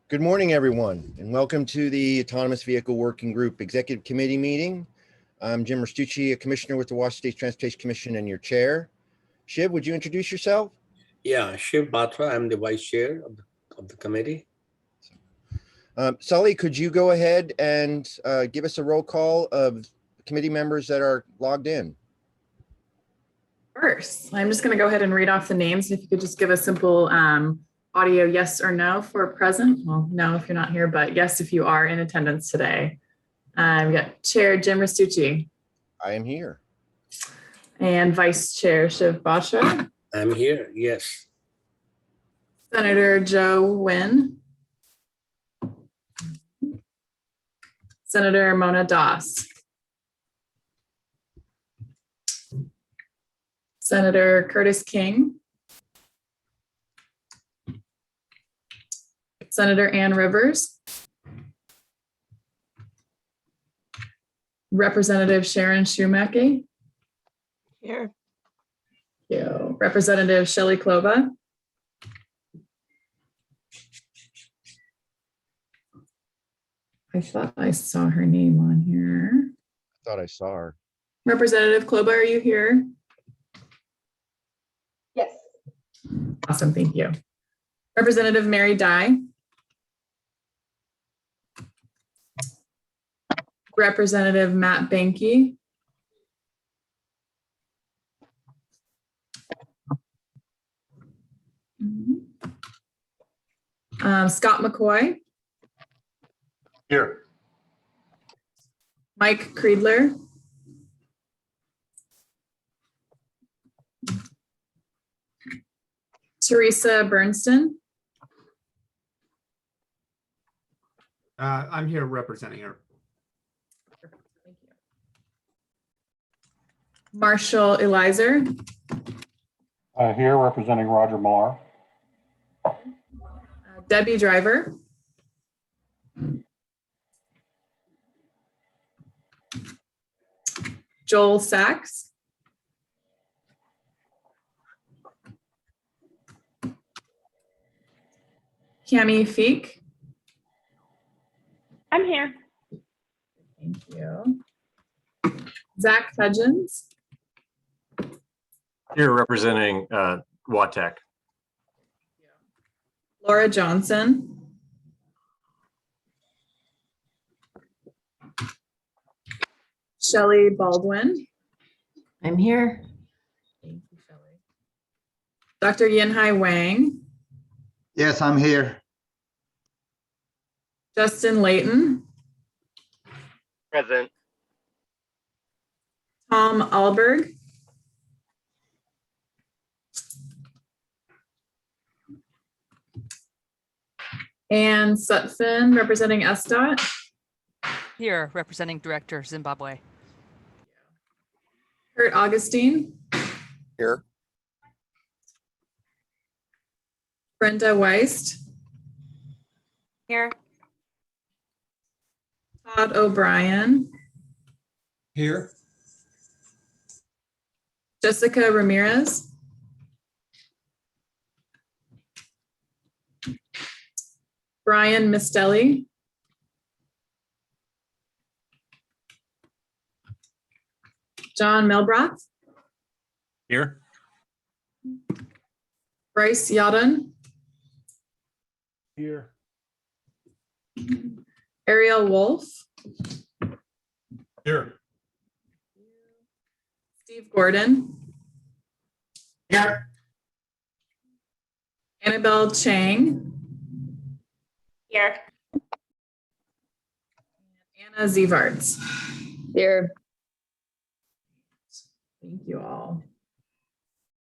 Good morning, everyone, and welcome to the Autonomous Vehicle Working Group Executive Committee meeting. I'm Jim Restucci, a commissioner with the Washington State Transportation Commission and your chair. Shiv, would you introduce yourself? Yeah, Shiv Batra. I'm the vice chair of the committee. Sully, could you go ahead and give us a roll call of committee members that are logged in? First, I'm just going to go ahead and read off the names. If you could just give a simple audio yes or no for present. Well, no if you're not here, but yes if you are in attendance today. We got Chair Jim Restucci. I am here. And Vice Chair Shiv Batra. I'm here, yes. Senator Joe Nguyen. Senator Mona Das. Senator Curtis King. Senator Ann Rivers. Representative Sharon Schumacke. Here. Thank you. Representative Shelley Klova. I thought I saw her name on here. I thought I saw her. Representative Klova, are you here? Yes. Awesome, thank you. Representative Mary Dye. Representative Matt Banky. Scott McCoy. Here. Mike Creedler. Teresa Bernston. I'm here representing her. Thank you. Marshall Elizer. Here representing Roger Millar. Debbie Driver. Joel Sachs. Cami Feek. I'm here. Thank you. Zach Hudgens. Here representing Wattec. Laura Johnson. Shelley Baldwin. I'm here. Thank you, Shelley. Dr. Yinhai Wang. Yes, I'm here. Justin Layton. Present. Tom Alberg. Ann Sutphin, representing SDOT. Here, representing Director Zimbabwe. Kurt Augustine. Here. Brenda Weist. Here. Todd O'Brien. Here. Jessica Ramirez. Brian Mistelli. John Melbroth. Here. Bryce Yadon. Here. Ariel Wolf. Here. Steve Gordon. Here. Annabelle Chang. Here. Anna Zevarts. Here. Thank you all.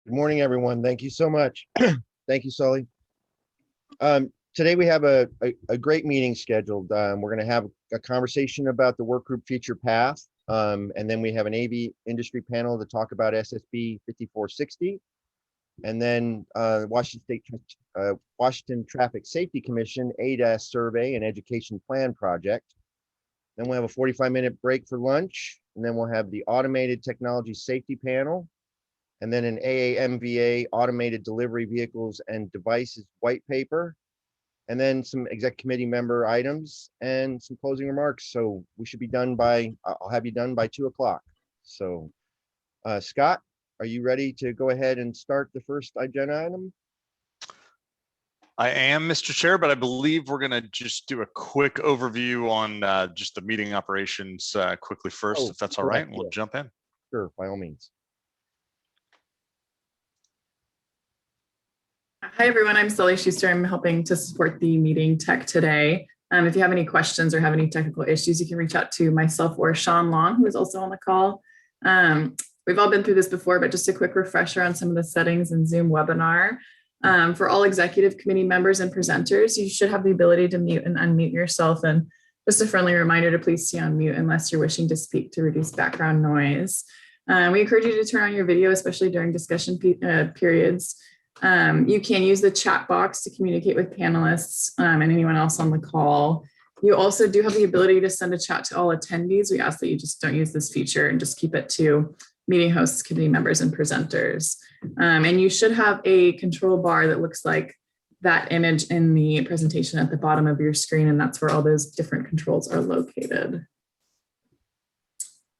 Good morning, everyone. Thank you so much. Thank you, Sully. Today we have a great meeting scheduled. We're going to have a conversation about the work group future path. And then we have an AV industry panel to talk about SSB 5460. And then Washington Traffic Safety Commission ADAS survey and education plan project. Then we'll have a 45-minute break for lunch. And then we'll have the automated technology safety panel. And then an AAMVA automated delivery vehicles and devices white paper. and then some exec committee member items and some closing remarks. So we should be done by, I'll have you done by 2 o'clock. So Scott, are you ready to go ahead and start the first agenda item? I am, Mr. Chair, but I believe we're going to just do a quick overview on just the meeting operations quickly first, Oh, if that's all correct, right, and we'll yeah. jump in. Sure, by all means. Hi, everyone. I'm Sully Schuster. I'm helping to support the meeting tech today. If you have any questions or have any technical issues, you can reach out to myself or Sean Long, who is also on the call. We've all been through this before, but just a quick refresher on some of the settings in Zoom webinar. For all executive committee members and presenters, you should have the ability to mute and unmute yourself. And just a friendly reminder to please stay on mute unless you're wishing to speak to reduce background noise. We encourage you to turn on your video, especially during discussion periods. You can use the chat box to communicate with panelists and anyone else on the call. You also do have the ability to send a chat to all attendees. We ask that you just don't use this feature and just keep it to meeting hosts, committee members, and presenters. And you should have a control bar that looks like that image in the presentation at the bottom of your screen, and that's where all those different controls are located.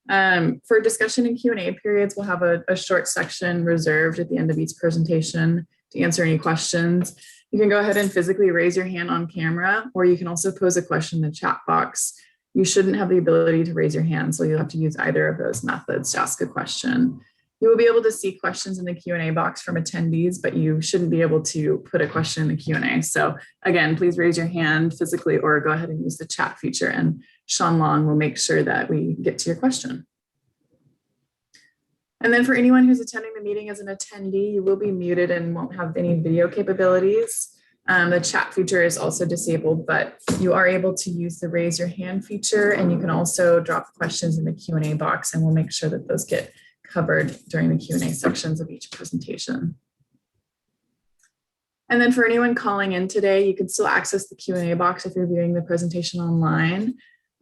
For discussion and Q&A periods, we'll have a short section reserved at the end of each presentation to answer any questions. You can go ahead and physically raise your hand on camera, or you can also pose a question in the chat box. You shouldn't have the ability to raise your hand, so you'll have to use either of those methods to ask a question. You will be able to see questions in the Q&A box from attendees, but you shouldn't be able to put a question in the Q&A. So again, please raise your hand physically or go ahead and use the chat feature, and Sean Long will make sure that we get to your question. And then for anyone who's attending the meeting as an attendee, you will be muted and won't have any video capabilities. The chat feature is also disabled, but you are able to use the raise your hand feature, and you can also drop questions in the Q&A box, and we'll make sure that those get covered during the Q&A sections of each presentation. And then for anyone calling in today, you can still access the Q&A box if you're viewing the presentation online.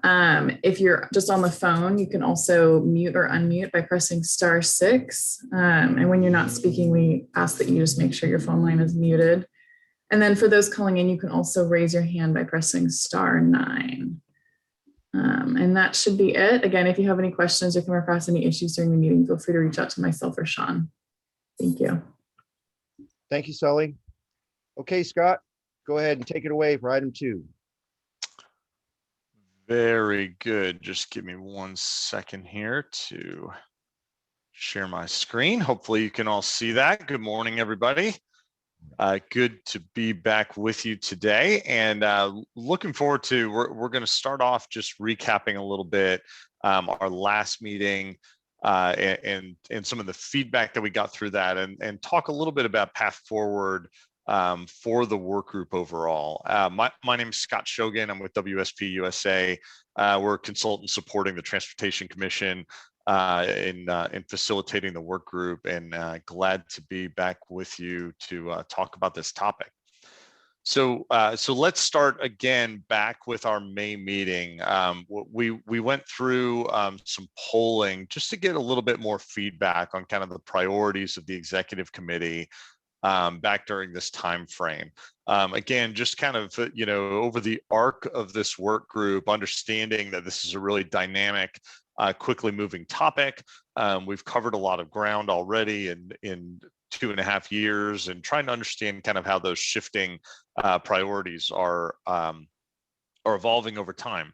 If you're just on the phone, you can also mute or unmute by pressing *6. And when you're not speaking, we ask that you just make sure your phone line is muted. And then for those calling in, you can also raise your hand by pressing *9. And that should be it. Again, if you have any questions or come across any issues during the meeting, feel free to reach out to myself or Sean. Thank you. Thank you, Sully. Okay, Scott, go ahead and take it away for item 2. Very good. Just give me 1 second here to share my screen. Hopefully you can all see that. Good morning, everybody. Good to be back with you today, and looking forward to, we're going to start off just recapping a little bit our last meeting and some of the feedback that we got through that, and talk a little bit about path forward for the work group overall. My name is Scott Shogan. I'm with WSP USA. We're a consultant supporting the Transportation Commission in facilitating the work group, and glad to be back with you to talk about this topic. So let's start again back with our May meeting. We went through some polling just to get a little bit more feedback on kind of the priorities of the executive committee back during this time frame. Again, just kind of, over the arc of this work group, understanding that this is a really dynamic, quickly moving topic. We've covered a lot of ground already in 2.5 years, and trying to understand kind of how those shifting priorities are evolving over time.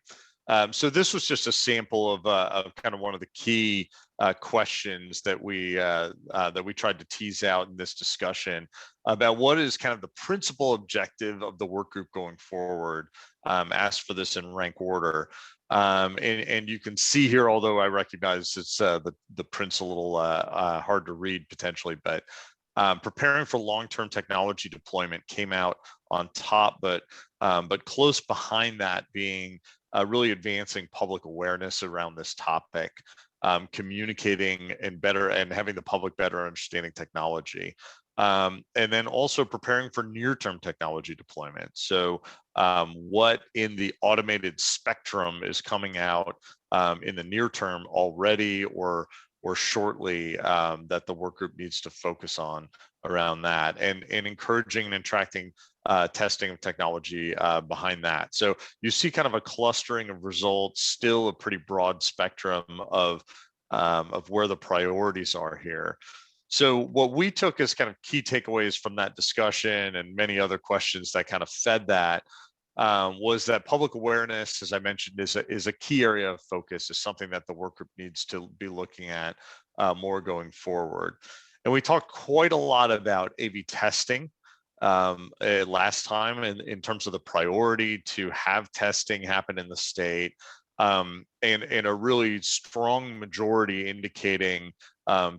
So this was just a sample of kind of one of the key questions that we tried to tease out in this discussion about what is kind of the principal objective of the work group going forward. Asked for this in rank order. And you can see here, although I recognize it's the print's a little hard to read potentially, but preparing for long-term technology deployment came out on top, but close behind that being really advancing public awareness around this topic, communicating and having the public better understanding technology. And then also preparing for near-term technology deployment. So what in the automated spectrum is coming out in the near term already or shortly that the work group needs to focus on around that, and encouraging and attracting testing of technology behind that. So you see kind of a clustering of results, still a pretty broad spectrum of where the priorities are here. So what we took as kind of key takeaways from that discussion and many other questions that kind of fed that was that public awareness, as I mentioned, is a key area of focus, is something that the work group needs to be looking at more going forward. And we talked quite a lot about A/B testing last time in terms of the priority to have testing happen in the state, and a really strong majority indicating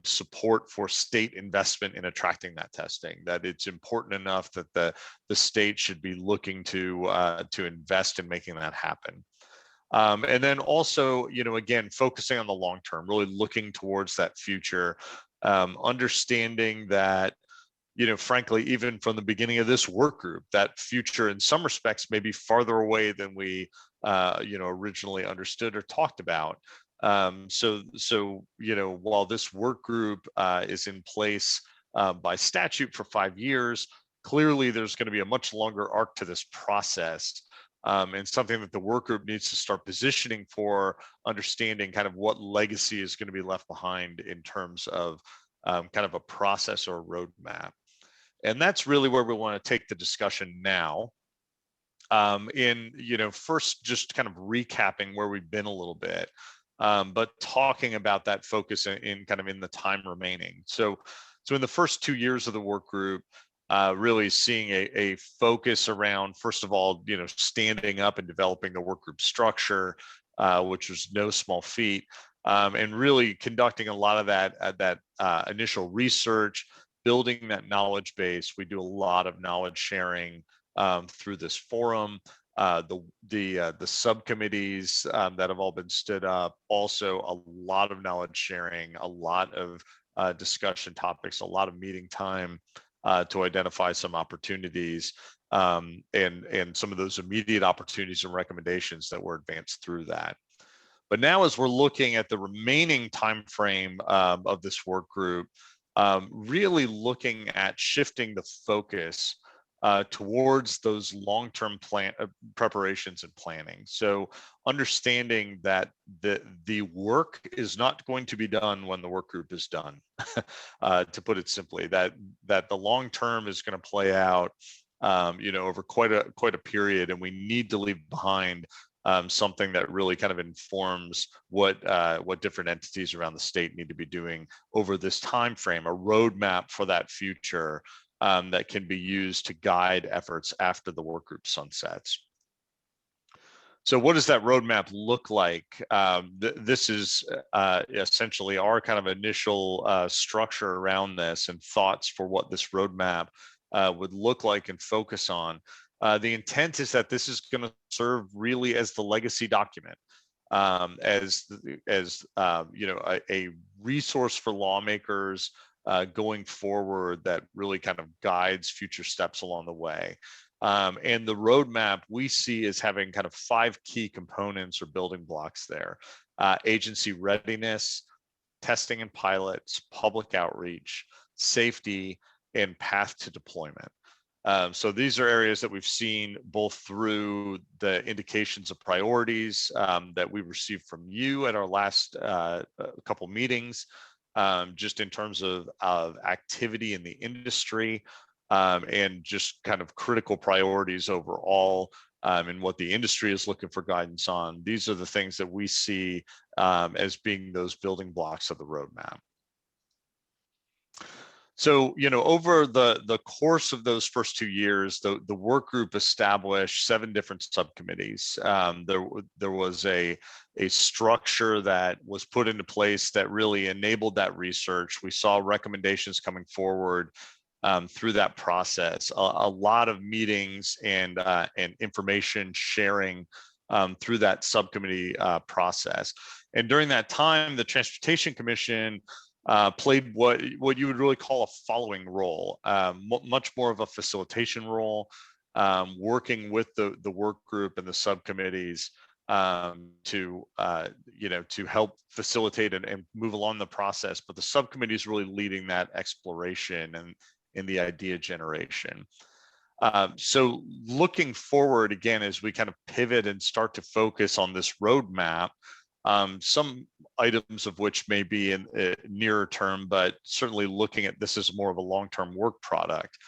support for state investment in attracting that testing, that it's important enough that the state should be looking to invest in making that happen. And then also, again, focusing on the long term, really looking towards that future, understanding that, frankly, even from the beginning of this work group, that future in some respects may be farther away than we, originally understood or talked about. So while this work group is in place by statute for 5 years, clearly there's going to be a much longer arc to this process. And something that the work group needs to start positioning for, understanding kind of what legacy is going to be left behind in terms of kind of a process or a roadmap. And that's really where we want to take the discussion now. First, just kind of recapping where we've been a little bit, but talking about that focus in the time remaining. So in the first 2 years of the work group, really seeing a focus around, first of all, standing up and developing the work group structure, which was no small feat, and really conducting a lot of that initial research, building that knowledge base. We do a lot of knowledge sharing through this forum. The subcommittees that have all been stood up, also a lot of knowledge sharing, a lot of discussion topics, a lot of meeting time to identify some opportunities, and some of those immediate opportunities and recommendations that were advanced through that. But now, as we're looking at the remaining time frame of this work group, really looking at shifting the focus towards those long-term plan preparations and planning. So understanding that the work is not going to be done when the work group is done, to put it simply, that the long term is going to play out, over quite a period, and we need to leave behind something that really kind of informs what different entities around the state need to be doing over this time frame, a roadmap for that future that can be used to guide efforts after the work group sunsets. So what does that roadmap look like? This is essentially our kind of initial structure around this and thoughts for what this roadmap would look like and focus on. The intent is that this is going to serve really as the legacy document, as a resource for lawmakers going forward that really kind of guides future steps along the way. And the roadmap we see as having kind of 5 key components or building blocks there: agency readiness, testing and pilots, public outreach, safety, and path to deployment. So these are areas that we've seen both through the indications of priorities that we received from you at our last couple meetings, just in terms of activity in the industry, and just kind of critical priorities overall, and what the industry is looking for guidance on. These are the things that we see as being those building blocks of the roadmap. So, over the course of those first 2 years, the work group established 7 different subcommittees. There was a structure that was put into place that really enabled that research. We saw recommendations coming forward through that process, a lot of meetings and information sharing through that subcommittee process. And during that time, the Transportation Commission played what you would really call a following role, much more of a facilitation role, working with the work group and the subcommittees to help facilitate and move along the process. But the subcommittee is really leading that exploration and in the idea generation. So looking forward again, as we kind of pivot and start to focus on this roadmap, some items of which may be in nearer term, but certainly looking at this as more of a long-term work product.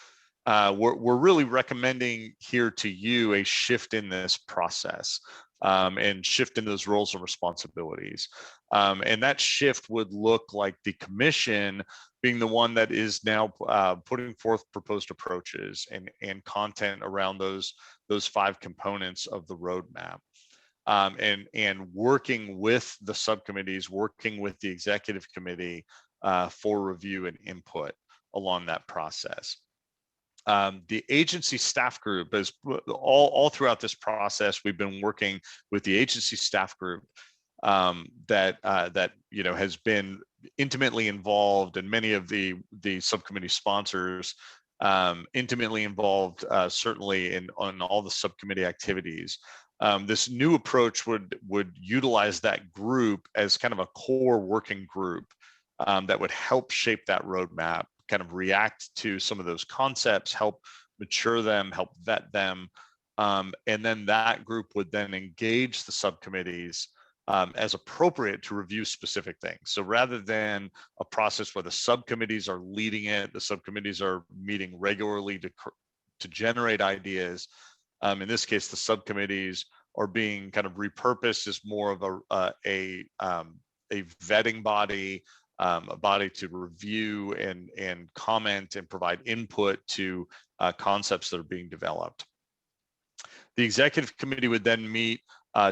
We're really recommending here to you a shift in this process and shift in those roles and responsibilities. And that shift would look like the commission being the one that is now putting forth proposed approaches and content around those 5 components of the roadmap. And working with the subcommittees, working with the executive committee for review and input along that process. The agency staff group is all throughout this process. We've been working with the agency staff group that has been intimately involved, and many of the subcommittee sponsors intimately involved, certainly on all the subcommittee activities. This new approach would utilize that group as kind of a core working group that would help shape that roadmap, kind of react to some of those concepts, help mature them, help vet them. And then that group would then engage the subcommittees as appropriate to review specific things. So rather than a process where the subcommittees are leading it, the subcommittees are meeting regularly to generate ideas. In this case, the subcommittees are being kind of repurposed as more of a vetting body, a body to review and comment and provide input to concepts that are being developed. The executive committee would then meet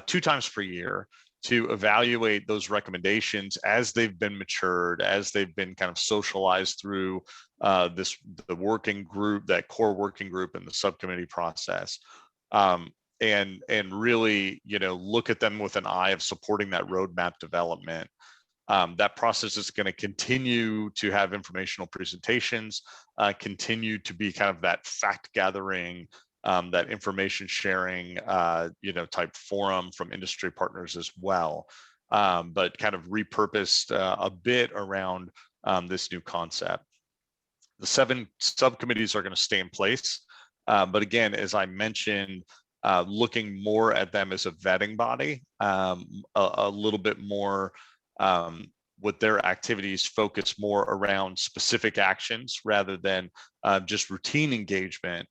2 times per year to evaluate those recommendations as they've been matured, as they've been kind of socialized through the working group, that core working group and the subcommittee process. And really, look at them with an eye of supporting that roadmap development. That process is going to continue to have informational presentations, continue to be kind of that fact gathering, that information sharing, type forum from industry partners as well, but kind of repurposed a bit around this new concept. The 7 subcommittees are going to stay in place, but again, as I mentioned, looking more at them as a vetting body, a little bit more with their activities focus more around specific actions rather than just routine engagement,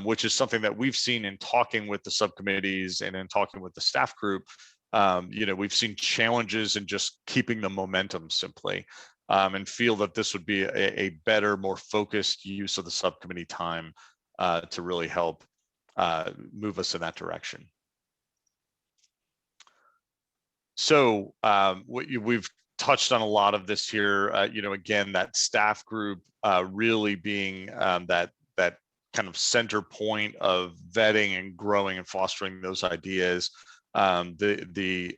which is something that we've seen in talking with the subcommittees and in talking with the staff group. We've seen challenges in just keeping the momentum simply, and feel that this would be a better, more focused use of the subcommittee time to really help move us in that direction. So we've touched on a lot of this here. Again, that staff group really being that kind of center point of vetting and growing and fostering those ideas. The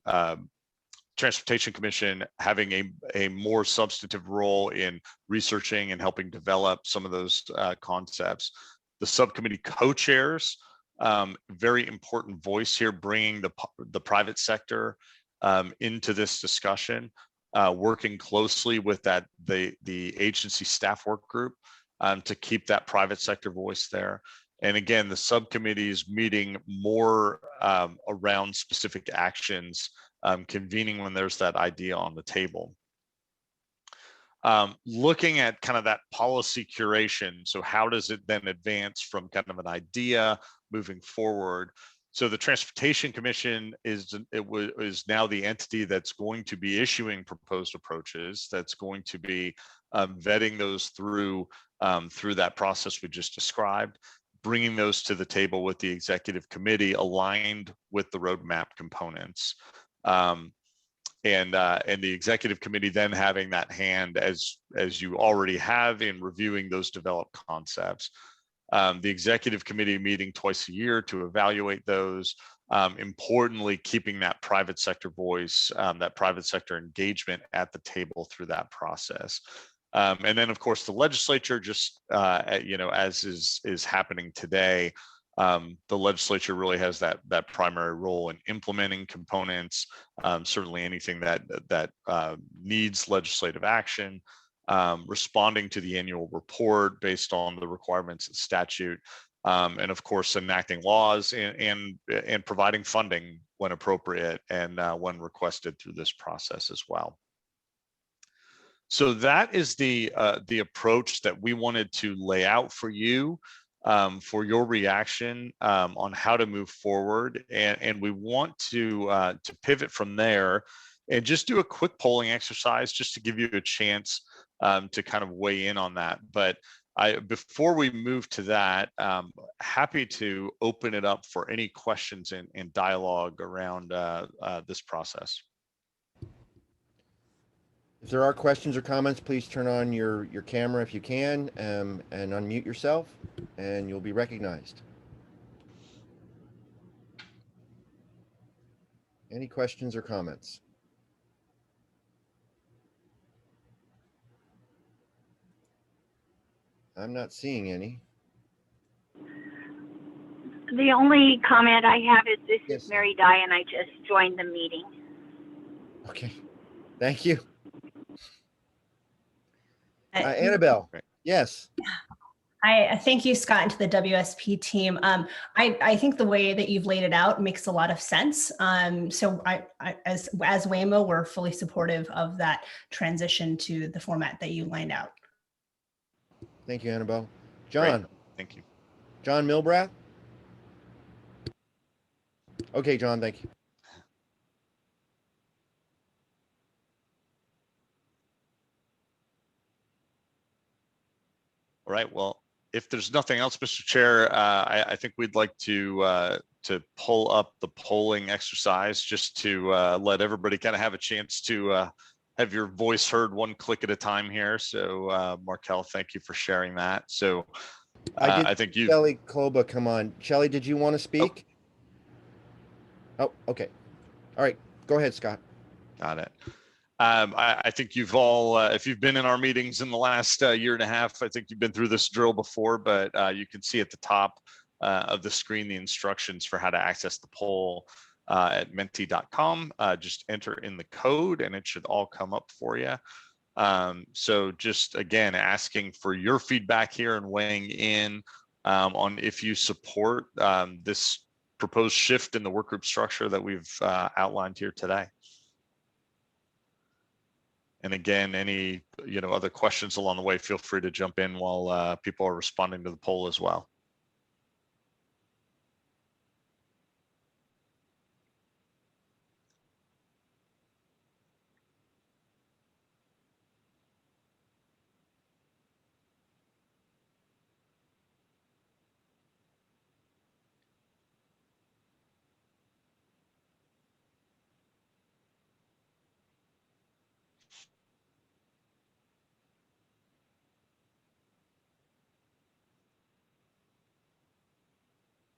Transportation Commission having a more substantive role in researching and helping develop some of those concepts. The subcommittee co-chairs, very important voice here, bringing the private sector into this discussion, working closely with the agency staff work group to keep that private sector voice there. And again, the subcommittees meeting more around specific actions, convening when there's that idea on the table. Looking at kind of that policy curation. So how does it then advance from kind of an idea moving forward? So the Transportation Commission is now the entity that's going to be issuing proposed approaches, that's going to be vetting those through that process we just described, bringing those to the table with the executive committee aligned with the roadmap components. And the executive committee then having that hand as you already have in reviewing those developed concepts. The executive committee meeting twice a year to evaluate those. Importantly, keeping that private sector voice, that private sector engagement at the table through that process. And then, of course, the legislature, just as is happening today, the legislature really has that primary role in implementing components. Certainly, anything that needs legislative action. Responding to the annual report based on the requirements of statute, and of course, enacting laws and providing funding when appropriate and when requested through this process as well. So that is the approach that we wanted to lay out for you for your reaction on how to move forward, and we want to pivot from there and just do a quick polling exercise just to give you a chance to kind of weigh in on that. But before we move to that, happy to open it up for any questions and dialogue around this process. If there are questions or comments, please turn on your camera if you can, and unmute yourself, and you'll be recognized. Any questions or comments? I'm not seeing any. The only comment I have is this Yes. is Mary Di, and I just joined the meeting. Okay, thank you. I Annabelle, yes. thank you, Scott, and to the WSP team. I think the way that you've laid it out makes a lot of sense. So as Waymo, we're fully supportive of that transition to the format that you lined out. Thank you, Annabelle. John. Great. Thank you. John Milbrath? Okay, John, thank you. All right. Well, if there's nothing else, Mr. Chair, I think we'd like to pull up the polling exercise just to let everybody kind of have a chance to have your voice heard one click at a time here. So Markel, thank you for sharing that. So I think you. Shelley Kloba, come on. Shelley, did you want to speak? Oh, okay. All right. Go ahead, Scott. Got it. I think you've all, if you've been in our meetings in the last year and a half, I think you've been through this drill before, but you can see at the top of the screen the instructions for how to access the poll at menti.com. Just enter in the code and it should all come up for you. So just again, asking for your feedback here and weighing in on if you support this proposed shift in the workgroup structure that we've outlined here today. And again, any other questions along the way, feel free to jump in while people are responding to the poll as well.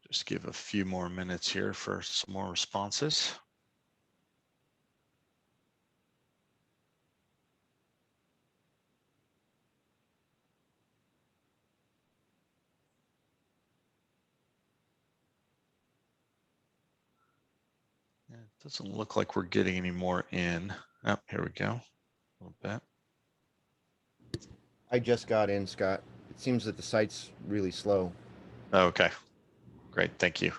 Just give a few more minutes here for some more responses. Yeah, it doesn't look like we're getting any more in. Oh, here we go. A little bit. I just got in, Scott. It seems that the site's really slow. Okay, great. Thank you.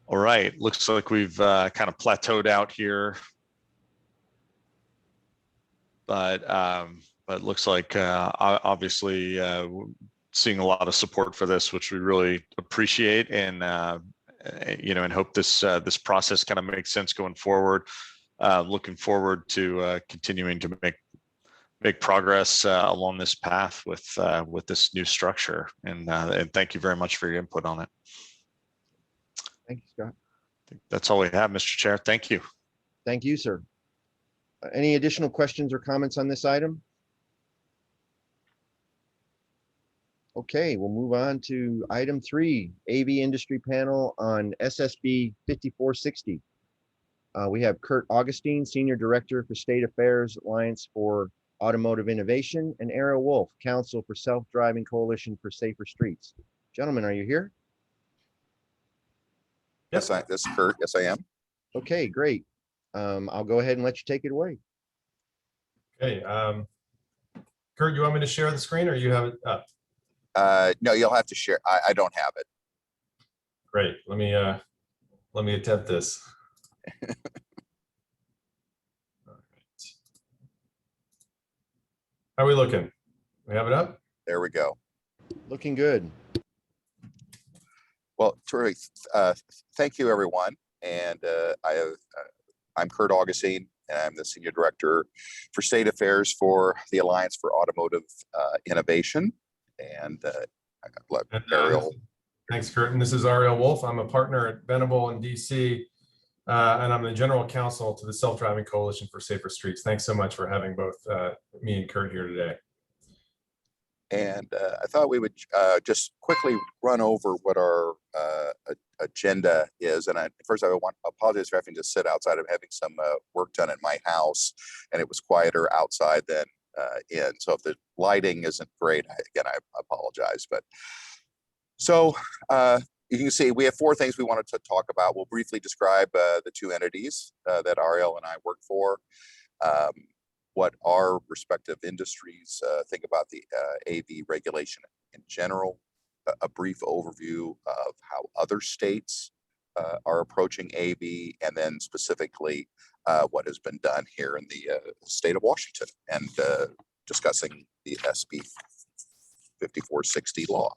All right, looks like we've kind of plateaued out here, but looks like obviously seeing a lot of support for this, which we really appreciate, and and hope this this process kind of makes sense going forward. Looking forward to continuing to make progress along this path with this new structure, and thank you very much for your input on it. Thank you, Scott. That's all we have, Mr. Chair. Thank you. Thank you, sir. Any additional questions or comments on this item? Okay, we'll move on to item 3, AV Industry Panel on SSB 5460. We have Kurt Augustine, Senior Director for State Affairs, Alliance for Automotive Innovation, and Ariel Wolf, Council for Self-Driving Coalition for Safer Streets. Gentlemen, are you here? Yes, this is Kurt. Yes, I am. Okay, great. I'll go ahead and let you take it away. Okay. Kurt, you want me to share the screen or you have it up? No, you'll have to share. I don't have it. Great. Let me attempt this. All right. How are we looking? We have it up? There we go. Looking good. Well, terrific. Thank you, everyone. And I'm Kurt Augustine, and I'm the Senior Director for State Affairs for the Alliance for Automotive Innovation. And Ariel. Thanks, Kurt. And this is Ariel Wolf. I'm a partner at Venable in DC, and I'm the General Counsel to the Self-Driving Coalition for Safer Streets. Thanks so much for having both me and Kurt here today. And I thought we would just quickly run over what our agenda is. And first, I want to apologize for having to sit outside. I'm having some work done at my house, and it was quieter outside than in. So if the lighting isn't great, I apologize. But so you can see we have 4 things we wanted to talk about. We'll briefly describe the 2 entities that Ariel and I work for. What our respective industries think about the AV regulation in general, a brief overview of how other states are approaching AV, and then specifically what has been done here in the state of Washington, and discussing the SB 5460 law.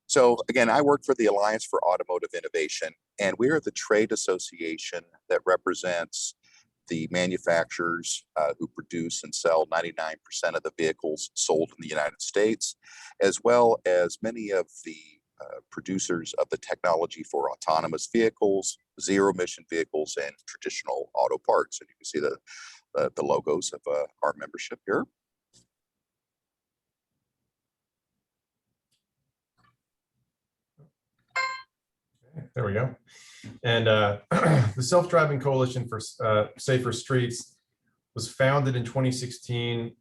So again, I work for the Alliance for Automotive Innovation, and we are the trade association that represents the manufacturers who produce and sell 99% of the vehicles sold in the United States, as well as many of the producers of the technology for autonomous vehicles, zero-emission vehicles, and traditional auto parts. And you can see the logos of our membership here. There we go. And the Self-Driving Coalition for Safer Streets was founded in 2016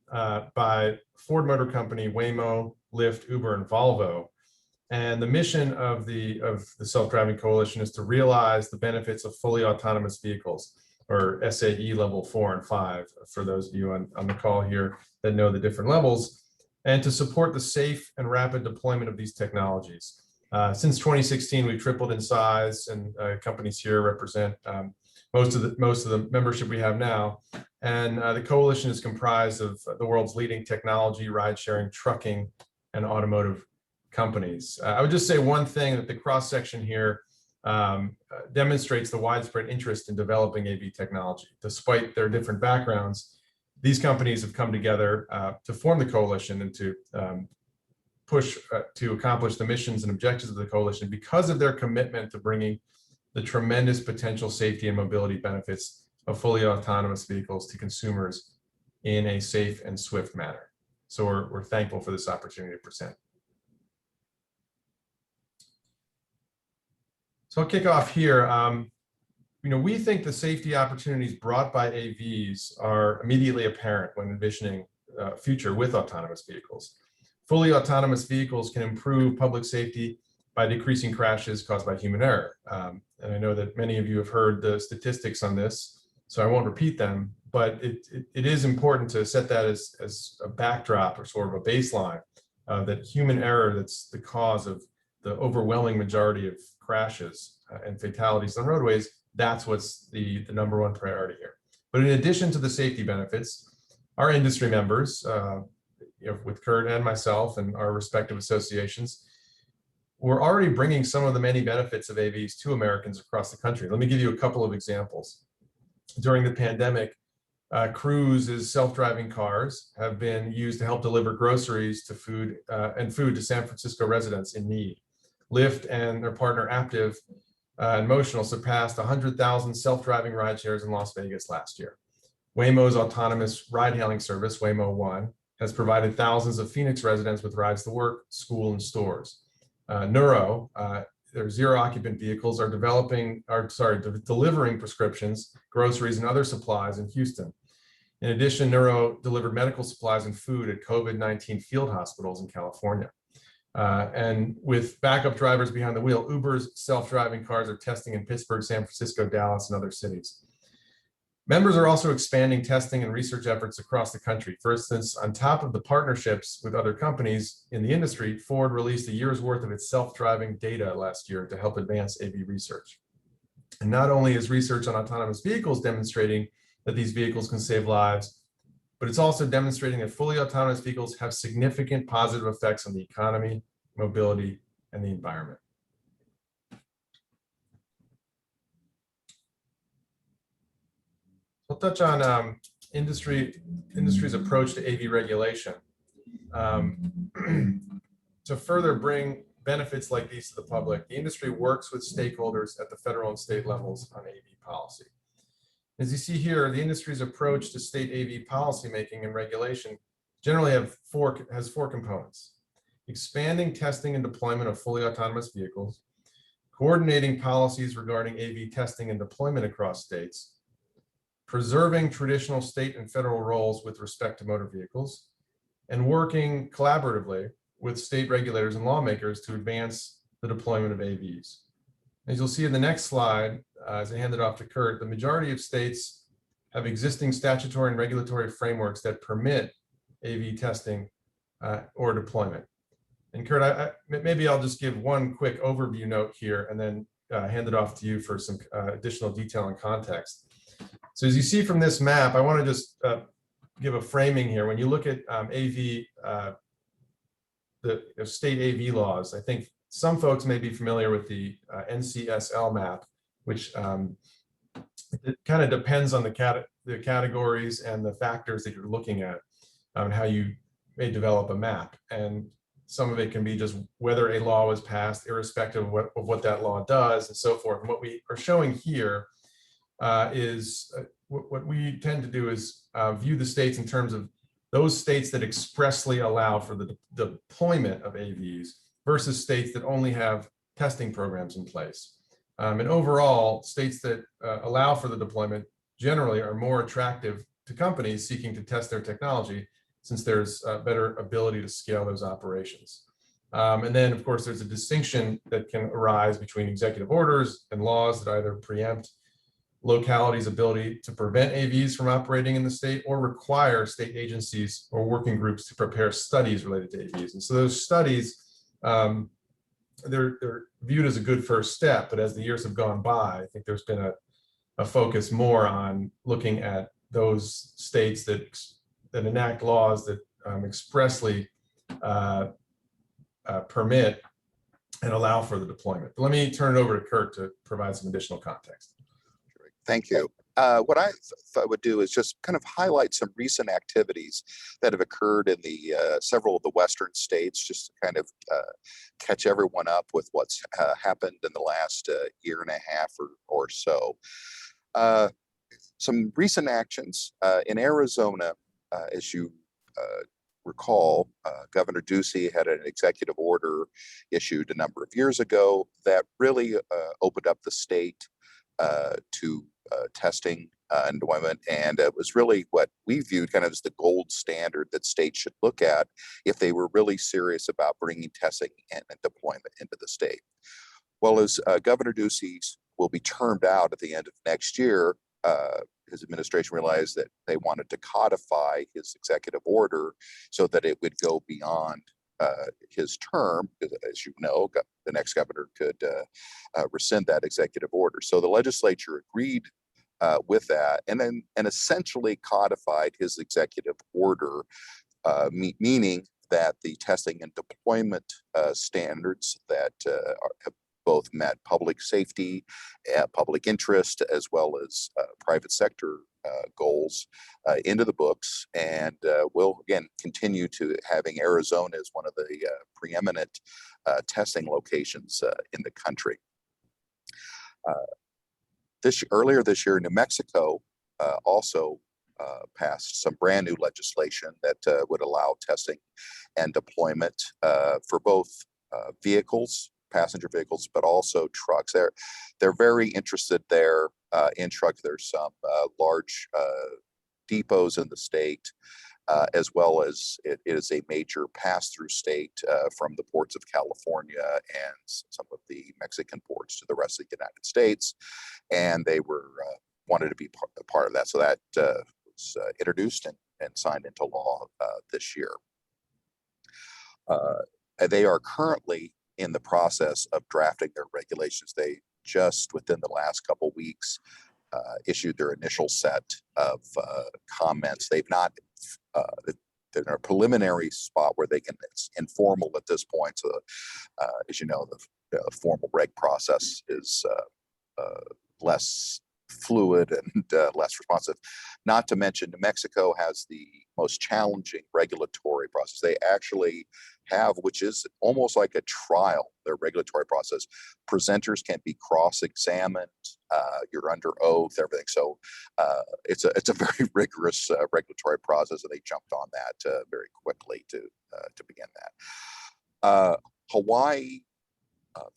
by Ford Motor Company, Waymo, Lyft, Uber, and Volvo. And the mission of the Self-Driving Coalition is to realize the benefits of fully autonomous vehicles, or SAE level 4 and 5, for those of you on the call here that know the different levels, and to support the safe and rapid deployment of these technologies. Since 2016, we've tripled in size, and companies here represent most of the membership we have now. And the coalition is comprised of the world's leading technology, ride-sharing, trucking, and automotive companies. I would just say one thing, that the cross-section here demonstrates the widespread interest in developing AV technology. Despite their different backgrounds, these companies have come together to form the coalition and to push to accomplish the missions and objectives of the coalition because of their commitment to bringing the tremendous potential safety and mobility benefits of fully autonomous vehicles to consumers in a safe and swift manner. So we're thankful for this opportunity to present. So I'll kick off here. We think the safety opportunities brought by AVs are immediately apparent when envisioning a future with autonomous vehicles. Fully autonomous vehicles can improve public safety by decreasing crashes caused by human error. And I know that many of you have heard the statistics on this, so I won't repeat them, but it is important to set that as a backdrop, or sort of a baseline, that human error, that's the cause of the overwhelming majority of crashes and fatalities on roadways. That's what's the number one priority here. But in addition to the safety benefits, our industry members, with Kurt and myself and our respective associations, we're already bringing some of the many benefits of AVs to Americans across the country. Let me give you a couple of examples. During the pandemic, Cruise's self-driving cars have been used to help deliver groceries to food to San Francisco residents in need. Lyft and their partner Aptiv and Motional surpassed 100,000 self-driving ride shares in Las Vegas last year. Waymo's autonomous ride-hailing service, Waymo One, has provided thousands of Phoenix residents with rides to work, school, and stores. Neuro, their zero-occupant vehicles are delivering prescriptions, groceries, and other supplies in Houston. In addition, Neuro delivered medical supplies and food at COVID-19 field hospitals in California. And with backup drivers behind the wheel, Uber's self-driving cars are testing in Pittsburgh, San Francisco, Dallas, and other cities. Members are also expanding testing and research efforts across the country. For instance, on top of the partnerships with other companies in the industry, Ford released a year's worth of its self-driving data last year to help advance AV research. And not only is research on autonomous vehicles demonstrating that these vehicles can save lives, but it's also demonstrating that fully autonomous vehicles have significant positive effects on the economy, mobility, and the environment. I'll touch on industry's approach to AV regulation. To further bring benefits like these to the public, the industry works with stakeholders at the federal and state levels on AV policy. As you see here, the industry's approach to state AV policymaking and regulation generally has four components: expanding testing and deployment of fully autonomous vehicles, coordinating policies regarding AV testing and deployment across states, preserving traditional state and federal roles with respect to motor vehicles, and working collaboratively with state regulators and lawmakers to advance the deployment of AVs. As you'll see in the next slide, as I hand it off to Kurt, the majority of states have existing statutory and regulatory frameworks that permit AV testing or deployment. And Kurt, maybe I'll just give one quick overview note here and then hand it off to you for some additional detail and context. So as you see from this map, I want to just give a framing here. When you look at AV, the state AV laws, I think some folks may be familiar with the NCSL map, which it kind of depends on the categories and the factors that you're looking at and how you may develop a map. And some of it can be just whether a law was passed, irrespective of what that law does and so forth. And what we are showing here is what we tend to do is view the states in terms of those states that expressly allow for the deployment of AVs versus states that only have testing programs in place. And overall, states that allow for the deployment generally are more attractive to companies seeking to test their technology, since there's a better ability to scale those operations. And then, of course, there's a distinction that can arise between executive orders and laws that either preempt localities' ability to prevent AVs from operating in the state or require state agencies or working groups to prepare studies related to AVs. And so those studies, they're viewed as a good first step, but as the years have gone by, I think there's been a focus more on looking at those states that enact laws that expressly permit and allow for the deployment. But let me turn it over to Kurt to provide some additional context. Thank you. What I thought I would do is just kind of highlight some recent activities that have occurred in the several of the Western states, just to kind of catch everyone up with what's happened in the last year and a half or so. Some recent actions in Arizona, as you recall, Governor Ducey had an executive order issued a number of years ago that really opened up the state to testing and deployment, and it was really what we viewed kind of as the gold standard that states should look at if they were really serious about bringing testing and deployment into the state. Well, as Governor Ducey will be termed out at the end of next year, his administration realized that they wanted to codify his executive order so that it would go beyond his term. As you know, the next governor could rescind that executive order. So the legislature agreed with that, and essentially codified his executive order, meaning that the testing and deployment standards that have both met public safety, public interest, as well as private sector goals into the books, and we'll again continue to having Arizona as one of the preeminent testing locations in the country. Earlier this year, New Mexico also passed some brand new legislation that would allow testing and deployment for both vehicles, passenger vehicles, but also trucks. They're very interested there in trucks. There's some large depots in the state, as well as it is a major pass-through state from the ports of California and some of the Mexican ports to the rest of the United States. And they were wanted to be part of that. So that was introduced and signed into law this year. They are currently in the process of drafting their regulations. They just within the last couple weeks issued their initial set of comments. They've not, they're in a preliminary spot where they can, it's informal at this point. So as you know, the formal reg process is less fluid and less responsive. Not to mention New Mexico has the most challenging regulatory process. They actually have, which is almost like a trial, their regulatory process. Presenters can be cross-examined, you're under oath, everything. So it's a very rigorous regulatory process, and they jumped on that very quickly to begin that. Hawaii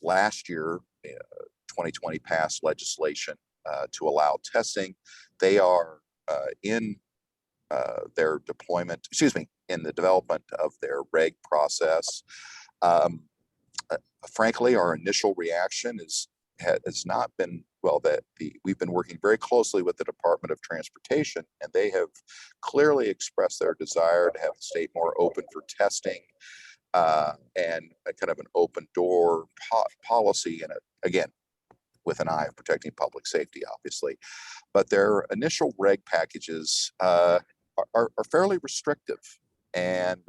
last year, 2020, passed legislation to allow testing. They are in their deployment, in the development of their reg process. Frankly, our initial reaction has not been, well, we've been working very closely with the Department of Transportation, and they have clearly expressed their desire to have the state more open for testing and a kind of an open door policy. And again, with an eye of protecting public safety, obviously. But their initial reg packages are fairly restrictive. And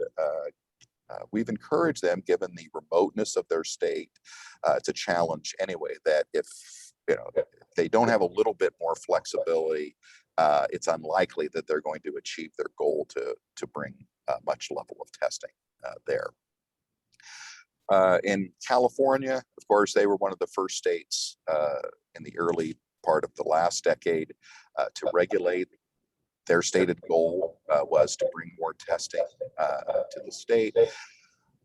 we've encouraged them, given the remoteness of their state, to challenge anyway, that if they don't have a little bit more flexibility, it's unlikely that they're going to achieve their goal to bring much level of testing there. In California, of course, they were one of the first states in the early part of the last decade to regulate. Their stated goal was to bring more testing to the state.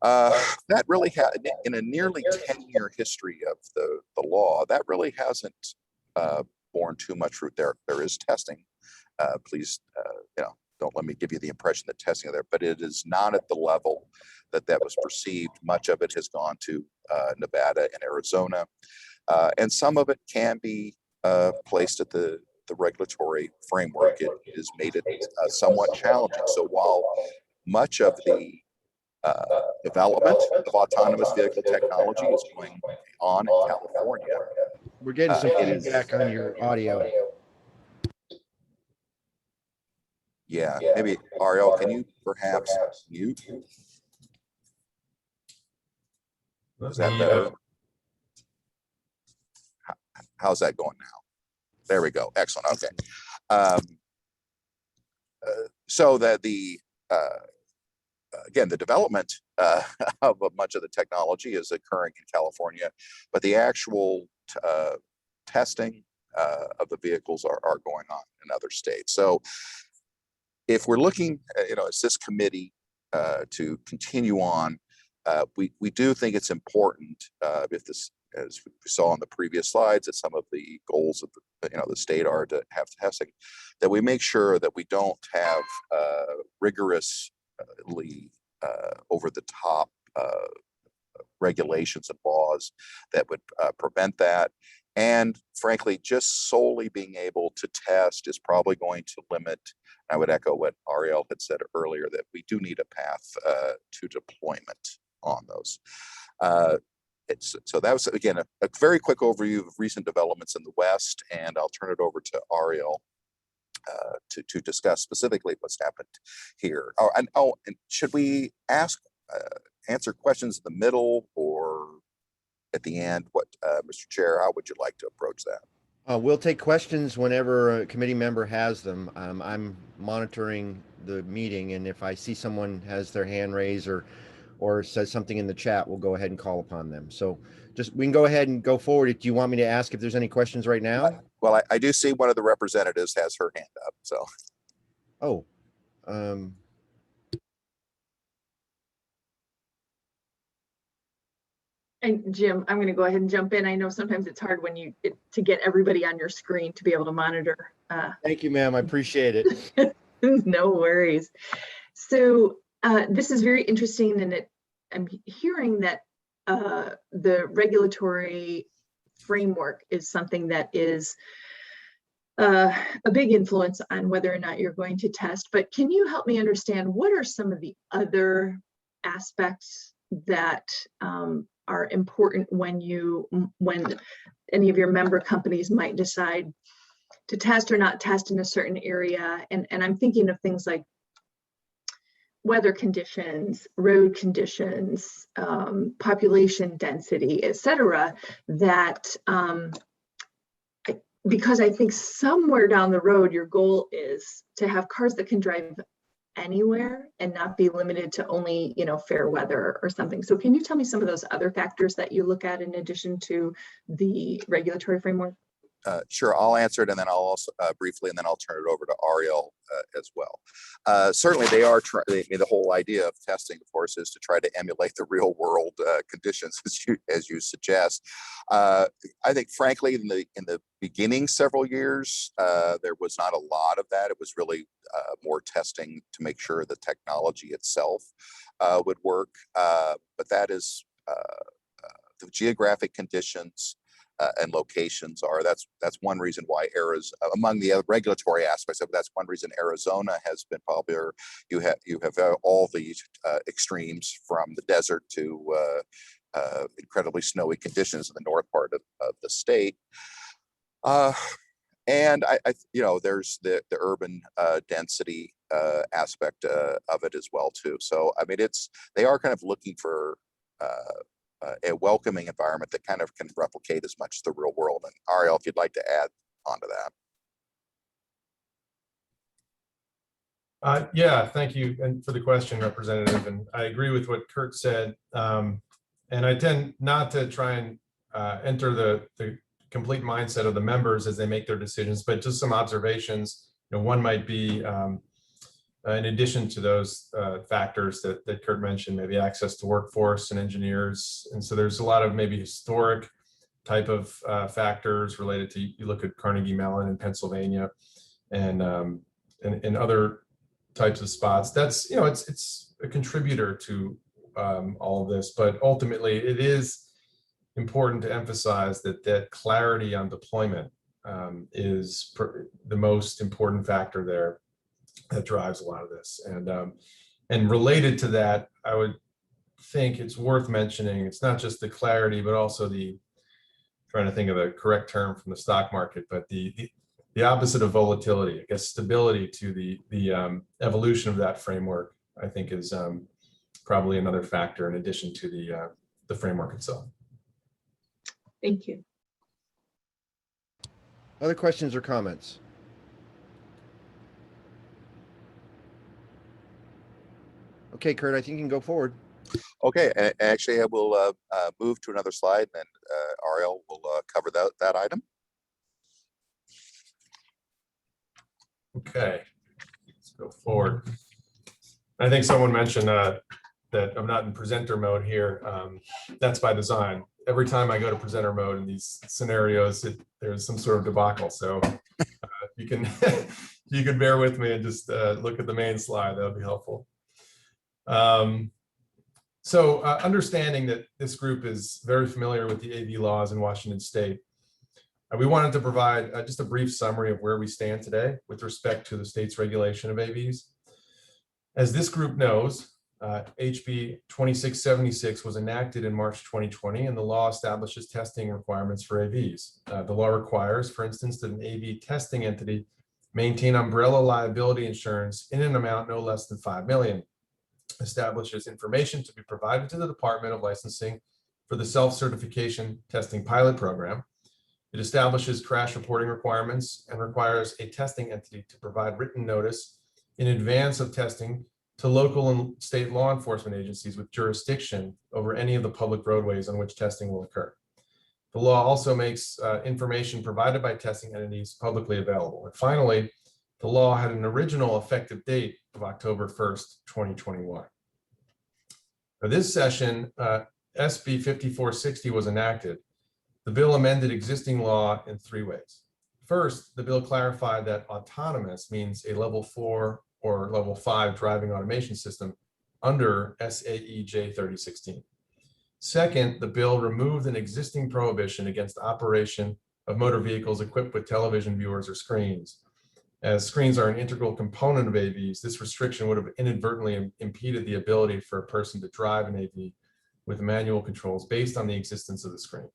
That really had, in a nearly 10-year history of the law, that really hasn't borne too much fruit. There is testing. Please, don't let me give you the impression that testing there, but it is not at the level that was perceived. Much of it has gone to Nevada and Arizona, and some of it can be placed at the regulatory framework. It has made it somewhat challenging. So while much of the development of autonomous vehicle technology is going on in California, We're getting some feedback on your audio. Yeah, maybe Ariel, can you perhaps mute? Is that better? How's that going now? There we go. Excellent. Okay. So that again, the development of much of the technology is occurring in California, but the actual testing of the vehicles are going on in other states. So if we're looking, as this committee to continue on, we do think it's important, if this, as we saw on the previous slides, that some of the goals of the state are to have testing, that we make sure that we don't have rigorously over the top regulations and laws that would prevent that. And frankly, just solely being able to test is probably going to limit. I would echo what Ariel had said earlier, that we do need a path to deployment on those. So that was, again, a very quick overview of recent developments in the West, and I'll turn it over to Ariel to discuss specifically what's happened here. And should we answer questions in the middle or at the end? What, Mr. Chair, how would you like to approach that? We'll take questions whenever a committee member has them. I'm monitoring the meeting, and if I see someone has their hand raised or says something in the chat, we'll go ahead and call upon them. So we can go ahead and go forward. Do you want me to ask if there's any questions right now? Well, I do see one of the representatives has her hand up, so. Oh, And Jim, I'm going to go ahead and jump in. I know sometimes it's hard when to get everybody on your screen to be able to monitor. Thank you, ma'am. I appreciate it. No worries. So this is very interesting, and I'm hearing that the regulatory framework is something that is a big influence on whether or not you're going to test. But can you help me understand what are some of the other aspects that are important when any of your member companies might decide to test or not test in a certain area? And I'm thinking of things like weather conditions, road conditions, population density, et cetera, that because I think somewhere down the road, your goal is to have cars that can drive anywhere and not be limited to only, fair weather or something. So can you tell me some of those other factors that you look at in addition to the regulatory framework? Sure, I'll answer it, and then I'll also briefly, and then I'll turn it over to Ariel as well. Certainly, they are. The whole idea of testing, of course, is to try to emulate the real world conditions, as you suggest. I think, frankly, in the beginning several years, there was not a lot of that. It was really more testing to make sure the technology itself would work. But that is the geographic conditions. And locations that's one reason why among the other regulatory aspects of it, that's one reason Arizona has been popular. You have all the extremes from the desert to incredibly snowy conditions in the north part of the state. And there's the urban density aspect of it as well too. So I mean, they are kind of looking for a welcoming environment that kind of can replicate as much as the real world. And Ariel, if you'd like to add on to that. Yeah, thank you and for the question, Representative. And I agree with what Kurt said. And I tend not to try and enter the complete mindset of the members as they make their decisions, but just some observations. One might be, in addition to those factors that Kurt mentioned, maybe access to workforce and engineers. And so there's a lot of maybe historic type of factors related to, you look at Carnegie Mellon in Pennsylvania and other types of spots. That's, it's a contributor to all of this, but ultimately it is important to emphasize that clarity on deployment is the most important factor there that drives a lot of this. And related to that, I would think it's worth mentioning, it's not just the clarity, but also trying to think of the correct term from the stock market, but the opposite of volatility, I guess stability to the evolution of that framework, I think is probably another factor in addition to the framework itself. Thank you. Other questions or comments? Okay, Kurt, I think you can go forward. Okay, and actually I will move to another slide, and Ariel will cover that item. Okay, let's go forward. I think someone mentioned that I'm not in presenter mode here. That's by design. Every time I go to presenter mode in these scenarios, there's some sort of debacle. So you can bear with me and just look at the main slide. That would be helpful. So understanding that this group is very familiar with the AV laws in Washington State, we wanted to provide just a brief summary of where we stand today with respect to the state's regulation of AVs. As this group knows, HB 2676 was enacted in March 2020, and the law establishes testing requirements for AVs. The law requires, for instance, that an AV testing entity maintain umbrella liability insurance in an amount no less than $5 million. Establishes information to be provided to the Department of Licensing for the self-certification testing pilot program. It establishes crash reporting requirements and requires a testing entity to provide written notice in advance of testing to local and state law enforcement agencies with jurisdiction over any of the public roadways on which testing will occur. The law also makes information provided by testing entities publicly available. And finally, the law had an original effective date of October 1st, 2021. For this session, SB 5460 was enacted. The bill amended existing law in 3 ways. First, the bill clarified that autonomous means a level 4 or level 5 driving automation system under SAEJ 3016. Second, the bill removed an existing prohibition against operation of motor vehicles equipped with television viewers or screens. As screens are an integral component of AVs, this restriction would have inadvertently impeded the ability for a person to drive an AV with manual controls based on the existence of the screen.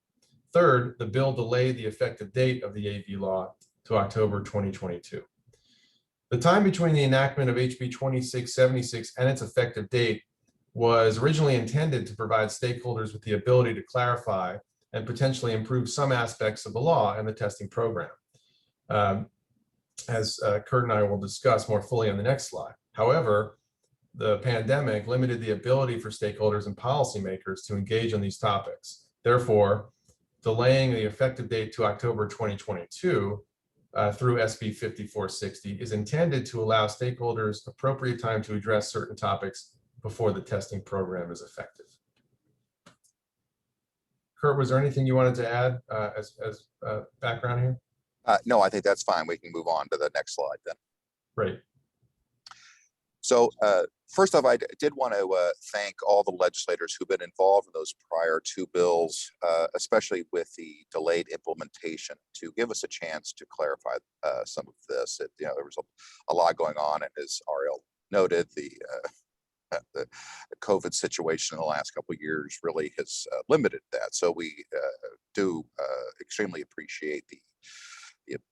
Third, the bill delayed the effective date of the AV law to October 2022. The time between the enactment of HB 2676 and its effective date was originally intended to provide stakeholders with the ability to clarify and potentially improve some aspects of the law and the testing program, as Kurt and I will discuss more fully on the next slide. However, the pandemic limited the ability for stakeholders and policymakers to engage on these topics. Therefore, delaying the effective date to October 2022 through SB 5460 is intended to allow stakeholders appropriate time to address certain topics before the testing program is effective. Kurt, was there anything you wanted to add as background here? No, I think that's fine. We can move on to the next slide then. Great. So first off, I did want to thank all the legislators who've been involved in those prior two bills, especially with the delayed implementation, to give us a chance to clarify some of this. There was a lot going on, and as Ariel noted, the COVID situation in the last couple of years really has limited that. So we do extremely appreciate the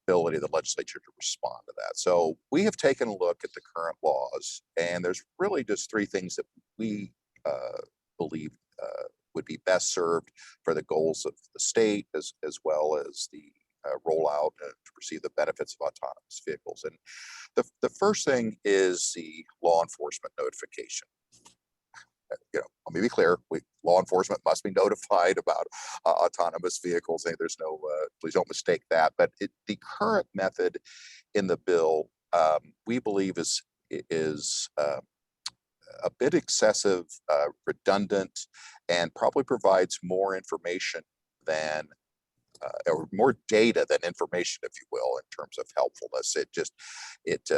ability of the legislature to respond to that. So we have taken a look at the current laws, and there's really just three things that we believe would be best served for the goals of the state, as well as the rollout to receive the benefits of autonomous vehicles. And the first thing is the law enforcement notification. Let me be clear, law enforcement must be notified about autonomous vehicles. And there's no, please don't mistake that. But the current method in the bill, we believe is a bit excessive, redundant, and probably provides more information than or more data than information, if you will, in terms of helpfulness. It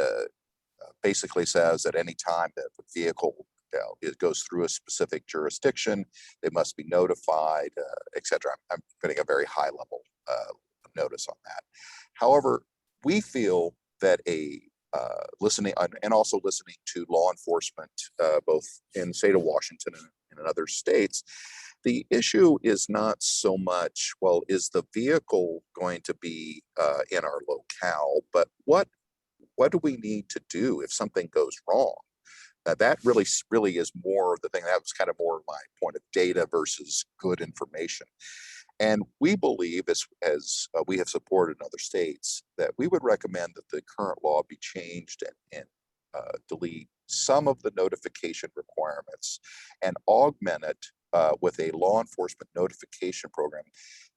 basically says that any time that the vehicle it goes through a specific jurisdiction, they must be notified, etc. I'm putting a very high level notice on that. However, we feel that listening and also listening to law enforcement, both in the state of Washington and in other states, the issue is not so much, well, is the vehicle going to be in our locale, but what do we need to do if something goes wrong? That really is more the thing. That was kind of more my point of data versus good information. And we believe, as we have supported in other states, that we would recommend that the current law be changed and delete some of the notification requirements and augment it with a law enforcement notification program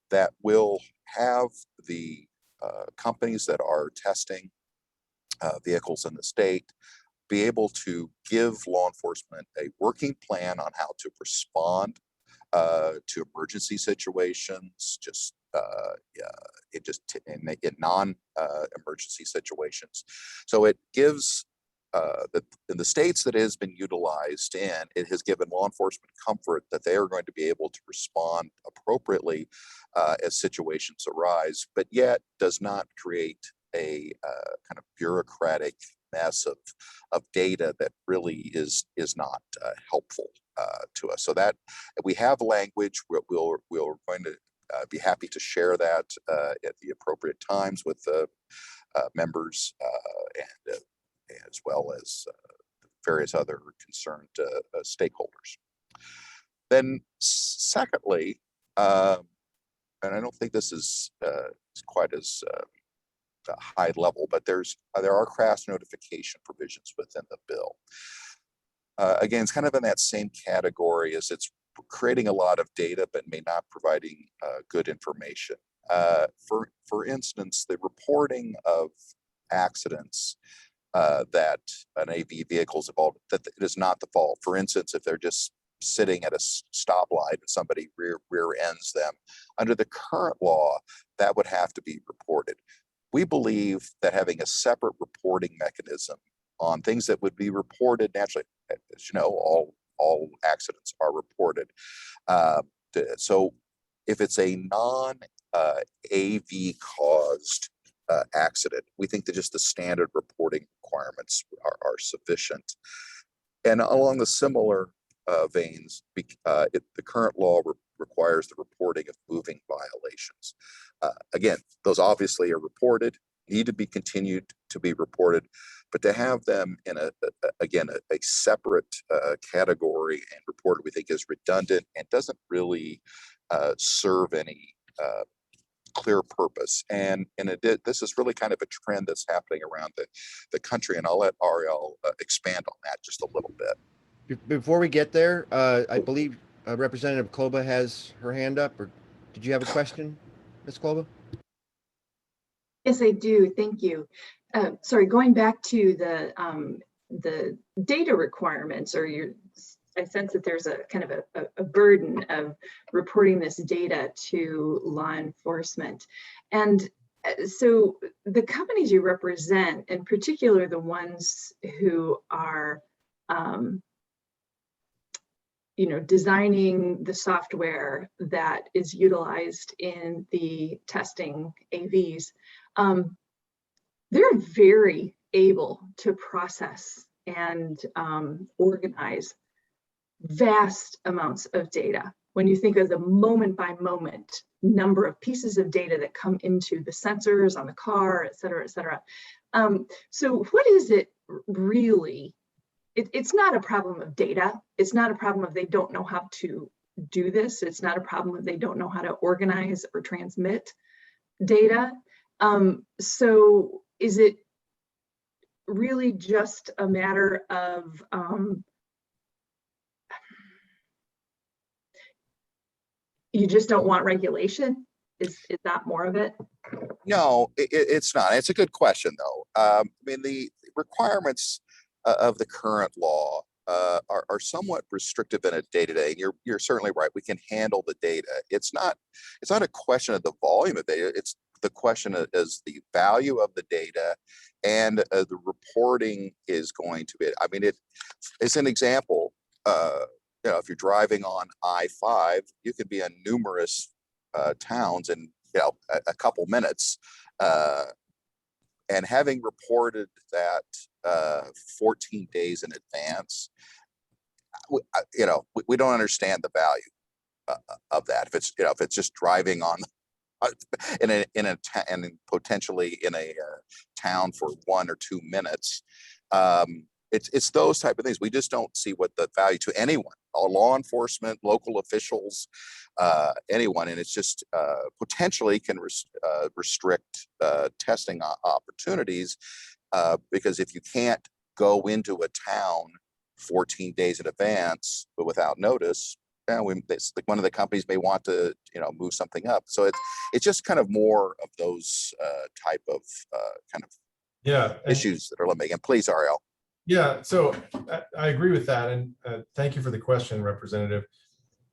that will have the companies that are testing vehicles in the state be able to give law enforcement a working plan on how to respond to emergency situations, in non-emergency situations. So it gives in the states that it has been utilized in, it has given law enforcement comfort that they are going to be able to respond appropriately as situations arise, but yet does not create a kind of bureaucratic mess of data that really is not helpful to us. So that we have language, we're going to be happy to share that at the appropriate times with the members and as well as various other concerned stakeholders. Then secondly, and I don't think this is quite as high level, but there are crash notification provisions within the bill. Again, it's kind of in that same category as it's creating a lot of data, but may not providing good information. For instance, the reporting of accidents that an AV vehicle is involved, that it is not the fault. For instance, if they're just sitting at a stoplight and somebody rear ends them, under the current law, that would have to be reported. We believe that having a separate reporting mechanism on things that would be reported naturally. As you know, all accidents are reported. So if it's a non-AV caused accident, we think that just the standard reporting requirements are sufficient. And along the similar veins, the current law requires the reporting of moving violations. Again, those obviously are reported, need to be continued to be reported, but to have them in a separate category and reported, we think is redundant and doesn't really serve any clear purpose. And this is really kind of a trend that's happening around the country. And I'll let Ariel expand on that just a little bit. Before we get there, I believe Representative Kloba has her hand up, or did you have a question, Ms. Kloba? Yes, I do. Thank you. Sorry, going back to the data requirements, or I sense that there's a kind of a burden of reporting this data to law enforcement. And so the companies you represent, in particular the ones who are designing the software that is utilized in the testing AVs, they're very able to process and organize vast amounts of data. When you think of the moment by moment number of pieces of data that come into the sensors on the car, et cetera, et cetera. So what is it really? It's not a problem of data. It's not a problem of they don't know how to do this. It's not a problem of they don't know how to organize or transmit data. So is it really just a matter of you just don't want regulation? Is that more of it? No, it's not. It's a good question, though. I mean, the requirements of the current law are somewhat restrictive in a day-to-day. You're certainly right. We can handle the data. It's not a question of the volume of data. It's the question is the value of the data, and the reporting is going to be. I mean, it's an example. If you're driving on I-5, you could be in numerous towns in a couple minutes, and having reported that 14 days in advance, we don't understand the value of that. If it's just driving on and potentially in a town for 1 or 2 minutes, it's those type of things. We just don't see what the value to anyone, all law enforcement, local officials, anyone, and it's just potentially can restrict testing opportunities, because if you can't go into a town 14 days in advance but without notice, one of the companies may want to move something up. So it's just kind of more of those type of kind of issues that are limiting. And please, Ariel. Yeah, so I agree with that, and thank you for the question, Representative.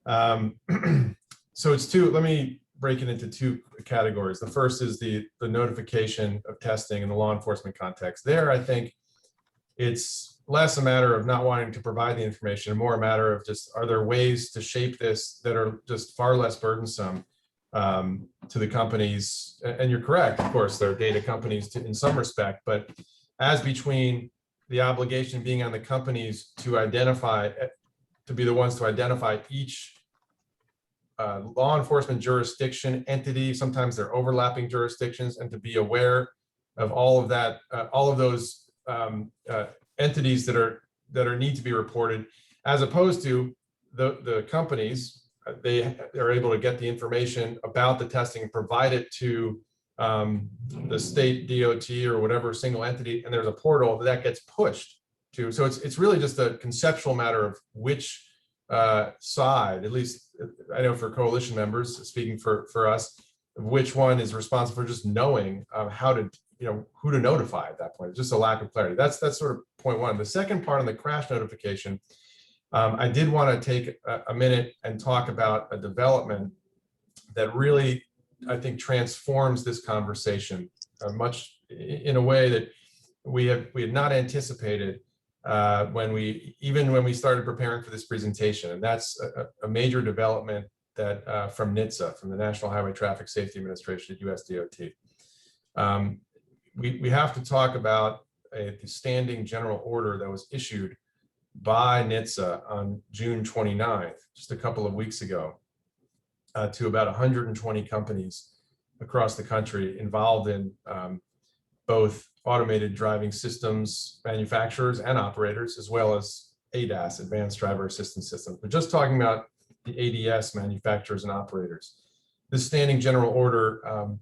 So it's let me break it into 2 categories. The first is the notification of testing in the law enforcement context. There, I think it's less a matter of not wanting to provide the information and more a matter of just, are there ways to shape this that are just far less burdensome to the companies? And you're correct, of course, there are data companies in some respect, but as between the obligation being on the companies to be the ones to identify each law enforcement jurisdiction entity, sometimes they're overlapping jurisdictions, and to be aware of all of that, all of those entities that are need to be reported, as opposed to the companies, they're able to get the information about the testing and provide it to the state DOT or whatever single entity, and there's a portal that gets pushed to. So it's really just a conceptual matter of which side, at least I know for coalition members, speaking for us, which one is responsible for just knowing how to, who to notify at that point. It's just a lack of clarity. That's sort of point one. The second part on the crash notification, I did want to take a minute and talk about a development that really, I think, transforms this conversation much in a way that we had not anticipated when we started preparing for this presentation. And that's a major development that from NHTSA, from the National Highway Traffic Safety Administration at USDOT. We have to talk about the standing general order that was issued by NHTSA on June 29th, just a couple of weeks ago, to about 120 companies across the country involved in both automated driving systems manufacturers and operators, as well as ADAS, Advanced Driver Assistance Systems. But just talking about the ADS manufacturers and operators. This standing general order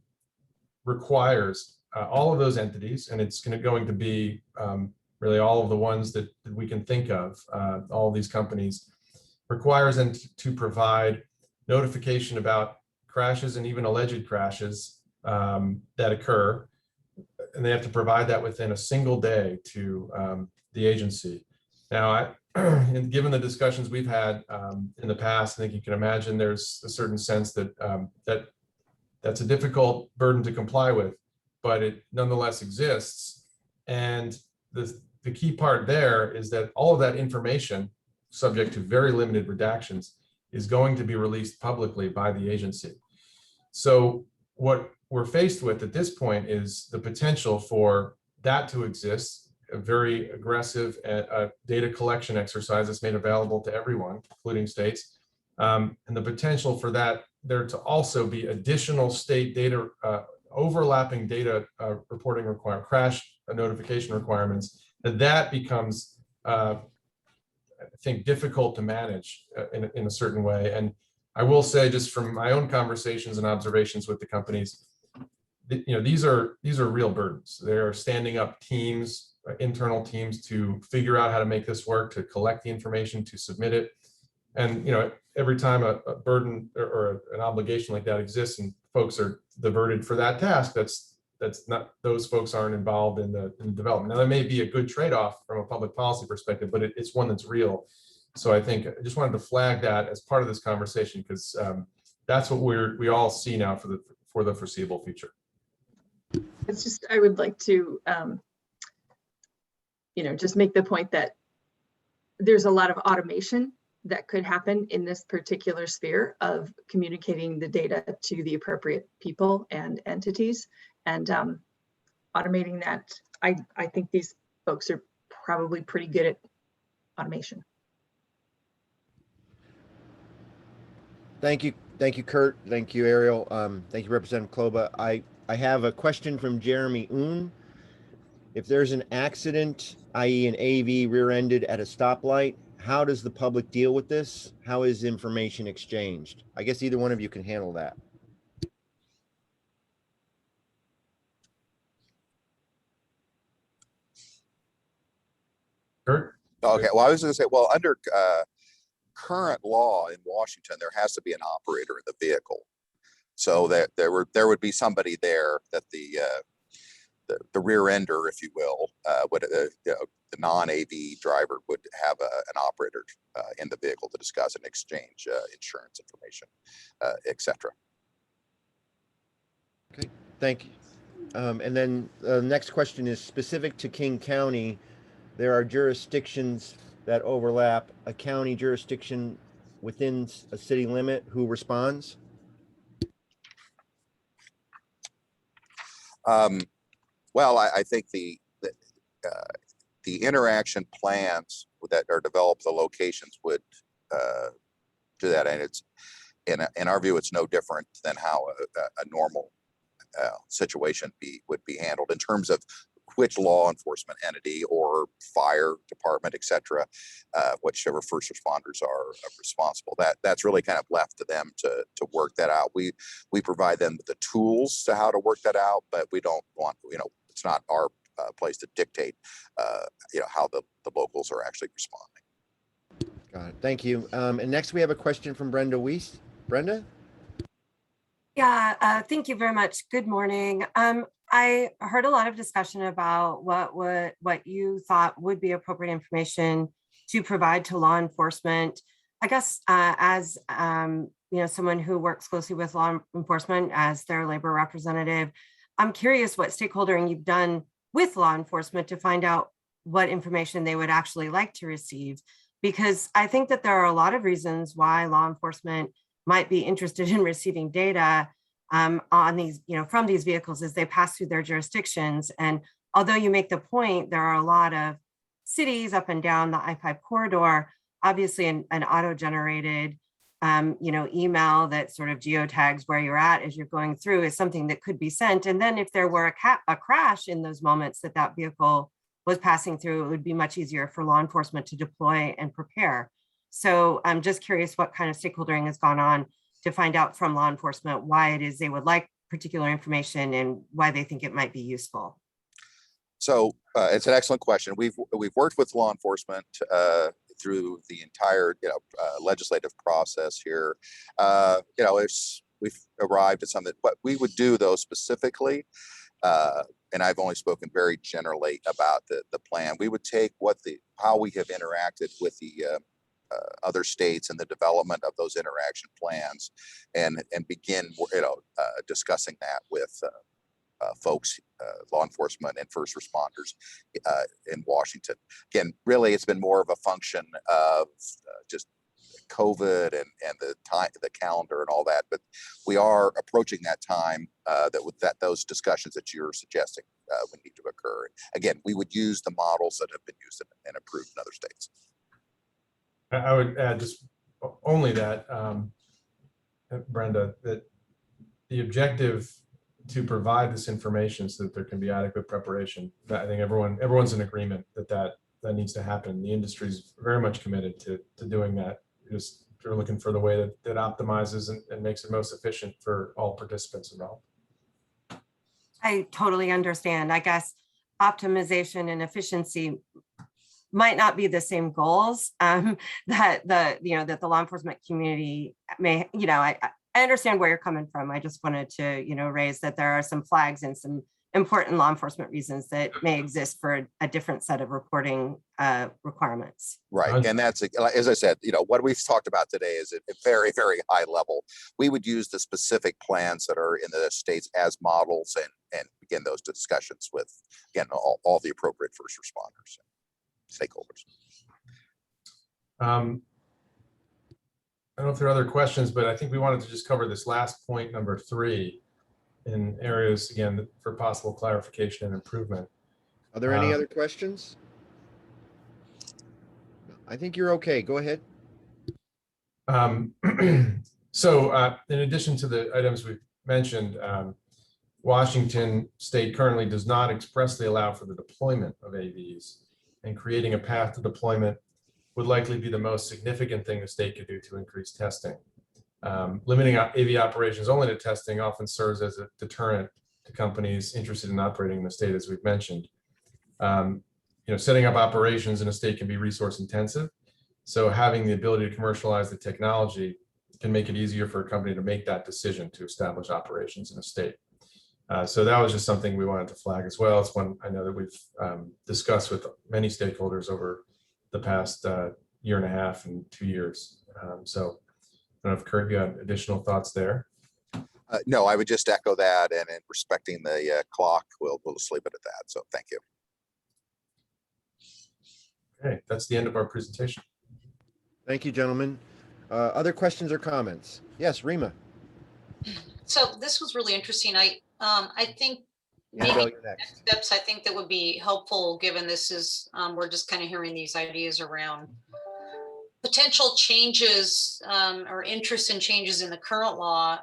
requires all of those entities, and it's going to be really all of the ones that we can think of, all of these companies, requires them to provide notification about crashes and even alleged crashes that occur. And they have to provide that within a single day to the agency. Now, given the discussions we've had in the past, I think you can imagine there's a certain sense that that's a difficult burden to comply with, but it nonetheless exists. And the key part there is that all of that information, subject to very limited redactions, is going to be released publicly by the agency. So what we're faced with at this point is the potential for that to exist, a very aggressive data collection exercise that's made available to everyone, including states, and the potential for that there to also be additional state data, overlapping data reporting crash notification requirements, that becomes, I think, difficult to manage in a certain way. And I will say, just from my own conversations and observations with the companies, these are real burdens. They're standing up teams, internal teams, to figure out how to make this work, to collect the information, to submit it. And every time a burden or an obligation like that exists and folks are diverted for that task, that's not, those folks aren't involved in the development. Now, that may be a good trade-off from a public policy perspective, but it's one that's real. So I think I just wanted to flag that as part of this conversation, because that's what we all see now for the foreseeable future. It's just, I would like to, just make the point that there's a lot of automation that could happen in this particular sphere of communicating the data to the appropriate people and entities, and automating that. I think these folks are probably pretty good at automation. Thank you, Kurt. Thank you, Ariel. Thank you, Representative Kloba. I have a question from Jeremy Oon. If there's an accident, i.e. an AV rear-ended at a stoplight, how does the public deal with this? How is information exchanged? I guess either one of you can handle that. Kurt? Okay, well, I was going to say, well, under current law in Washington, there has to be an operator in the vehicle. So that there would be somebody there that the rear ender, if you will, the non-AV driver would have an operator in the vehicle to discuss and exchange insurance information, et cetera. Okay, thank you. And then the next question is specific to King County. There are jurisdictions that overlap. A county jurisdiction within a city limit, who responds? Well, I think the interaction plans that are developed, the locations would do that, and it's in our view, it's no different than how a normal situation would be handled in terms of which law enforcement entity or fire department, et cetera, whichever first responders are responsible. That's really kind of left to them to work that out. We provide them with the tools to how to work that out, but we don't want, it's not our place to dictate, how the locals are actually responding. Got it. Thank you. And next we have a question from Brenda Weiss. Brenda? Yeah, thank you very much. Good morning. I heard a lot of discussion about what you thought would be appropriate information to provide to law enforcement. I guess as someone who works closely with law enforcement as their labor representative, I'm curious what stakeholdering you've done with law enforcement to find out what information they would actually like to receive. Because I think that there are a lot of reasons why law enforcement might be interested in receiving data on these, from these vehicles as they pass through their jurisdictions. And although you make the point, there are a lot of cities up and down the I-5 corridor, obviously an auto-generated email that sort of geotags where you're at as you're going through is something that could be sent. And then if there were a crash in those moments that vehicle was passing through, it would be much easier for law enforcement to deploy and prepare. So I'm just curious what kind of stakeholdering has gone on to find out from law enforcement why it is they would like particular information and why they think it might be useful. So it's an excellent question. We've worked with law enforcement through the entire legislative process here. We've arrived at something. What we would do though specifically, and I've only spoken very generally about the plan. We would take how we have interacted with the other states and the development of those interaction plans, and begin discussing that with folks, law enforcement and first responders in Washington. Again, really, it's been more of a function of just COVID and the calendar and all that, but we are approaching that time that those discussions that you're suggesting would need to occur. Again, we would use the models that have been used and approved in other states. I would add just only that, Brenda, that the objective to provide this information so that there can be adequate preparation, that I think everyone's in agreement that needs to happen. The industry is very much committed to doing that. Just we're looking for the way that optimizes and makes it most efficient for all participants involved. I totally understand. I guess optimization and efficiency might not be the same goals that the law enforcement community may, I understand where you're coming from. I just wanted to, raise that there are some flags and some important law enforcement reasons that may exist for a different set of reporting requirements. Right. And that's, as I said, what we've talked about today is a very, very high level. We would use the specific plans that are in the states as models and begin those discussions with, again, all the appropriate first responders and stakeholders. I don't know if there are other questions, but I think we wanted to just cover this last point, number 3, in areas, again, for possible clarification and improvement. Are there any other questions? I think you're okay. Go ahead. So in addition to the items we've mentioned, Washington State currently does not expressly allow for the deployment of AVs, and creating a path to deployment would likely be the most significant thing the state could do to increase testing. Limiting AV operations only to testing often serves as a deterrent to companies interested in operating in the state, as we've mentioned. Setting up operations in a state can be resource intensive. So having the ability to commercialize the technology can make it easier for a company to make that decision to establish operations in a state. So that was just something we wanted to flag as well. It's one I know that we've discussed with many stakeholders over the past year and a half and 2 years. So I don't know if Kurt, you have additional thoughts there? No, I would just echo that, and in respecting the clock, we'll just leave it at that. So thank you. Okay, that's the end of our presentation. Thank you, gentlemen. Other questions or comments? Yes, Rima. So this was really interesting. I think Annabelle, maybe you're next. steps I think that would be helpful, given this is we're just kind of hearing these ideas around potential changes or interest in changes in the current law.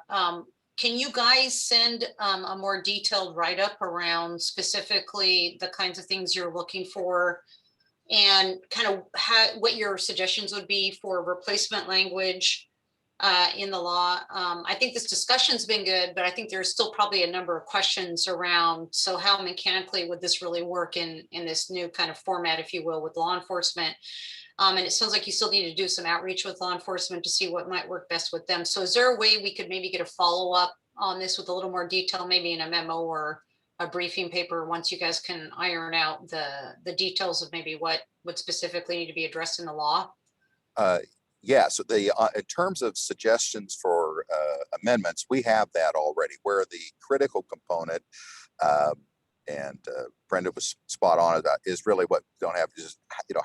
Can you guys send a more detailed write-up around specifically the kinds of things you're looking for, and kind of what your suggestions would be for replacement language in the law? I think this discussion's been good, but I think there's still probably a number of questions around, so how mechanically would this really work in this new kind of format, if you will, with law enforcement? And it sounds like you still need to do some outreach with law enforcement to see what might work best with them. So is there a way we could maybe get a follow-up on this with a little more detail, maybe in a memo or a briefing paper, once you guys can iron out the details of maybe what would specifically need to be addressed in the law? Yeah, so in terms of suggestions for amendments, we have that already, where the critical component Brenda was spot on about is really what we don't have is,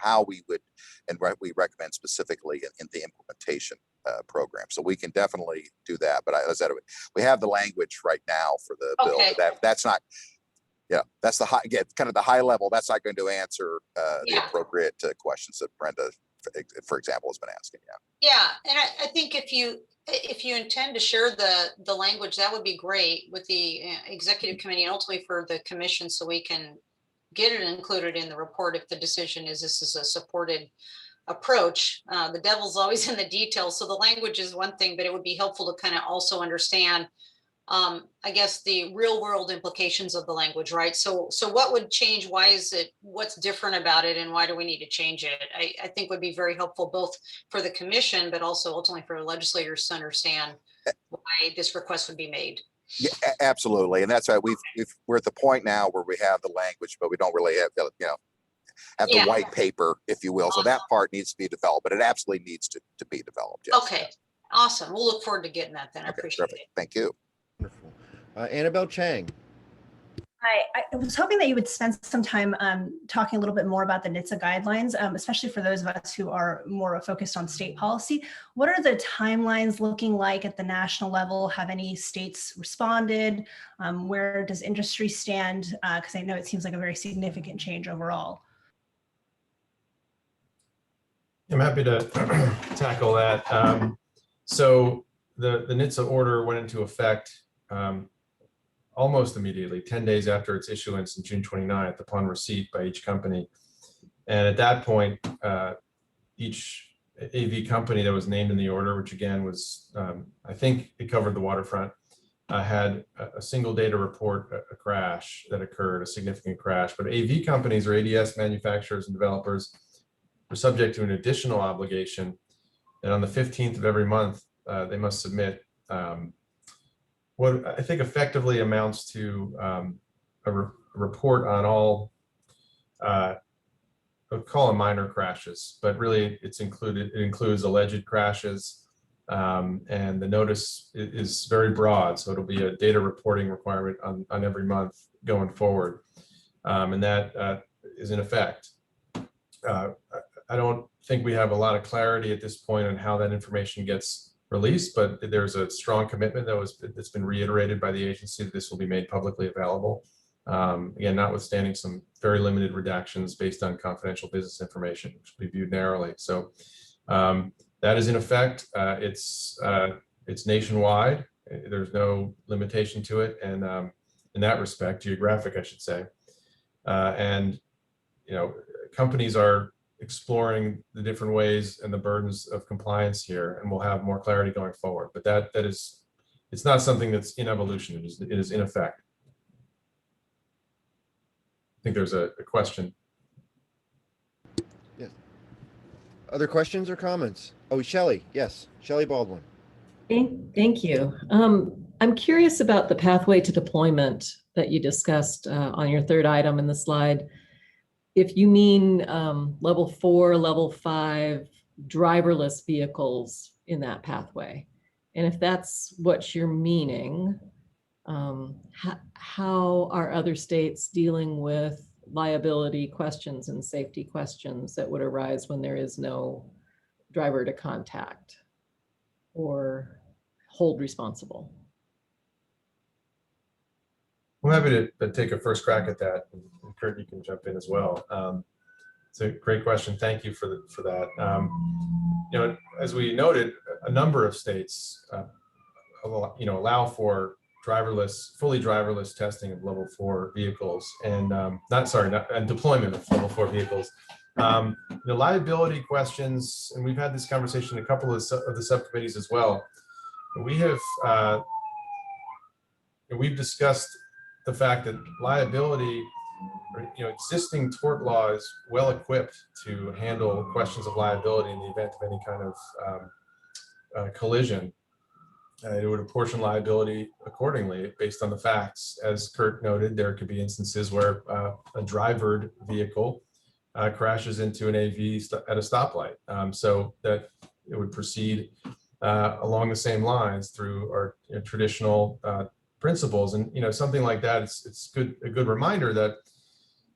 how we would, and we recommend specifically in the implementation program. So we can definitely do that. But as I said, we have the language right now for the bill. Okay. But that's not, that's the high, kind of the high level. That's not going to answer the Yeah. appropriate questions that Brenda, for example, has been asking. Yeah, and I think if you intend to share the language, that would be great with the executive committee and ultimately for the commission, so we can get it included in the report if the decision is this is a supported approach. The devil's always in the details, so the language is one thing, but it would be helpful to kind of also understand, I guess, the real world implications of the language, right? So what would change? Why is it? What's different about it? And why do we need to change it? I think would be very helpful both for the commission, but also ultimately for legislators to understand why this request would be made. Yeah, absolutely. And that's why we're at the point now where we have the language, but we don't really have, have the white paper, if you will. So that part needs to be developed, but it absolutely needs to be developed. Yes. Okay, awesome. We'll look forward to getting that then. I appreciate it. Thank you. Wonderful. Annabelle Chang. Hi, I was hoping that you would spend some time talking a little bit more about the NHTSA guidelines, especially for those of us who are more focused on state policy. What are the timelines looking like at the national level? Have any states responded? Where does industry stand? Because I know it seems like a very significant change overall. I'm happy to tackle that. So the NHTSA order went into effect almost immediately, 10 days after its issuance on June 29th, upon receipt by each company. And at that point, each AV company that was named in the order, which again was, I think it covered the waterfront, had a single data report a crash that occurred, a significant crash. But AV companies or ADS manufacturers and developers were subject to an additional obligation that on the 15th of every month, they must submit what I think effectively amounts to a report on all, I'll call them minor crashes, but really it includes alleged crashes, and the notice is very broad. So it'll be a data reporting requirement on every month going forward. And that is in effect. I don't think we have a lot of clarity at this point on how that information gets released, but there's a strong commitment that's been reiterated by the agency that this will be made publicly available. Again, notwithstanding some very limited redactions based on confidential business information, which will be viewed narrowly. So that is in effect. It's nationwide. There's no limitation to it, and in that respect, geographic, I should say. And companies are exploring the different ways and the burdens of compliance here, and we'll have more clarity going forward. But that is, it's not something that's in evolution. It is in effect. I think there's a question. Yes. Other questions or comments? Oh, Shelley. Yes, Shelley Baldwin. Thank you. I'm curious about the pathway to deployment that you discussed on your third item in the slide. If you mean level 4, level 5 driverless vehicles in that pathway, and if that's what you're meaning, how are other states dealing with liability questions and safety questions that would arise when there is no driver to contact or hold responsible? I'm happy to take a first crack at that. And Kurt, you can jump in as well. It's a great question. Thank you for that. As we noted, a number of states, allow for fully driverless testing of level 4 vehicles, and and deployment of level 4 vehicles. The liability questions, and we've had this conversation in a couple of the subcommittees as well. We've discussed the fact that liability, existing tort law is well equipped to handle questions of liability in the event of any kind of collision. It would apportion liability accordingly based on the facts. As Kurt noted, there could be instances where a drivered vehicle crashes into an AV at a stoplight. So that it would proceed along the same lines through our traditional principles. And, something like that, it's a good reminder that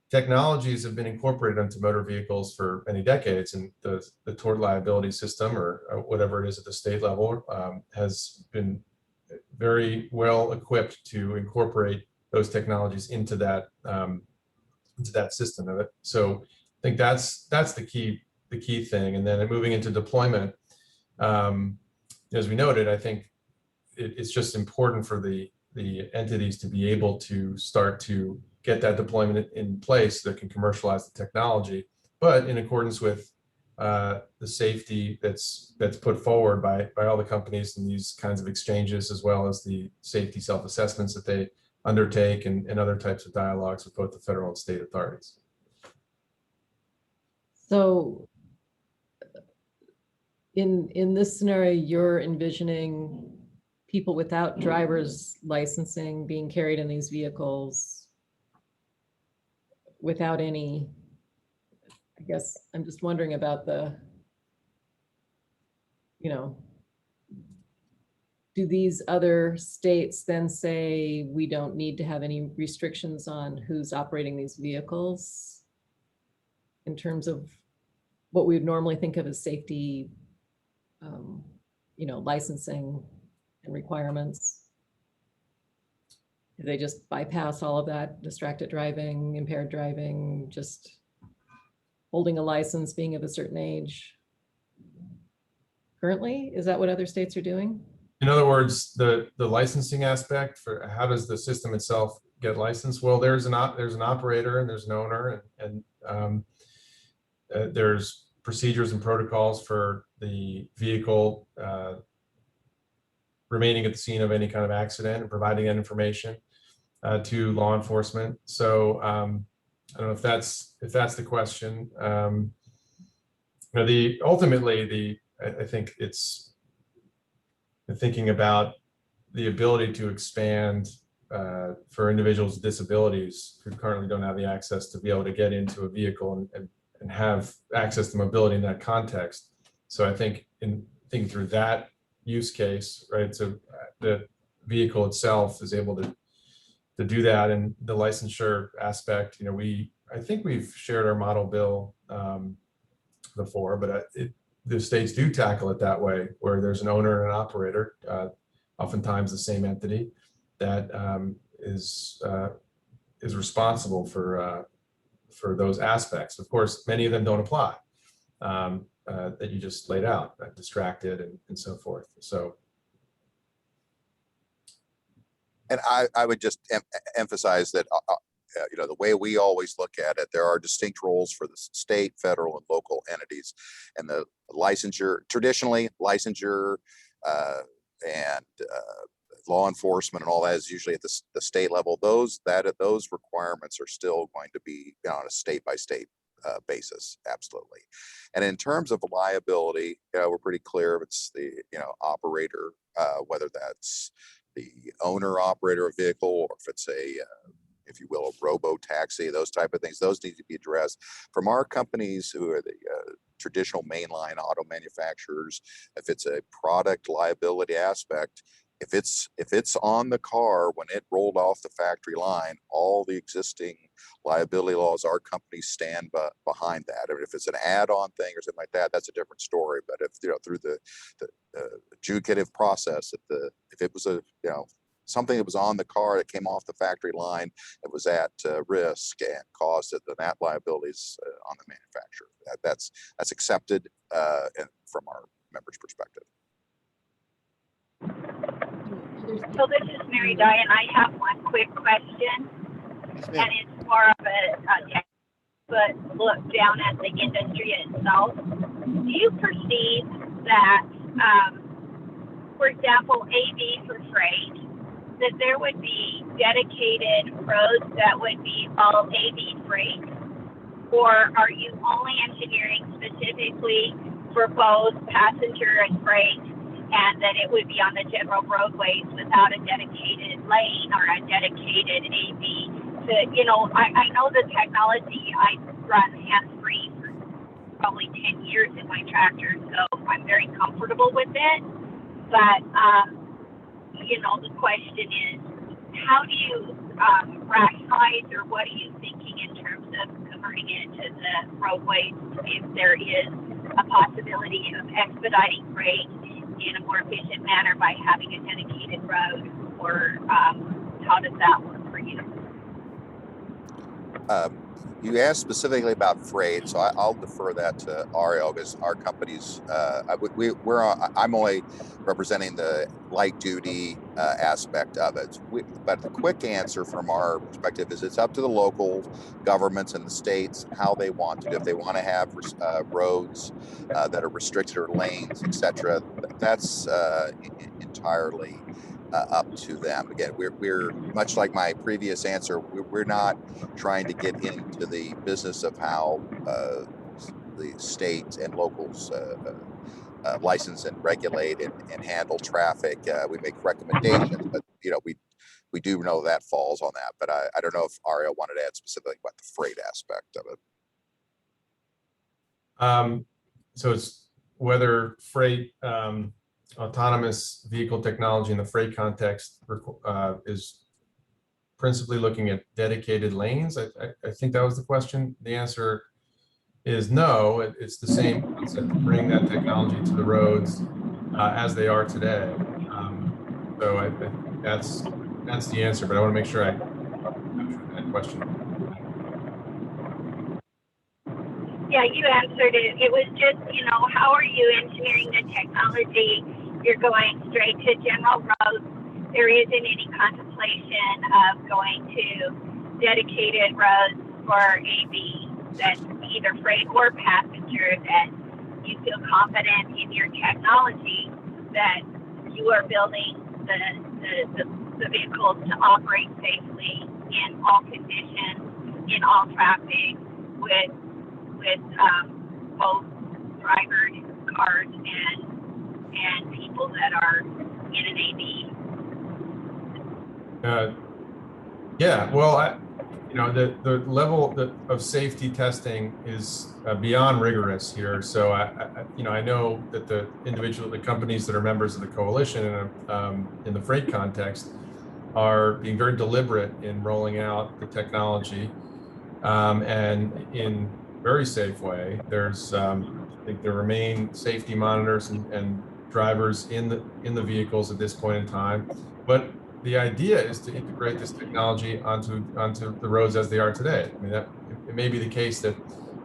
technologies have been incorporated into motor vehicles for many decades, and the tort liability system, or whatever it is at the state level, has been very well equipped to incorporate those technologies into that system of it. So I think that's the key thing. And then moving into deployment, as we noted, I think it's just important for the entities to be able to start to get that deployment in place that can commercialize the technology, but in accordance with the safety that's put forward by all the companies in these kinds of exchanges, as well as the safety self-assessments that they undertake, and other types of dialogues with both the federal and state authorities. So in this scenario, you're envisioning people without driver's licensing being carried in these vehicles without any, I guess I'm just wondering about do these other states then say we don't need to have any restrictions on who's operating these vehicles in terms of what we would normally think of as safety, licensing and requirements? Do they just bypass all of that, distracted driving, impaired driving, just holding a license, being of a certain age? Currently, is that what other states are doing? In other words, the licensing aspect for how does the system itself get licensed? Well, there's an operator and there's an owner, and there's procedures and protocols for the vehicle remaining at the scene of any kind of accident and providing that information to law enforcement. So I don't know if that's the question. Ultimately, I think it's thinking about the ability to expand for individuals with disabilities who currently don't have the access to be able to get into a vehicle and have access to mobility in that context. So I think in thinking through that use case, right? So the vehicle itself is able to do that, and the licensure aspect. I think we've shared our model bill before, but the states do tackle it that way, where there's an owner and an operator, oftentimes the same entity, that is responsible for those aspects. Of course, many of them don't apply, that you just laid out, distracted and so forth. So. And I would just emphasize that, the way we always look at it, there are distinct roles for the state, federal, and local entities. And the licensure, traditionally, licensure and law enforcement and all that is usually at the state level. Those requirements are still going to be on a state-by-state basis, absolutely. And in terms of liability, we're pretty clear if it's the operator, whether that's the owner operator of vehicle, or if it's if you will, a robo-taxi, those type of things, those need to be addressed. From our companies who are the traditional mainline auto manufacturers, if it's a product liability aspect, if it's on the car when it rolled off the factory line, all the existing liability laws, our companies stand behind that. I mean, if it's an add-on thing or something like that, that's a different story. But if through the adjudicative process, if it was something that was on the car that came off the factory line that was at risk and caused it, then that liability is on the manufacturer. That's accepted from our members' perspective. So this is Mary Diane. I have one quick question, and it's more of but look down at the industry itself. Do you perceive that, for example, AV for freight, that there would be dedicated roads that would be all AV freight? Or are you only engineering specifically for both passenger and freight, and that it would be on the general roadways without a dedicated lane or a dedicated AV? I know the technology. I run hands-free for probably 10 years in my tractor, so I'm very comfortable with it. But the question is, how do you rationalize, or what are you thinking in terms of converting it to the roadways if there is a possibility of expediting freight in a more efficient manner by having a dedicated road, or how does that work for you? You asked specifically about freight, so I'll defer that to Ariel, because our company's, I'm only representing the light duty aspect of it. But the quick answer from our perspective is it's up to the local governments and the states how they want to do. If they want to have roads that are restricted, or lanes, etc., that's entirely up to them. Again, we're much like my previous answer. We're not trying to get into the business of how the state and locals license and regulate and handle traffic. We make recommendations, but we do know that falls on that. But I don't know if Ariel wanted to add specifically about the freight aspect of it. So it's whether freight, autonomous vehicle technology in the freight context is principally looking at dedicated lanes. I think that was the question. The answer is no. It's the same concept to bring that technology to the roads as they are today. So I think that's the answer, but I want to make sure I answered that question. Yeah, you answered it. It was just, how are you engineering the technology? You're going straight to general roads. There isn't any contemplation of going to dedicated roads for AV, that's either freight or passenger, that you feel confident in your technology, that you are building the vehicles to operate safely in all conditions, in all traffic, with both drivers, cars, and people that are in an AV. Yeah, well, the level of safety testing is beyond rigorous here. So I know that the companies that are members of the coalition in the freight context are being very deliberate in rolling out the technology, and in very safe way. There's I think there remain safety monitors and drivers in the vehicles at this point in time, but the idea is to integrate this technology onto the roads as they are today. I mean, it may be the case that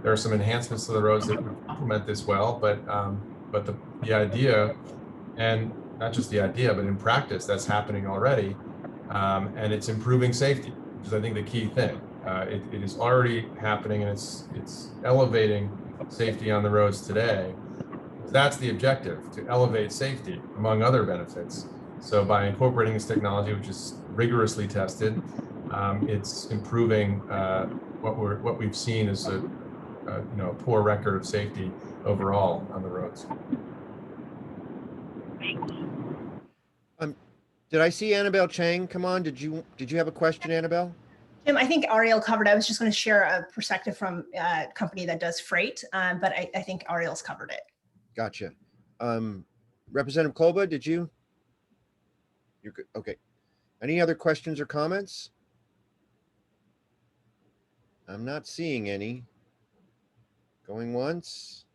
there are some enhancements to the roads that would complement this well, but the idea, and not just the idea, but in practice, that's happening already, and it's improving safety, which is, I think, the key thing. It is already happening, and it's elevating safety on the roads today. That's the objective, to elevate safety, among other benefits. So by incorporating this technology, which is rigorously tested, it's improving what we've seen as a poor record of safety overall on the roads. Did I see Annabelle Chang come on? Did you have a question, Annabelle? Tim, I think Ariel covered. I was just going to share a perspective from a company that does freight, but I think Ariel's covered it. Gotcha. Representative Kolba, did you? You're good. Okay. Any other questions or comments? I'm not seeing any. Going once.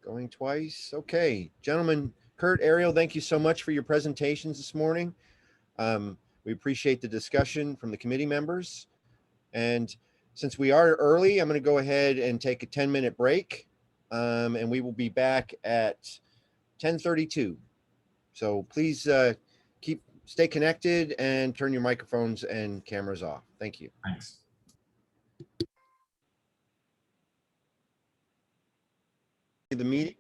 Going twice. Okay. Gentlemen, Kurt, Ariel, thank you so much for your presentations this morning. We appreciate the discussion from the committee members. And since we are early, I'm going to go ahead and take a 10-minute break. And we will be back at 10:32. So please stay connected and turn your microphones and cameras off. Thank you. Thanks. The meeting.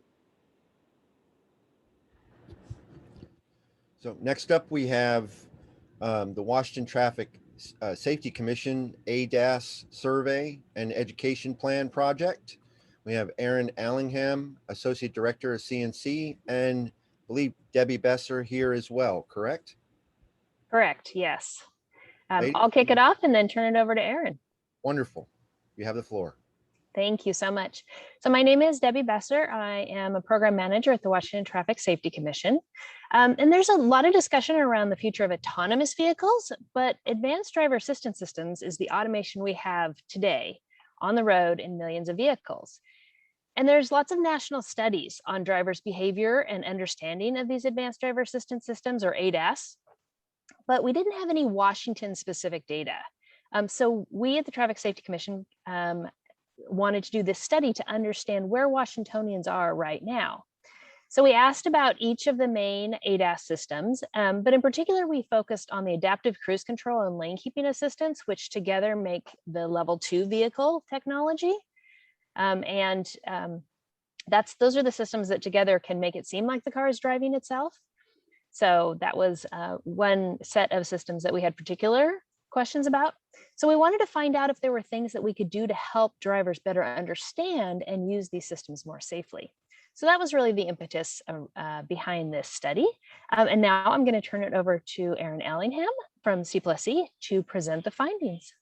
So next up, we have the Washington Traffic Safety Commission ADAS Survey and Education Plan Project. We have Aaron Allingham, Associate Director of CNC, and I believe Debbie Besser here as well, correct? Correct, yes. I'll kick it off and then turn it over to Aaron. Wonderful. You have the floor. Thank you so much. So my name is Debbie Besser. I am a program manager at the Washington Traffic Safety Commission. And there's a lot of discussion around the future of autonomous vehicles, but advanced driver assistance systems is the automation we have today on the road in millions of vehicles. And there's lots of national studies on drivers' behavior and understanding of these advanced driver assistance systems, or ADAS, but we didn't have any Washington-specific data. So we at the Traffic Safety Commission wanted to do this study to understand where Washingtonians are right now. So we asked about each of the main ADAS systems, but in particular, we focused on the adaptive cruise control and lane keeping assistance, which together make the level 2 vehicle technology. Those are the systems that together can make it seem like the car is driving itself. So that was one set of systems that we had particular questions about. So we wanted to find out if there were things that we could do to help drivers better understand and use these systems more safely. So that was really the impetus behind this study. And now I'm going to turn it over to Erin Allingham from C+E to present the findings.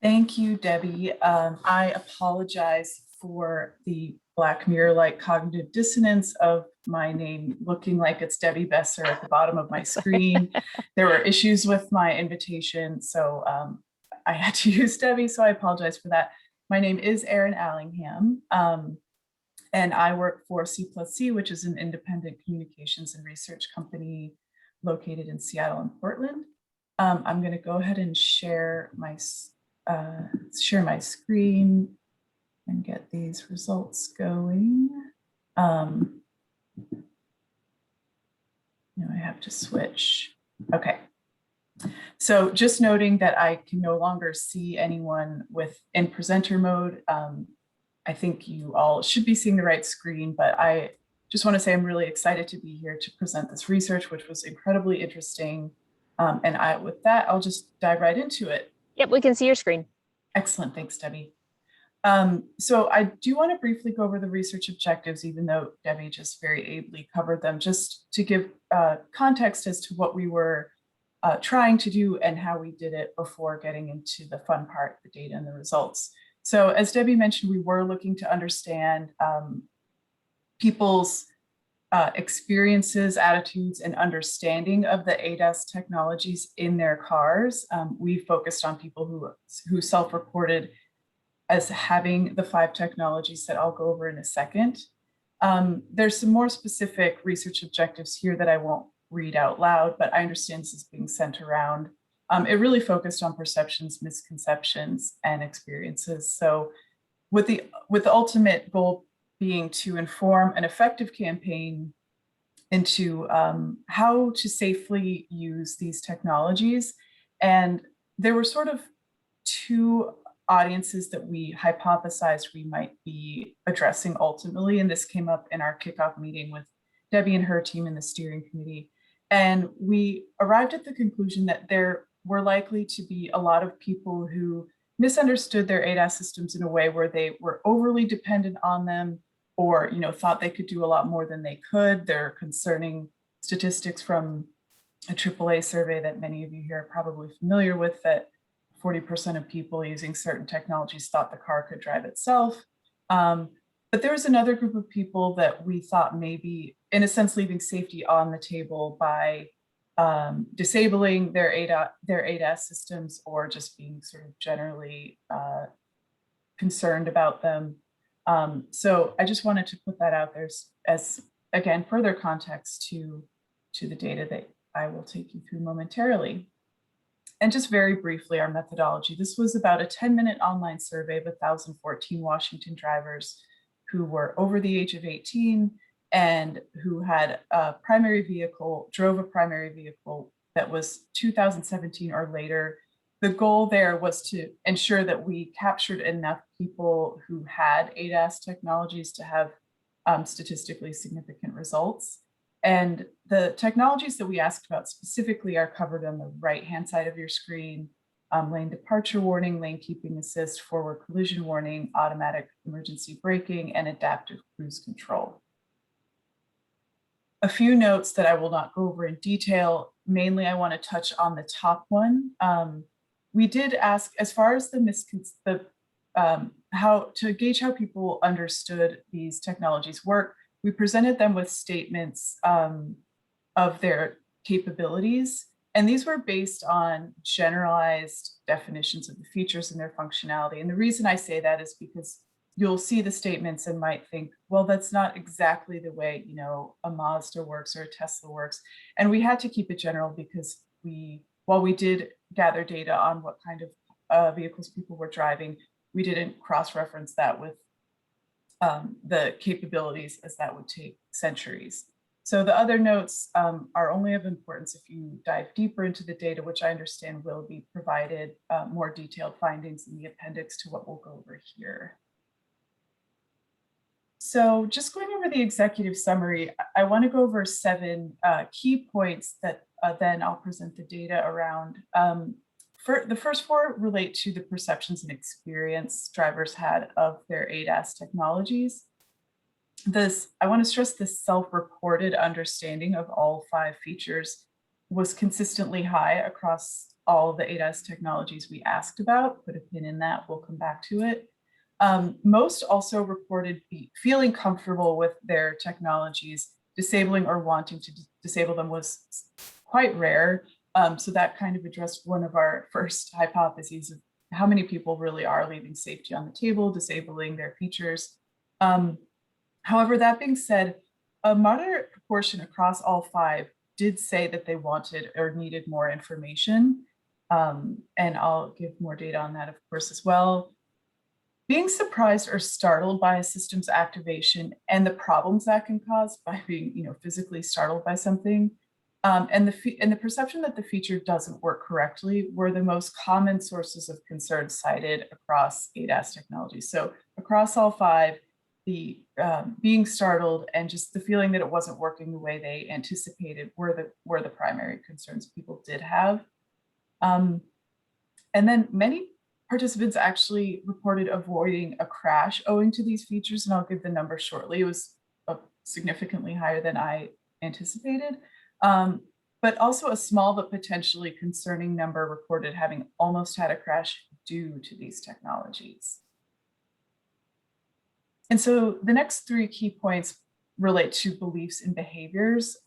Thank you, Debbie. I apologize for the Black Mirror-like cognitive dissonance of my name looking like it's Debbie Besser at the bottom of my screen. There were issues with my invitation, so I had to use Debbie, so I apologize for that. My name is Erin Allingham, and I work for C+E, which is an independent communications and research company located in Seattle and Portland. I'm going to go ahead and share my screen and get these results going. Now I have to switch. Okay. So just noting that I can no longer see anyone in presenter mode. I think you all should be seeing the right screen, but I just want to say I'm really excited to be here to present this research, which was incredibly interesting. With that, I'll just dive right into it. Yep, we can see your screen. Excellent, thanks, Debbie. So I do want to briefly go over the research objectives, even though Debbie just very ably covered them, just to give context as to what we were trying to do and how we did it before getting into the fun part, the data and the results. So as Debbie mentioned, we were looking to understand people's experiences, attitudes, and understanding of the ADAS technologies in their cars. We focused on people who self-reported as having the 5 technologies that I'll go over in a second. There's some more specific research objectives here that I won't read out loud, but I understand this is being sent around. It really focused on perceptions, misconceptions, and experiences. So with the ultimate goal being to inform an effective campaign into how to safely use these technologies. And there were sort of 2 audiences that we hypothesized we might be addressing ultimately. And this came up in our kickoff meeting with Debbie and her team in the steering committee. And we arrived at the conclusion that there were likely to be a lot of people who misunderstood their ADAS systems in a way where they were overly dependent on them, or thought they could do a lot more than they could. There are concerning statistics from a AAA survey that many of you here are probably familiar with, that 40% of people using certain technologies thought the car could drive itself. But there was another group of people that we thought maybe, in a sense, leaving safety on the table by disabling their ADAS systems, or just being sort of generally concerned about them. So I just wanted to put that out there as, again, further context to the data that I will take you through momentarily. And just very briefly, our methodology. This was about a 10-minute online survey of 1,014 Washington drivers who were over the age of 18 and who had a primary vehicle, drove a primary vehicle that was 2017 or later. The goal there was to ensure that we captured enough people who had ADAS technologies to have statistically significant results. And the technologies that we asked about specifically are covered on the right-hand side of your screen: lane departure warning, lane keeping assist, forward collision warning, automatic emergency braking, and adaptive cruise control. A few notes that I will not go over in detail. Mainly, I want to touch on the top one. We did ask, as far as the to gauge how people understood these technologies work, we presented them with statements of their capabilities. And these were based on generalized definitions of the features and their functionality. And the reason I say that is because you'll see the statements and might think, well, that's not exactly the way, you know, a Mazda works or a Tesla works. And we had to keep it general because while we did gather data on what kind of vehicles people were driving, we didn't cross-reference that with the capabilities, as that would take centuries. So the other notes are only of importance if you dive deeper into the data, which I understand will be provided more detailed findings in the appendix to what we'll go over here. So just going over the executive summary, I want to go over 7 key points that then I'll present the data around. The first 4 relate to the perceptions and experience drivers had of their ADAS technologies. I want to stress this self-reported understanding of all 5 features was consistently high across all the ADAS technologies we asked about. Put a pin in that, we'll come back to it. Most also reported feeling comfortable with their technologies. Disabling or wanting to disable them was quite rare. So that kind of addressed one of our first hypotheses of how many people really are leaving safety on the table, disabling their features. However, that being said, a moderate proportion across all 5 did say that they wanted or needed more information. And I'll give more data on that, of course, as well. Being surprised or startled by a system's activation and the problems that can cause by being, you know, physically startled by something, and the perception that the feature doesn't work correctly were the most common sources of concern cited across ADAS technology. So across all 5, the being startled and just the feeling that it wasn't working the way they anticipated were the primary concerns people did have. And then many participants actually reported avoiding a crash owing to these features, and I'll give the number shortly. It was significantly higher than I anticipated, but also a small but potentially concerning number reported having almost had a crash due to these technologies. And so the next 3 key points relate to beliefs and behaviors.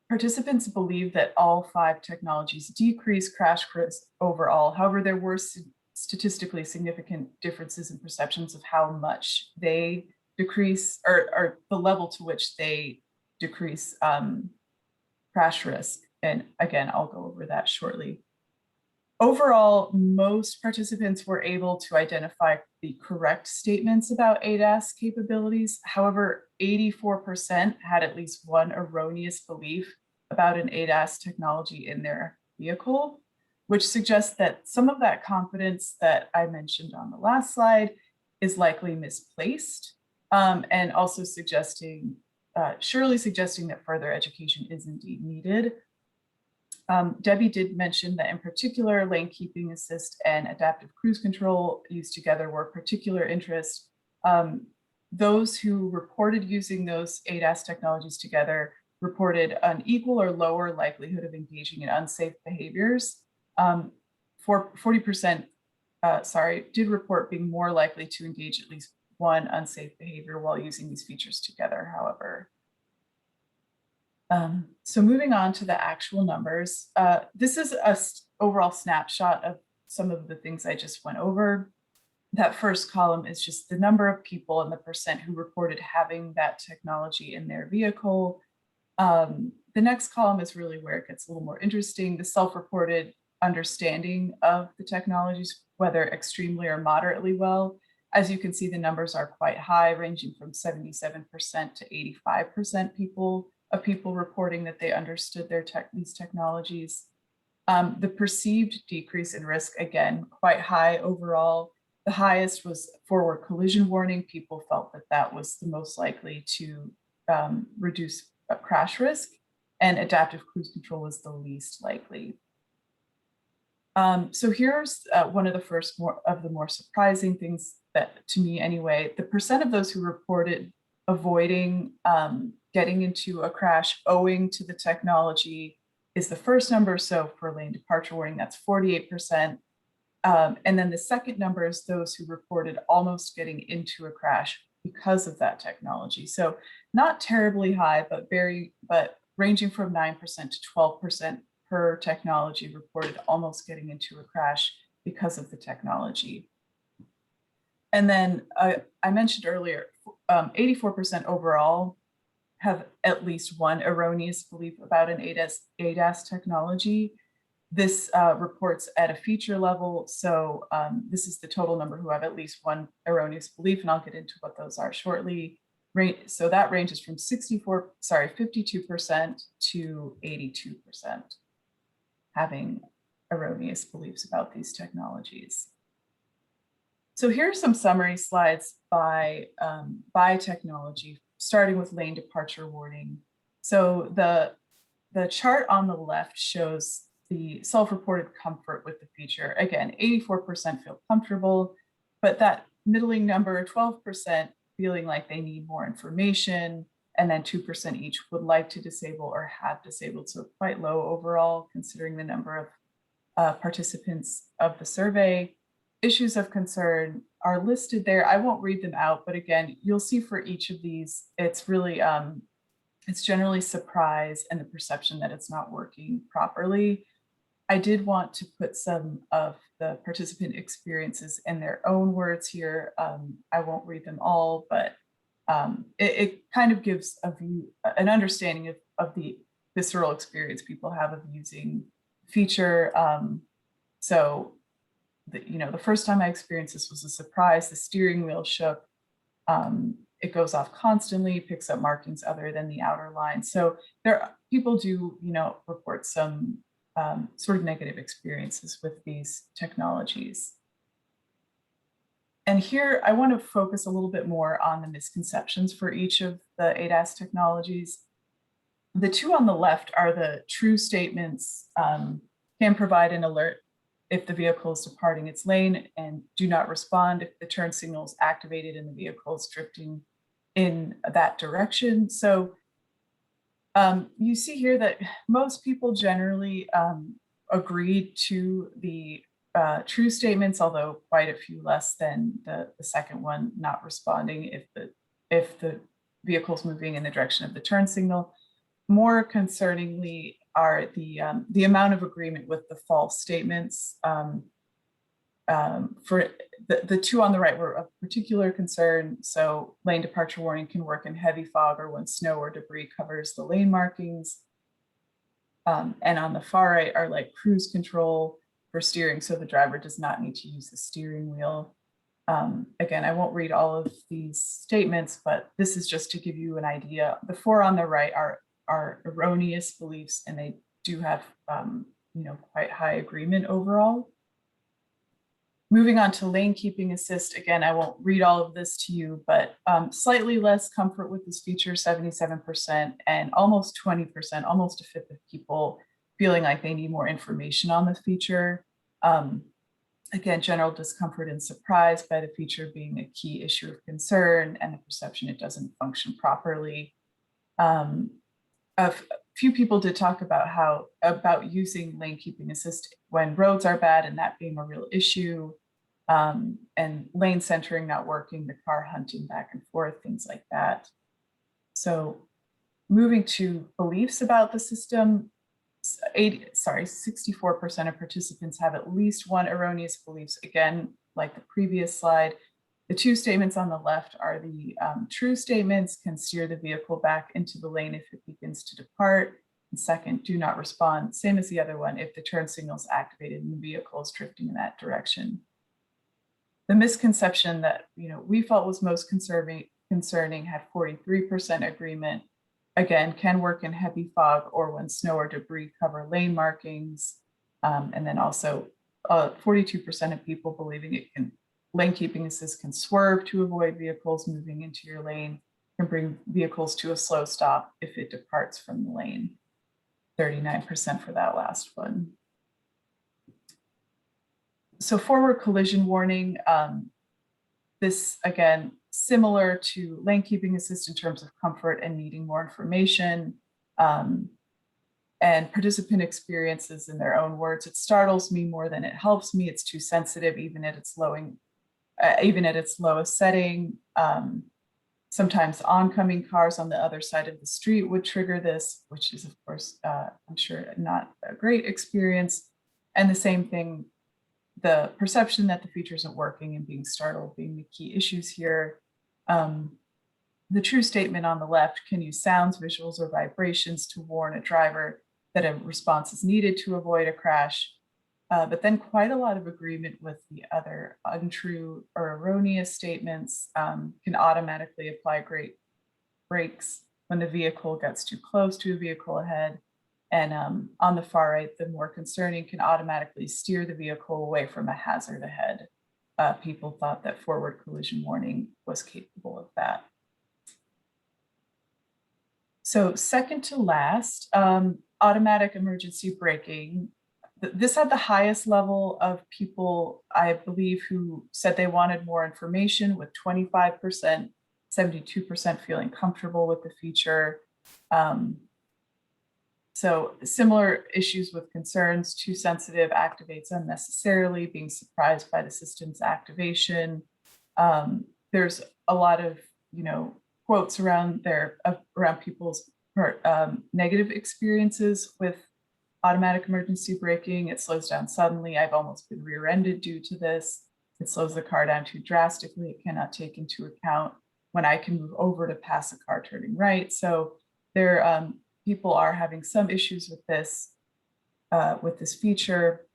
Participants believe that all 5 technologies decrease crash risk overall. However, there were statistically significant differences in perceptions of how much they decrease or the level to which they decrease crash risk. And again, I'll go over that shortly. Overall, most participants were able to identify the correct statements about ADAS capabilities. However, 84% had at least one erroneous belief about an ADAS technology in their vehicle, which suggests that some of that confidence that I mentioned on the last slide is likely misplaced, and also surely suggesting that further education is indeed needed. Debbie did mention that in particular, lane keeping assist and adaptive cruise control used together were particular interest. Those who reported using those ADAS technologies together reported an equal or lower likelihood of engaging in unsafe behaviors. 40% did report being more likely to engage at least one unsafe behavior while using these features together, however. So moving on to the actual numbers, this is an overall snapshot of some of the things I just went over. That first column is just the number of people and the percent who reported having that technology in their vehicle. The next column is really where it gets a little more interesting, the self-reported understanding of the technologies, whether extremely or moderately well. As you can see, the numbers are quite high, ranging from 77% to 85% of people reporting that they understood these technologies. The perceived decrease in risk, again, quite high overall. The highest was forward collision warning. People felt that that was the most likely to reduce crash risk, and adaptive cruise control was the least likely. So here's one of the more surprising things that, to me anyway, the percent of those who reported avoiding getting into a crash owing to the technology is the first number. So for lane departure warning, that's 48%. And then the second number is those who reported almost getting into a crash because of that technology. So not terribly high, but ranging from 9% to 12% per technology reported almost getting into a crash because of the technology. And then I mentioned earlier, 84% overall have at least one erroneous belief about an ADAS technology. This reports at a feature le52%. So this is the total number who have at least one erroneous belief, and I'll get into what those are shortly. So that ranges from 52% to 82% having erroneous beliefs about these technologies. So here are some summary slides by technology, starting with lane departure warning. So the chart on the left shows the self-reported comfort with the feature. Again, 84% feel comfortable, but that middling number, 12%, feeling like they need more information, and then 2% each would like to disable or have disabled. So quite low overall, considering the number of participants of the survey. Issues of concern are listed there. I won't read them out, but again, you'll see for each of these, it's really, it's generally surprise and the perception that it's not working properly. I did want to put some of the participant experiences in their own words here. I won't read them all, but it kind of gives a view, an understanding of the visceral experience people have of using feature. So, the first time I experienced this was a surprise. The steering wheel shook. It goes off constantly, picks up markings other than the outer line. So people do, report some sort of negative experiences with these technologies. And here I want to focus a little bit more on the misconceptions for each of the ADAS technologies. The two on the left are the true statements, can provide an alert if the vehicle is departing its lane, and do not respond if the turn signal is activated and the vehicle is drifting in that direction. So you see here that most people generally agreed to the true statements, although quite a few less than the second one, not responding if the vehicle is moving in the direction of the turn signal. More concerningly are the amount of agreement with the false statements. For the two on the right were of particular concern. So lane departure warning can work in heavy fog or when snow or debris covers the lane markings. And on the far right are like cruise control for steering, so the driver does not need to use the steering wheel. Again, I won't read all of these statements, but this is just to give you an idea. The four on the right are erroneous beliefs, and they do have quite high agreement overall. Moving on to lane keeping assist, again, I won't read all of this to you, but slightly less comfort with this feature, 77%, and almost 20%, almost a fifth of people feeling like they need more information on the feature. Again, general discomfort and surprise by the feature being a key issue of concern, and the perception it doesn't function properly. A few people did talk about using lane keeping assist when roads are bad and that being a real issue, and lane centering not working, the car hunting back and forth, things like that. So moving to beliefs about the system, 64% of participants have at least one erroneous beliefs. Again, like the previous slide, the two statements on the left are the true statements, can steer the vehicle back into the lane if it begins to depart. And second, do not respond, same as the other one, if the turn signal is activated and the vehicle is drifting in that direction. The misconception that we felt was most concerning had 43% agreement. Again, can work in heavy fog or when snow or debris cover lane markings. And then also 42% of people believing lane keeping assist can swerve to avoid vehicles moving into your lane, can bring vehicles to a slow stop if it departs from the lane. 39% for that last one. So forward collision warning, this again, similar to lane keeping assist in terms of comfort and needing more information. and participant experiences in their own words. It startles me more than it helps me. It's too sensitive, even at its lowest setting. Sometimes oncoming cars on the other side of the street would trigger this, which is, of course, I'm sure not a great experience. And the same thing, the perception that the feature isn't working and being startled being the key issues here. The true statement on the left can use sounds, visuals, or vibrations to warn a driver that a response is needed to avoid a crash. But then quite a lot of agreement with the other untrue or erroneous statements. Can automatically apply great brakes when the vehicle gets too close to a vehicle ahead. And on the far right, the more concerning, can automatically steer the vehicle away from a hazard ahead. People thought that forward collision warning was capable of that. So second to last, automatic emergency braking. This had the highest level of people, I believe, who said they wanted more information, with 25%, 72% feeling comfortable with the feature. So similar issues with concerns: too sensitive, activates unnecessarily, being surprised by the system's activation. There's a lot of, quotes around people's negative experiences with automatic emergency braking. It slows down suddenly. I've almost been rear-ended due to this. It slows the car down too drastically. It cannot take into account when I can move over to pass a car turning right. So people are having some issues with this feature.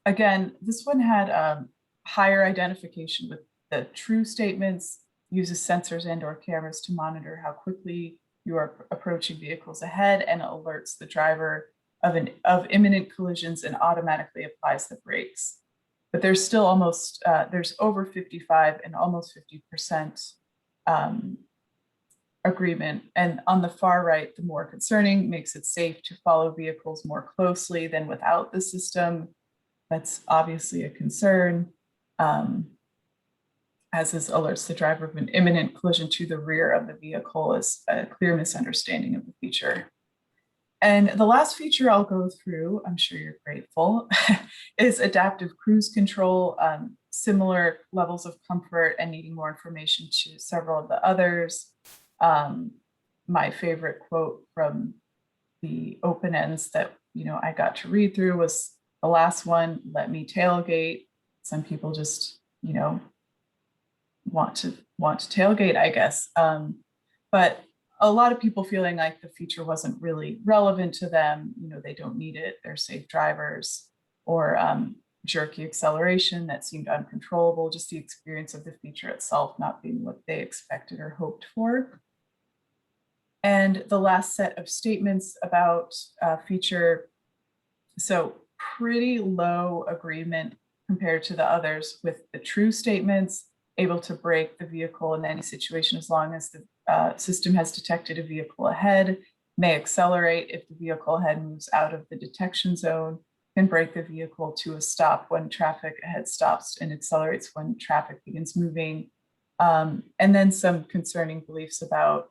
Again, this one had higher identification with the true statements, uses sensors and/or cameras to monitor how quickly you are approaching vehicles ahead, and alerts the driver of imminent collisions and automatically applies the brakes. But there's still there's over 55 and almost 50% agreement. And on the far right, the more concerning, makes it safe to follow vehicles more closely than without the system. That's obviously a concern, as is alerts the driver of an imminent collision to the rear of the vehicle, is a clear misunderstanding of the feature. And the last feature I'll go through, I'm sure you're grateful, is adaptive cruise control. Similar levels of comfort and needing more information to several of the others. My favorite quote from the open ends that I got to read through was the last one: "Let me tailgate." Some people just want to tailgate, I guess. But a lot of people feeling like the feature wasn't really relevant to them. They don't need it. They're safe drivers. Or jerky acceleration that seemed uncontrollable. Just the experience of the feature itself not being what they expected or hoped for. And the last set of statements about feature, so pretty low agreement compared to the others, with the true statements: able to brake the vehicle in any situation as long as the system has detected a vehicle ahead, may accelerate if the vehicle ahead moves out of the detection zone, can brake the vehicle to a stop when traffic ahead stops, and accelerates when traffic begins moving. And then some concerning beliefs about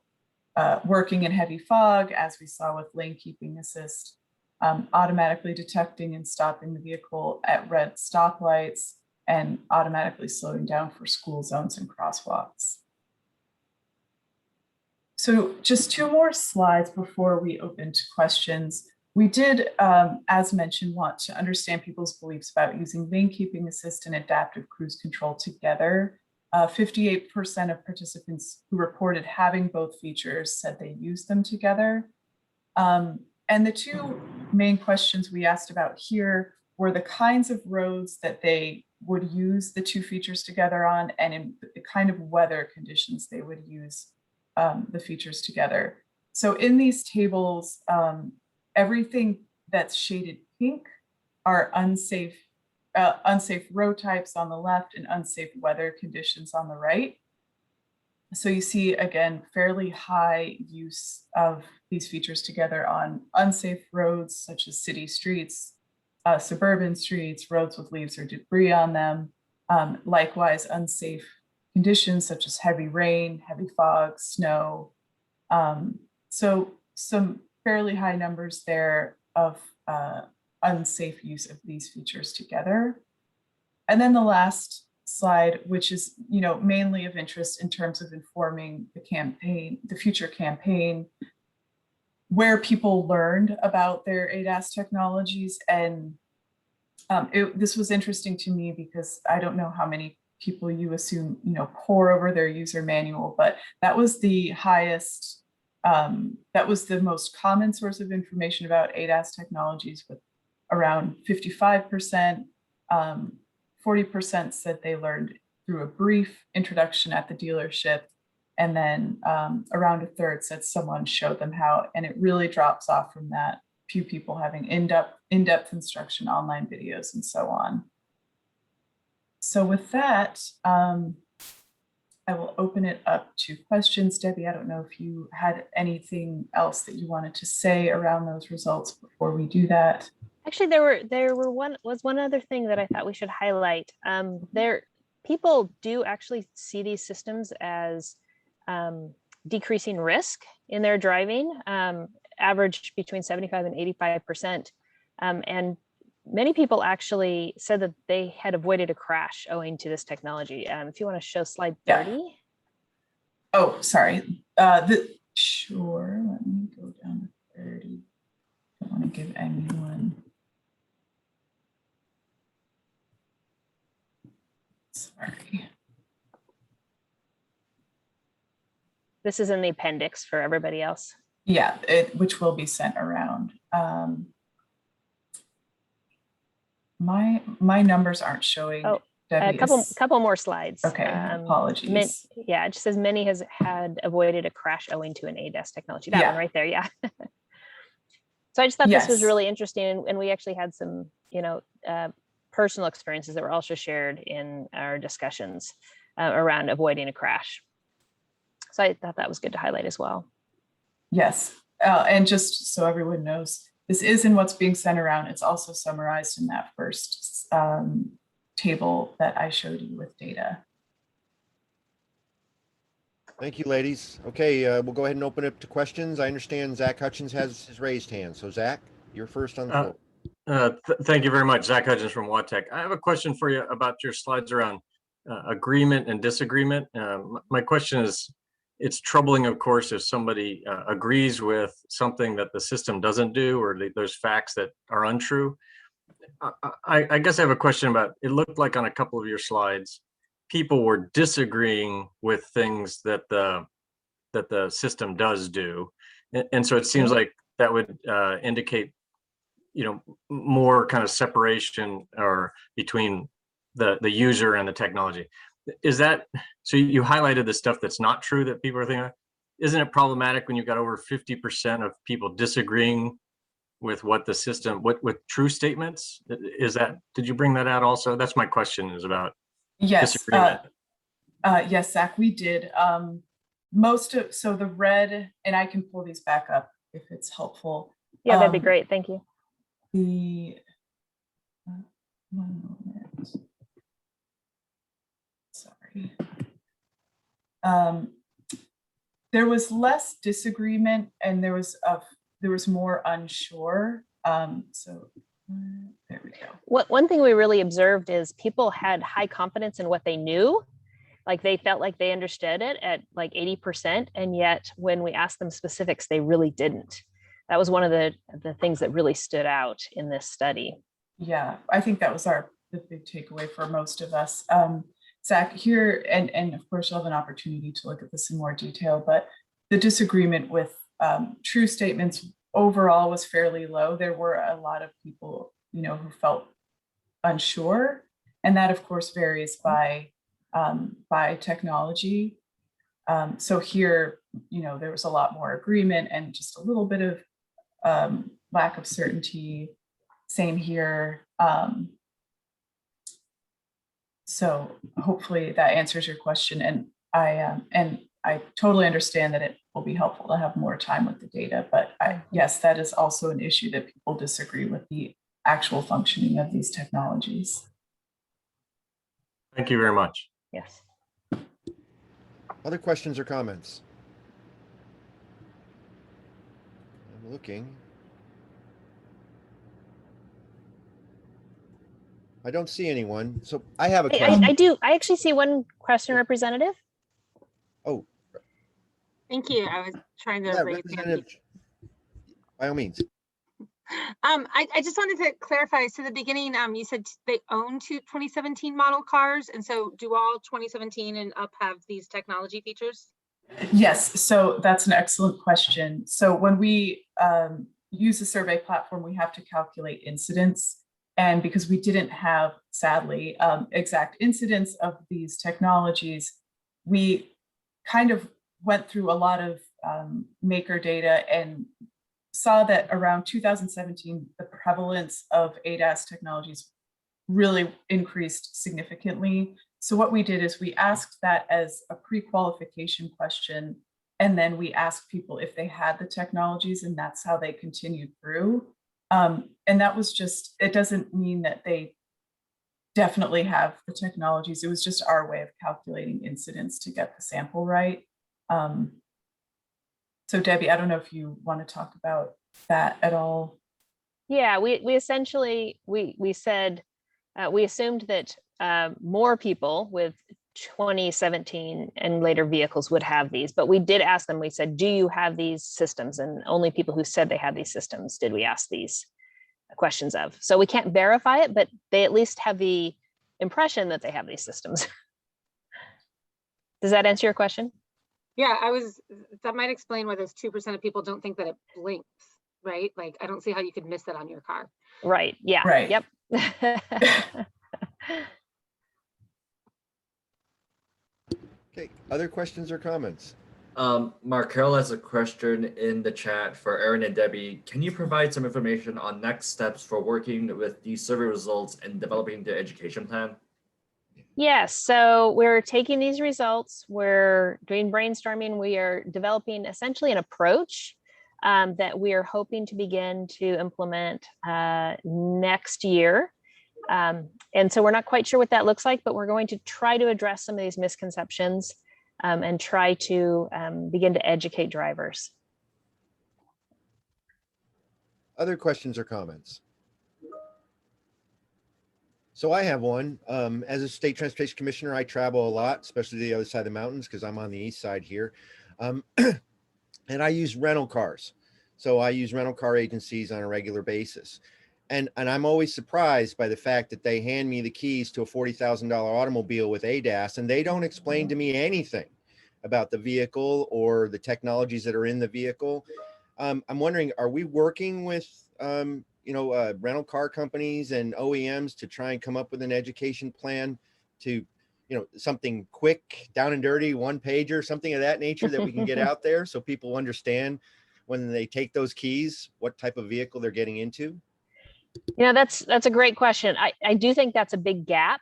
working in heavy fog, as we saw with lane keeping assist, automatically detecting and stopping the vehicle at red stoplights, and automatically slowing down for school zones and crosswalks. So just 2 more slides before we open to questions. We did, as mentioned, want to understand people's beliefs about using lane keeping assist and adaptive cruise control together. 58% of participants who reported having both features said they used them together. And the 2 main questions we asked about here were the kinds of roads that they would use the 2 features together on, and in the kind of weather conditions they would use the features together. So in these tables, everything that's shaded pink are unsafe road types on the left and unsafe weather conditions on the right. So you see, again, fairly high use of these features together on unsafe roads, such as city streets, suburban streets, roads with leaves or debris on them. Likewise, unsafe conditions such as heavy rain, heavy fog, snow. So some fairly high numbers there of unsafe use of these features together. And then the last slide, which is, you know, mainly of interest in terms of informing the campaign, the future campaign, where people learned about their ADAS technologies. And this was interesting to me because I don't know how many people you assume, you know, pore over their user manual, but that was the highest, that was the most common source of information about ADAS technologies, with around 55%. 40% said they learned through a brief introduction at the dealership. And then around a third said someone showed them how, and it really drops off from that. Few people having in-depth instruction, online videos, and so on. So with that, I will open it up to questions. Debbie, I don't know if you had anything else that you wanted to say around those results before we do that. Actually, there was one other thing that I thought we should highlight. People do actually see these systems as decreasing risk in their driving, averaged between 75 and 85%. And many people actually said that they had avoided a crash owing to this technology. If you want to show slide 30. Yeah. Oh, sorry. Sure, let me go down to 30. I don't want to give anyone. Sorry. This is in the appendix for everybody else. Yeah, which will be sent around. My numbers aren't showing. Oh, Debbie, a couple more slides. Okay, apologies. Yeah, it just says many has had avoided a crash owing to an ADAS technology. That one right there, yeah. So I just thought this was really interesting, and we actually had some, you know, personal experiences that were also shared in our discussions around avoiding a crash. So I thought that was good to highlight as well. Yes, and just so everyone knows, this is in what's being sent around. It's also summarized in that first table that I showed you with data. Thank you, ladies. Okay, we'll go ahead and open it up to questions. I understand Zach Hutchins has his raised hand. So Zach, you're first on the floor. Thank you very much. Zach Hutchins from WATEC. I have a question for you about your slides around agreement and disagreement. My question is, it's troubling, of course, if somebody agrees with something that the system doesn't do, or there's facts that are untrue. I guess I have a question about, it looked like on a couple of your slides, people were disagreeing with things that the system does do. And so it seems like that would indicate, you know, more kind of separation or between the user and the technology. Is that, so you highlighted the stuff that's not true that people are thinking of. Isn't it problematic when you've got over 50% of people disagreeing with what the system, with true statements? Is that, did you bring that out also? That's my question, is about disagreement. Yes, Zach, we did. So the red, and I can pull these back up if it's helpful. Yeah, that'd be great. Thank you. The one moment. Sorry. There was less disagreement, and there was more unsure. So there we go. One thing we really observed is people had high confidence in what they knew. Like they felt like they understood it at like 80%. And yet when we asked them specifics, they really didn't. That was one of the things that really stood out in this study. Yeah, I think that was the big takeaway for most of us. Zach, here, and of course you'll have an opportunity to look at this in more detail, but the disagreement with true statements overall was fairly low. There were a lot of people, you know, who felt unsure, and that of course varies by technology. So here, you know, there was a lot more agreement and just a little bit of lack of certainty. Same here. So hopefully that answers your question. And I totally understand that it will be helpful to have more time with the data, but yes, that is also an issue that people disagree with the actual functioning of these technologies. Thank you very much. Yes. Other questions or comments? I'm looking. I don't see anyone. So I have a question. I do. I actually see one question, Representative. Oh, Thank you. I was trying to yeah, raise hand. Representative, by all means. I just wanted to clarify. So the beginning, you said they own 2017 model cars, and so do all 2017 and up have these technology features? Yes, so that's an excellent question. So when we use the survey platform, we have to calculate incidence. And because we didn't have, sadly, exact incidence of these technologies, we kind of went through a lot of maker data and saw that around 2017, the prevalence of ADAS technologies really increased significantly. So what we did is we asked that as a pre-qualification question, and then we asked people if they had the technologies, and that's how they continued through. And that was just, it doesn't mean that they definitely have the technologies. It was just our way of calculating incidence to get the sample right. So Debbie, I don't know if you want to talk about that at all. Yeah, we essentially, we said, we assumed that more people with 2017 and later vehicles would have these, but we did ask them, we said, do you have these systems? And only people who said they had these systems did we ask these questions of. So we can't verify it, but they at least have the impression that they have these systems. Does that answer your question? Yeah, that might explain why those 2% of people don't think that it blinks, right? Like, I don't see how you could miss that on your car. Right, yeah, right. Yep. Okay, other questions or comments? Mark Carroll has a question in the chat for Aaron and Debbie. Can you provide some information on next steps for working with these survey results and developing the education plan? Yes, so we're taking these results, we're doing brainstorming, we are developing essentially an approach that we are hoping to begin to implement next year. And so we're not quite sure what that looks like, but we're going to try to address some of these misconceptions and try to begin to educate drivers. Other questions or comments? So I have one. As a state transportation commissioner, I travel a lot, especially to the other side of the mountains because I'm on the east side here. And I use rental cars. So I use rental car agencies on a regular basis. And I'm always surprised by the fact that they hand me the keys to a $40,000 automobile with ADAS, and they don't explain to me anything about the vehicle or the technologies that are in the vehicle. I'm wondering, are we working with rental car companies and OEMs to try and come up with an education plan to, something quick, down and dirty, one pager, something of that nature that we can get out there so people understand when they take those keys, what type of vehicle they're getting into? That's a great question. I do think that's a big gap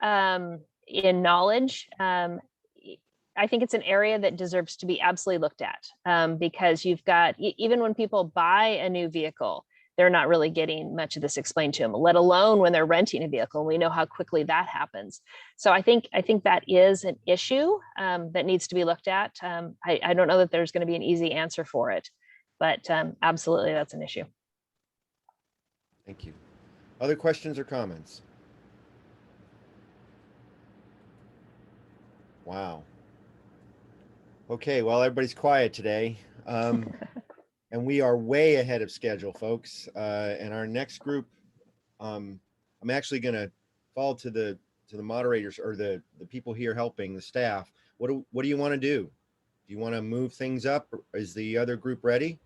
in knowledge. I think it's an area that deserves to be absolutely looked at because you've got, even when people buy a new vehicle, they're not really getting much of this explained to them, let alone when they're renting a vehicle. We know how quickly that happens. So I think that is an issue that needs to be looked at. I don't know that there's going to be an easy answer for it, but absolutely that's an issue. Thank you. Other questions or comments? Wow. Okay, well, everybody's quiet today. And we are way ahead of schedule, folks. And our next group, I'm actually going to fall to the moderators or the people here helping the staff. What do you want to do? Do you want to move things up? Is the other group ready?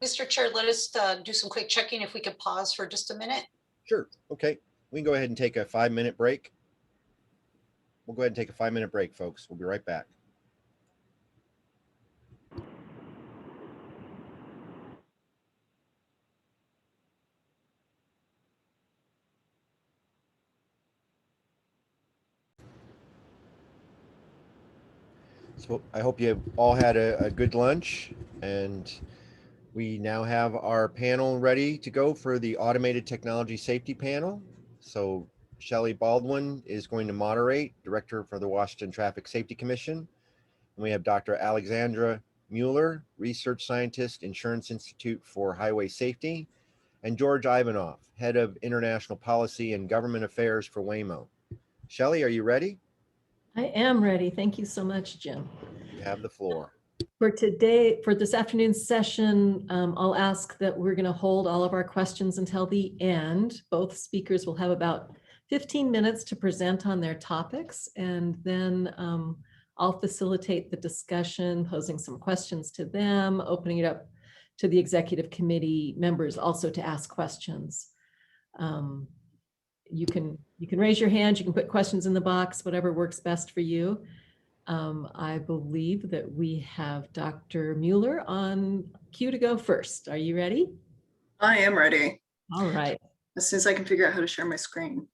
Mr. Chair, let us do some quick checking if we could pause for just a minute. Sure. Okay. We can go ahead and take a 5-minute break. We'll go ahead and take a 5-minute break, folks. We'll be right back. So I hope you all had a good lunch, and we now have our panel ready to go for the automated technology safety panel. So Shelley Baldwin is going to moderate, Director for the Washington Traffic Safety Commission. And we have Dr. Alexandra Mueller, Research Scientist, Insurance Institute for Highway Safety, and George Ivanoff, Head of International Policy and Government Affairs for Waymo. Shelley, are you ready? I am ready. Thank you so much, Jim. You have the floor. For this afternoon's session, I'll ask that we're going to hold all of our questions until the end. Both speakers will have about 15 minutes to present on their topics, and then I'll facilitate the discussion, posing some questions to them, opening it up to the executive committee members also to ask questions. You can raise your hand, you can put questions in the box, whatever works best for you. I believe that we have Dr. Mueller on cue to go first. Are you ready? I am ready. All right. As soon as I can figure out how to share my screen.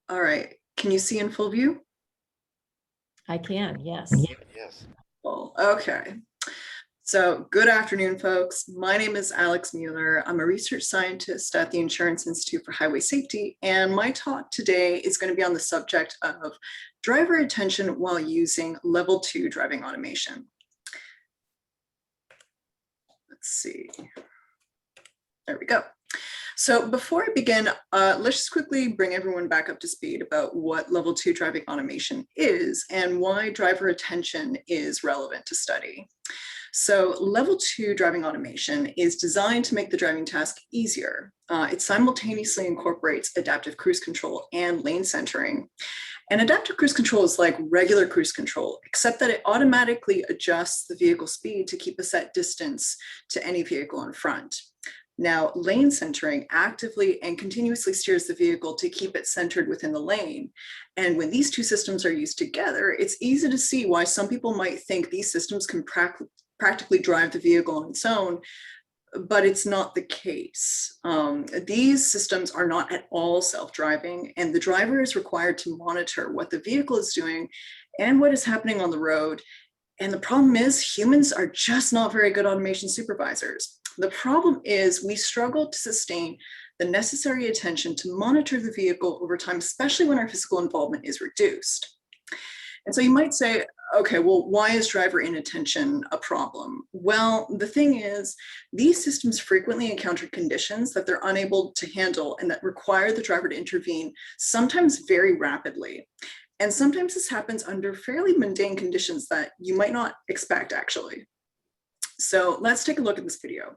All right. Can you see in full view? I can, yes. Yes. Well, okay. So good afternoon, folks. My name is Alex Mueller. I'm a research scientist at the Insurance Institute for Highway Safety, and my talk today is going to be on the subject of driver attention while using level 2 driving automation. Let's see. There we go. So before I begin, let's just quickly bring everyone back up to speed about what level 2 driving automation is and why driver attention is relevant to study. So level 2 driving automation is designed to make the driving task easier. It simultaneously incorporates adaptive cruise control and lane centering. And adaptive cruise control is like regular cruise control, except that it automatically adjusts the vehicle speed to keep a set distance to any vehicle in front. Now, lane centering actively and continuously steers the vehicle to keep it centered within the lane. And when these two systems are used together, it's easy to see why some people might think these systems can practically drive the vehicle on its own, but it's not the case. These systems are not at all self-driving, and the driver is required to monitor what the vehicle is doing and what is happening on the road. And the problem is humans are just not very good automation supervisors. The problem is we struggle to sustain the necessary attention to monitor the vehicle over time, especially when our physical involvement is reduced. And so you might say, okay, well, why is driver inattention a problem? Well, the thing is, these systems frequently encounter conditions that they're unable to handle and that require the driver to intervene, sometimes very rapidly. And sometimes this happens under fairly mundane conditions that you might not expect, actually. So let's take a look at this video.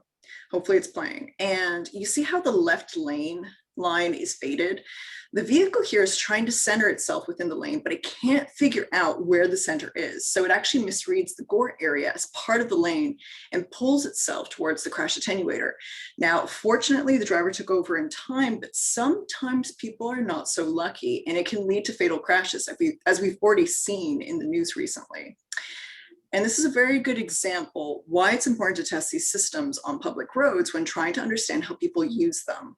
Hopefully it's playing. And you see how the left lane line is faded? The vehicle here is trying to center itself within the lane, but it can't figure out where the center is. So it actually misreads the gore area as part of the lane and pulls itself towards the crash attenuator. Now, fortunately, the driver took over in time, but sometimes people are not so lucky, and it can lead to fatal crashes, as we've already seen in the news recently. And this is a very good example why it's important to test these systems on public roads when trying to understand how people use them.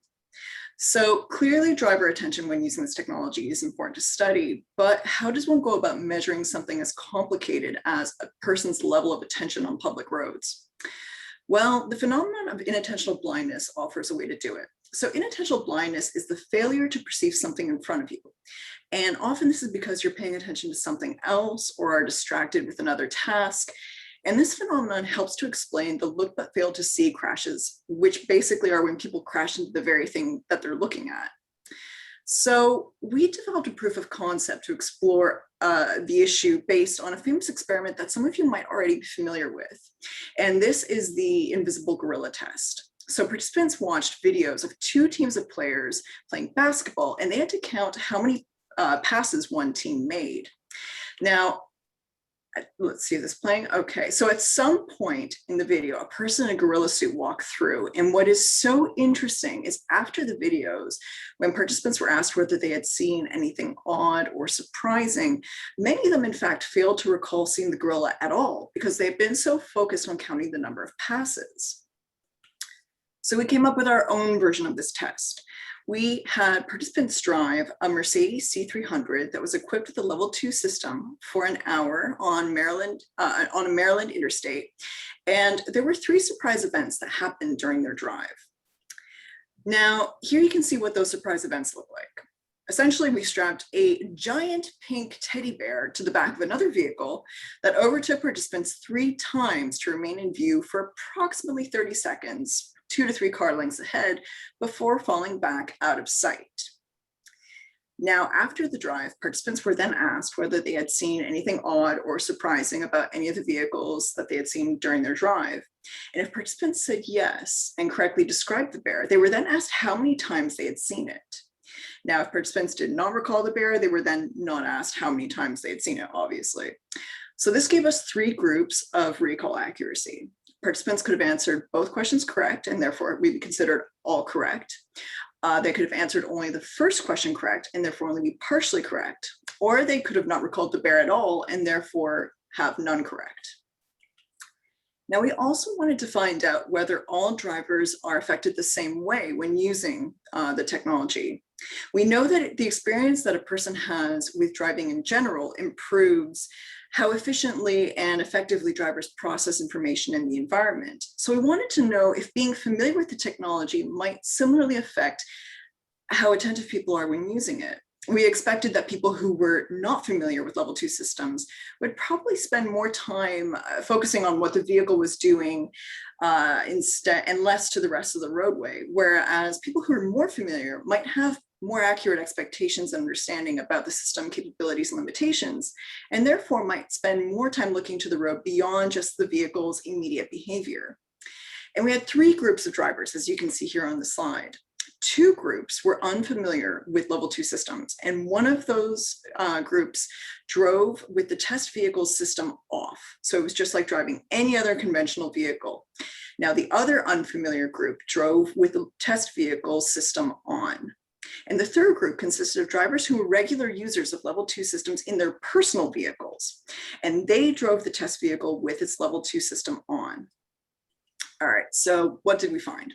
So clearly driver attention when using this technology is important to study, but how does one go about measuring something as complicated as a person's level of attention on public roads? Well, the phenomenon of inattentional blindness offers a way to do it. So inattentional blindness is the failure to perceive something in front of you. And often this is because you're paying attention to something else or are distracted with another task. And this phenomenon helps to explain the look but fail to see crashes, which basically are when people crash into the very thing that they're looking at. So we developed a proof of concept to explore the issue based on a famous experiment that some of you might already be familiar with. And this is the invisible gorilla test. So participants watched videos of 2 teams of players playing basketball, and they had to count how many passes one team made. Now, let's see this playing. Okay, so at some point in the video, a person in a gorilla suit walked through. And what is so interesting is after the videos, when participants were asked whether they had seen anything odd or surprising, many of them, in fact, failed to recall seeing the gorilla at all because they've been so focused on counting the number of passes. So we came up with our own version of this test. We had participants drive a Mercedes C300 that was equipped with a level 2 system for an hour on a Maryland interstate. And there were 3 surprise events that happened during their drive. Now, here you can see what those surprise events look like. Essentially, we strapped a giant pink teddy bear to the back of another vehicle that overtook participants 3 times to remain in view for approximately 30 seconds, 2 to 3 car lengths ahead, before falling back out of sight. Now, after the drive, participants were then asked whether they had seen anything odd or surprising about any of the vehicles that they had seen during their drive. And if participants said yes and correctly described the bear, they were then asked how many times they had seen it. Now, if participants did not recall the bear, they were then not asked how many times they had seen it, obviously. So this gave us 3 groups of recall accuracy. Participants could have answered both questions correct, and therefore we would consider all correct. They could have answered only the first question correct, and therefore only be partially correct. Or they could have not recalled the bear at all, and therefore have none correct. Now, we also wanted to find out whether all drivers are affected the same way when using the technology. We know that the experience that a person has with driving in general improves how efficiently and effectively drivers process information in the environment. So we wanted to know if being familiar with the technology might similarly affect how attentive people are when using it. We expected that people who were not familiar with level 2 systems would probably spend more time focusing on what the vehicle was doing instead, and less to the rest of the roadway, whereas people who are more familiar might have more accurate expectations and understanding about the system capabilities and limitations, and therefore might spend more time looking to the road beyond just the vehicle's immediate behavior. And we had 3 groups of drivers, as you can see here on the slide. 2 groups were unfamiliar with level 2 systems, and one of those groups drove with the test vehicle system off. So it was just like driving any other conventional vehicle. Now, the other unfamiliar group drove with the test vehicle system on. And the 3rd group consisted of drivers who were regular users of level 2 systems in their personal vehicles, and they drove the test vehicle with its level 2 system on. All right, so what did we find?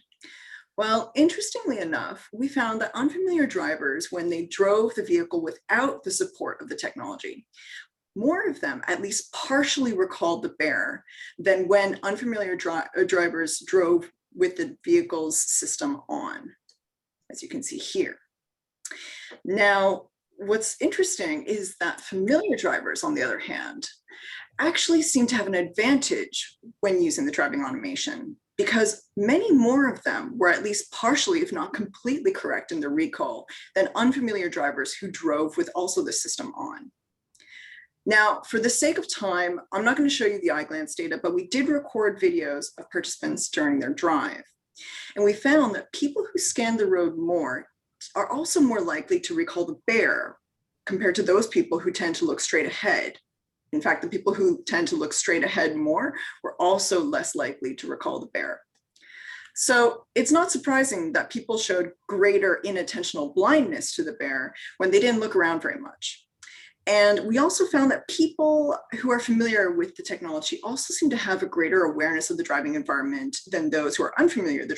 Well, interestingly enough, we found that unfamiliar drivers, when they drove the vehicle without the support of the technology, more of them at least partially recalled the bear than when unfamiliar drivers drove with the vehicle's system on, as you can see here. Now, what's interesting is that familiar drivers, on the other hand, actually seem to have an advantage when using the driving automation, because many more of them were at least partially, if not completely correct in their recall than unfamiliar drivers who drove with also the system on. Now, for the sake of time, I'm not going to show you the iGlance data, but we did record videos of participants during their drive. And we found that people who scanned the road more are also more likely to recall the bear compared to those people who tend to look straight ahead. In fact, the people who tend to look straight ahead more were also less likely to recall the bear. So it's not surprising that people showed greater inattentional blindness to the bear when they didn't look around very much. And we also found that people who are familiar with the technology also seem to have a greater awareness of the driving environment than those who are unfamiliar with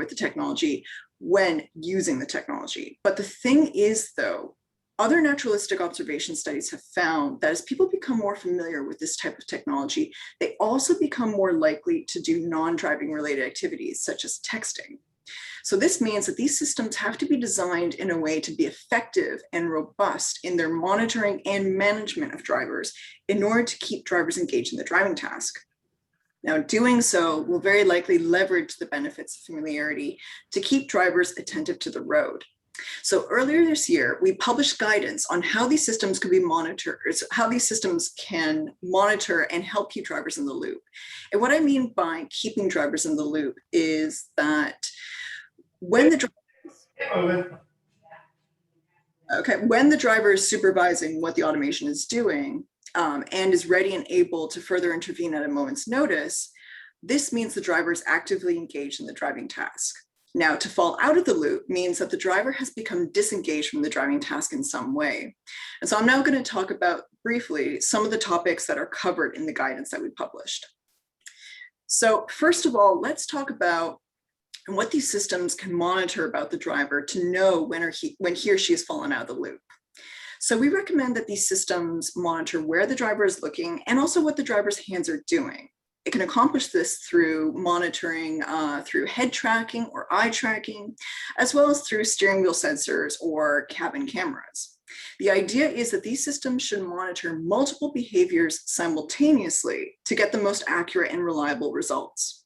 the technology when using the technology. But the thing is, though, other naturalistic observation studies have found that as people become more familiar with this type of technology, they also become more likely to do non-driving related activities, such as texting. So this means that these systems have to be designed in a way to be effective and robust in their monitoring and management of drivers in order to keep drivers engaged in the driving task. Now, doing so will very likely leverage the benefits of familiarity to keep drivers attentive to the road. So earlier this year, we published guidance on how these systems could be monitored, how these systems can monitor and help keep drivers in the loop. And what I mean by keeping drivers in the loop is that when the driver is supervising what the automation is doing and is ready and able to further intervene at a moment's notice, this means the driver is actively engaged in the driving task. Now, to fall out of the loop means that the driver has become disengaged from the driving task in some way. And so I'm now going to talk about briefly some of the topics that are covered in the guidance that we published. So first of all, let's talk about what these systems can monitor about the driver to know when he or she has fallen out of the loop. So we recommend that these systems monitor where the driver is looking and also what the driver's hands are doing. It can accomplish this through monitoring through head tracking or eye tracking, as well as through steering wheel sensors or cabin cameras. The idea is that these systems should monitor multiple behaviors simultaneously to get the most accurate and reliable results.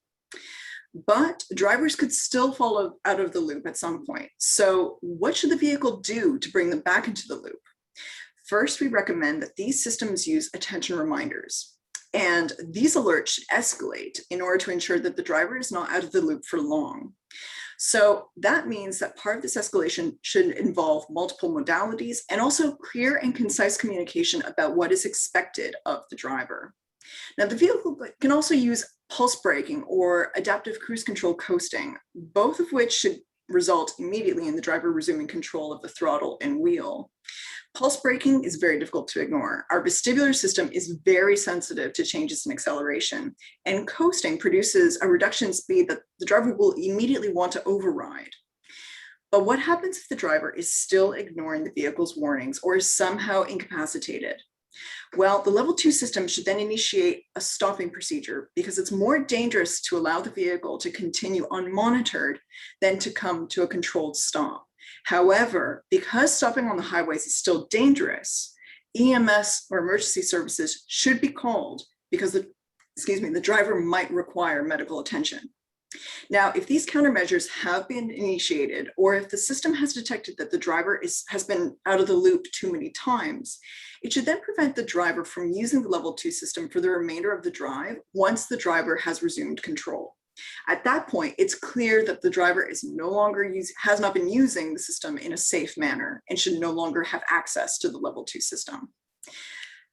But drivers could still fall out of the loop at some point. So what should the vehicle do to bring them back into the loop? First, we recommend that these systems use attention reminders. And these alerts should escalate in order to ensure that the driver is not out of the loop for long. So that means that part of this escalation should involve multiple modalities and also clear and concise communication about what is expected of the driver. Now, the vehicle can also use pulse braking or adaptive cruise control coasting, both of which should result immediately in the driver resuming control of the throttle and wheel. Pulse braking is very difficult to ignore. Our vestibular system is very sensitive to changes in acceleration, and coasting produces a reduction in speed that the driver will immediately want to override. But what happens if the driver is still ignoring the vehicle's warnings or is somehow incapacitated? Well, the level 2 system should then initiate a stopping procedure because it's more dangerous to allow the vehicle to continue unmonitored than to come to a controlled stop. However, because stopping on the highways is still dangerous, EMS or emergency services should be called because the driver might require medical attention. Now, if these countermeasures have been initiated, or if the system has detected that the driver has been out of the loop too many times, it should then prevent the driver from using the level 2 system for the remainder of the drive once the driver has resumed control. At that point, it's clear that the driver has not been using the system in a safe manner and should no longer have access to the level 2 system.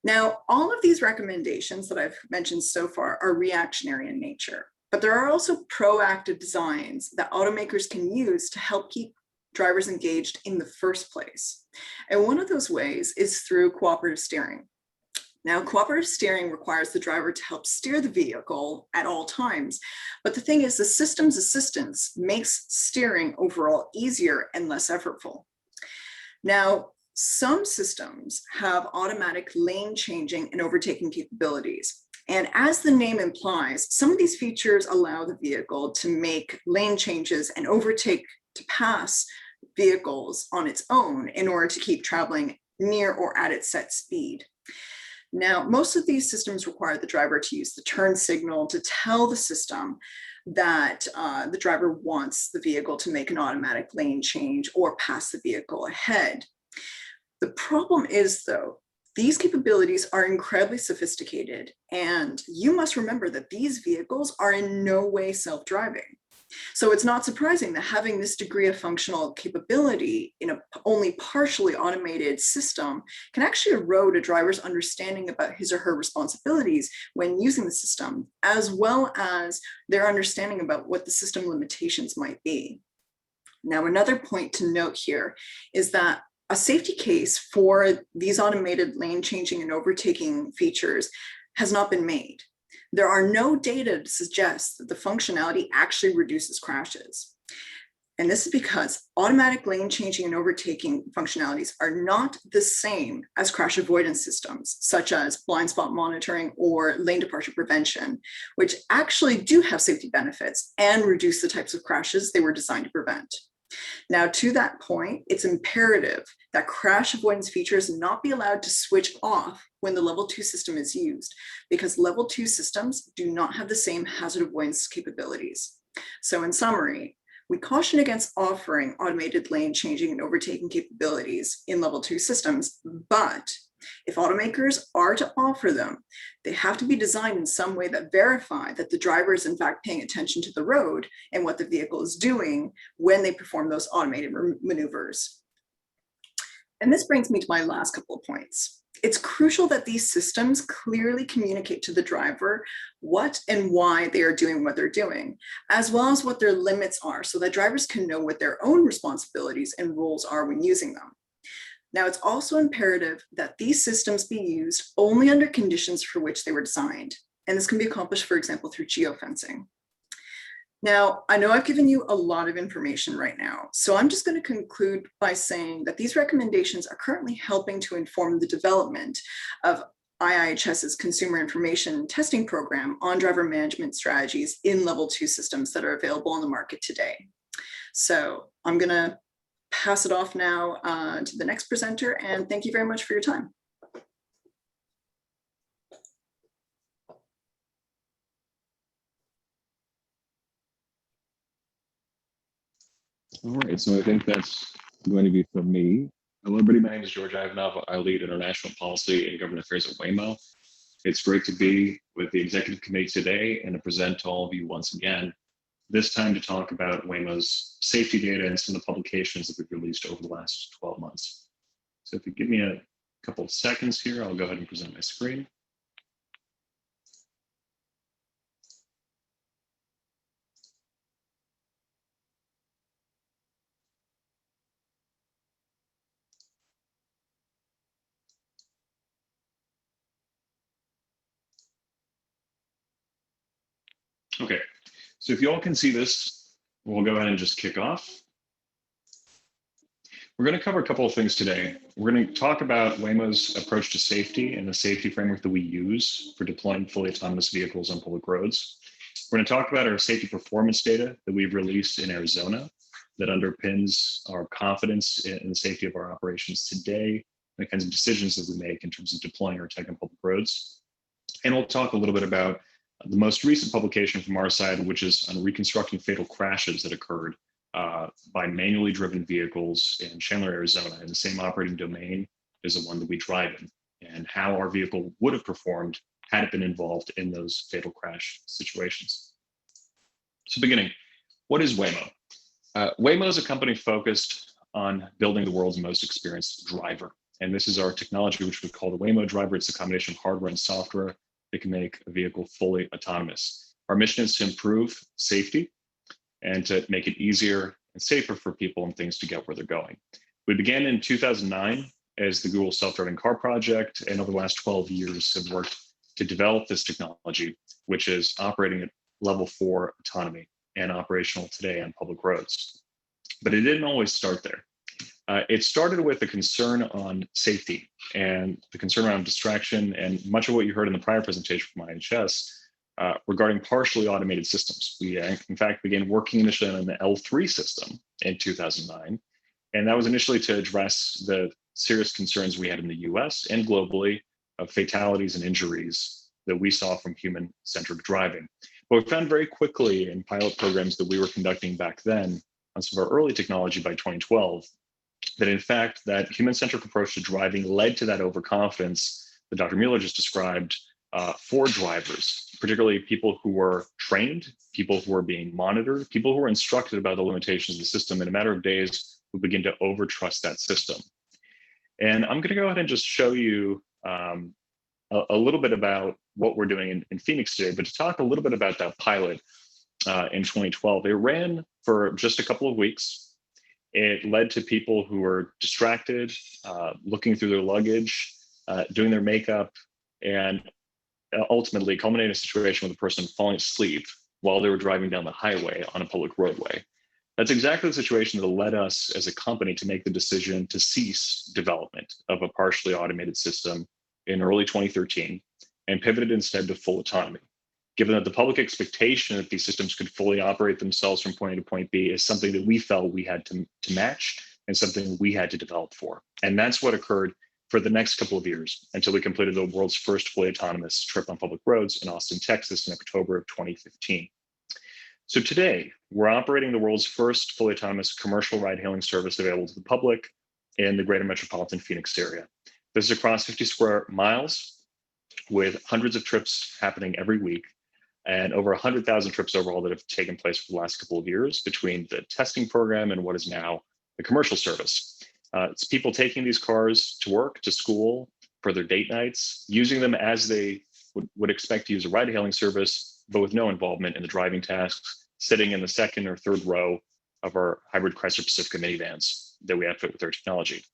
Now, all of these recommendations that I've mentioned so far are reactionary in nature, but there are also proactive designs that automakers can use to help keep drivers engaged in the first place. And one of those ways is through cooperative steering. Now, cooperative steering requires the driver to help steer the vehicle at all times. But the thing is, the system's assistance makes steering overall easier and less effortful. Now, some systems have automatic lane changing and overtaking capabilities. And as the name implies, some of these features allow the vehicle to make lane changes and overtake to pass vehicles on its own in order to keep traveling near or at its set speed. Now, most of these systems require the driver to use the turn signal to tell the system that the driver wants the vehicle to make an automatic lane change or pass the vehicle ahead. The problem is, though, these capabilities are incredibly sophisticated, and you must remember that these vehicles are in no way self-driving. So it's not surprising that having this degree of functional capability in a only partially automated system can actually erode a driver's understanding about his or her responsibilities when using the system, as well as their understanding about what the system limitations might be. Now, another point to note here is that a safety case for these automated lane changing and overtaking features has not been made. There are no data to suggest that the functionality actually reduces crashes. And this is because automatic lane changing and overtaking functionalities are not the same as crash avoidance systems, such as blind spot monitoring or lane departure prevention, which actually do have safety benefits and reduce the types of crashes they were designed to prevent. Now, to that point, it's imperative that crash avoidance features not be allowed to switch off when the level 2 system is used, because level 2 systems do not have the same hazard avoidance capabilities. So in summary, we caution against offering automated lane changing and overtaking capabilities in level 2 systems, but if automakers are to offer them, they have to be designed in some way that verify that the driver is in fact paying attention to the road and what the vehicle is doing when they perform those automated maneuvers. And this brings me to my last couple of points. It's crucial that these systems clearly communicate to the driver what and why they are doing what they're doing, as well as what their limits are, so that drivers can know what their own responsibilities and roles are when using them. Now, it's also imperative that these systems be used only under conditions for which they were designed. And this can be accomplished, for example, through geofencing. Now, I know I've given you a lot of information right now, so I'm just going to conclude by saying that these recommendations are currently helping to inform the development of IIHS's consumer information testing program on driver management strategies in level 2 systems that are available on the market today. So I'm going to pass it off now to the next presenter, and thank you very much for your time. All right, so I think that's going to be from me. Hello, everybody. My name is George Ivanov. I lead international policy and government affairs at Waymo. It's great to be with the executive committee today and to present to all of you once again, this time to talk about Waymo's safety data and some of the publications that we've released over the last 12 months. So if you give me a couple of seconds here, I'll go ahead and present my screen. Okay, so if you all can see this, we'll go ahead and just kick off. We're going to cover a couple of things today. We're going to talk about Waymo's approach to safety and the safety framework that we use for deploying fully autonomous vehicles on public roads. We're going to talk about our safety performance data that we've released in Arizona that underpins our confidence in the safety of our operations today, and the kinds of decisions that we make in terms of deploying our tech on public roads. And we'll talk a little bit about the most recent publication from our side, which is on reconstructing fatal crashes that occurred by manually driven vehicles in Chandler, Arizona, in the same operating domain as the one that we drive in, and how our vehicle would have performed had it been involved in those fatal crash situations. So beginning, what is Waymo? Waymo is a company focused on building the world's most experienced driver. And this is our technology, which we call the Waymo driver. It's a combination of hardware and software that can make a vehicle fully autonomous. Our mission is to improve safety and to make it easier and safer for people and things to get where they're going. We began in 2009 as the Google Self-Driving Car Project, and over the last 12 years have worked to develop this technology, which is operating at level 4 autonomy and operational today on public roads. But it didn't always start there. It started with a concern on safety and the concern around distraction, and much of what you heard in the prior presentation from IHS regarding partially automated systems. We, in fact, began working initially on the L3 system in 2009, and that was initially to address the serious concerns we had in the US and globally of fatalities and injuries that we saw from human-centric driving. But we found very quickly in pilot programs that we were conducting back then on some of our early technology by 2012, that in fact, that human-centric approach to driving led to that overconfidence that Dr. Mueller just described for drivers, particularly people who were trained, people who were being monitored, people who were instructed about the limitations of the system. In a matter of days, we begin to overtrust that system. And I'm going to go ahead and just show you a little bit about what we're doing in Phoenix today, but to talk a little bit about that pilot in 2012. It ran for just a couple of weeks. It led to people who were distracted, looking through their luggage, doing their makeup, and ultimately culminated in a situation with a person falling asleep while they were driving down the highway on a public roadway. That's exactly the situation that led us as a company to make the decision to cease development of a partially automated system in early 2013 and pivoted instead to full autonomy. Given that the public expectation that these systems could fully operate themselves from point A to point B is something that we felt we had to match and something we had to develop for. And that's what occurred for the next couple of years until we completed the world's first fully autonomous trip on public roads in Austin, Texas in October of 2015. So today, we're operating the world's first fully autonomous commercial ride-hailing service available to the public in the greater metropolitan Phoenix area. This is across 50 square miles with hundreds of trips happening every week, and over 100,000 trips overall that have taken place for the last couple of years between the testing program and what is now the commercial service. It's people taking these cars to work, to school, for their date nights, using them as they would expect to use a ride-hailing service, but with no involvement in the driving tasks, sitting in the second or third row of our hybrid Chrysler Pacifica minivans that we outfit with our technology.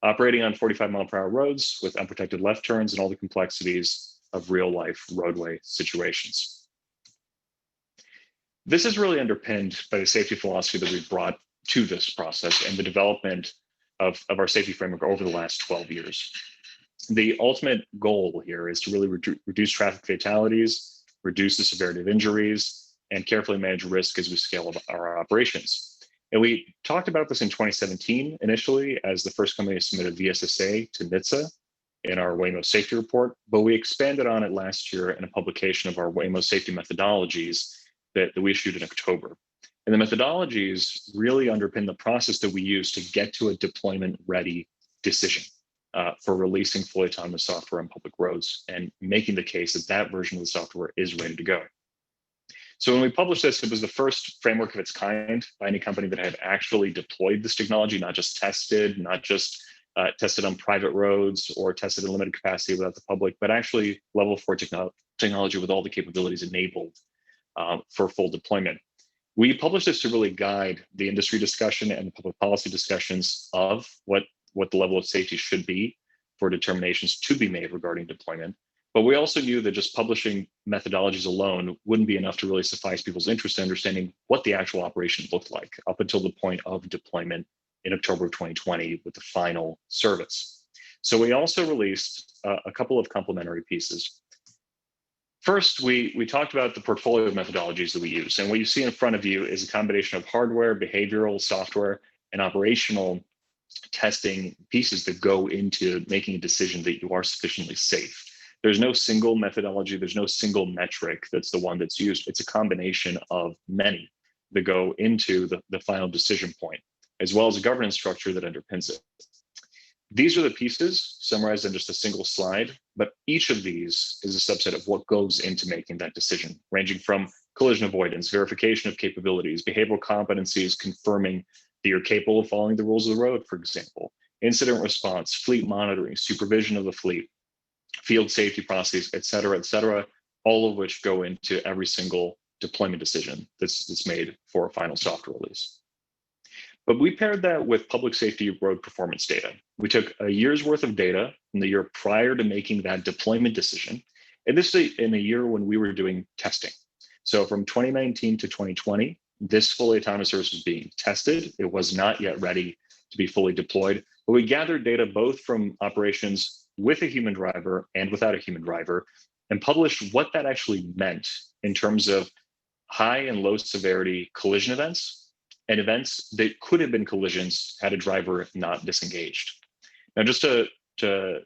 Operating on 45-mile-per-hour roads with unprotected left turns and all the complexities of real-life roadway situations. This is really underpinned by the safety philosophy that we've brought to this process and the development of our safety framework over the last 12 years. The ultimate goal here is to really reduce traffic fatalities, reduce the severity of injuries, and carefully manage risk as we scale up our operations. And we talked about this in 2017 initially as the first company to submit a VSSA to NHTSA in our Waymo safety report, but we expanded on it last year in a publication of our Waymo safety methodologies that we issued in October. And the methodologies really underpin the process that we use to get to a deployment-ready decision for releasing fully autonomous software on public roads and making the case that that version of the software is ready to go. So when we published this, it was the first framework of its kind by any company that had actually deployed this technology, not just tested, not just tested on private roads or tested in limited capacity without the public, but actually level 4 technology with all the capabilities enabled for full deployment. We published this to really guide the industry discussion and the public policy discussions of what the level of safety should be for determinations to be made regarding deployment. But we also knew that just publishing methodologies alone wouldn't be enough to really suffice people's interest in understanding what the actual operation looked like up until the point of deployment in October of 2020 with the final service. So we also released a couple of complementary pieces. First, we talked about the portfolio of methodologies that we use. And what you see in front of you is a combination of hardware, behavioral, software, and operational testing pieces that go into making a decision that you are sufficiently safe. There's no single methodology, there's no single metric that's the one that's used. It's a combination of many that go into the final decision point, as well as a governance structure that underpins it. These are the pieces summarized in just a single slide, but each of these is a subset of what goes into making that decision, ranging from collision avoidance, verification of capabilities, behavioral competencies, confirming that you're capable of following the rules of the road, for example, incident response, fleet monitoring, supervision of the fleet, field safety processes, et cetera, all of which go into every single deployment decision that's made for a final software release. But we paired that with public safety road performance data. We took a year's worth of data from the year prior to making that deployment decision. And this is in a year when we were doing testing. So from 2019 to 2020, this fully autonomous service was being tested. It was not yet ready to be fully deployed. But we gathered data both from operations with a human driver and without a human driver and published what that actually meant in terms of high and low severity collision events and events that could have been collisions had a driver not disengaged. Now, just to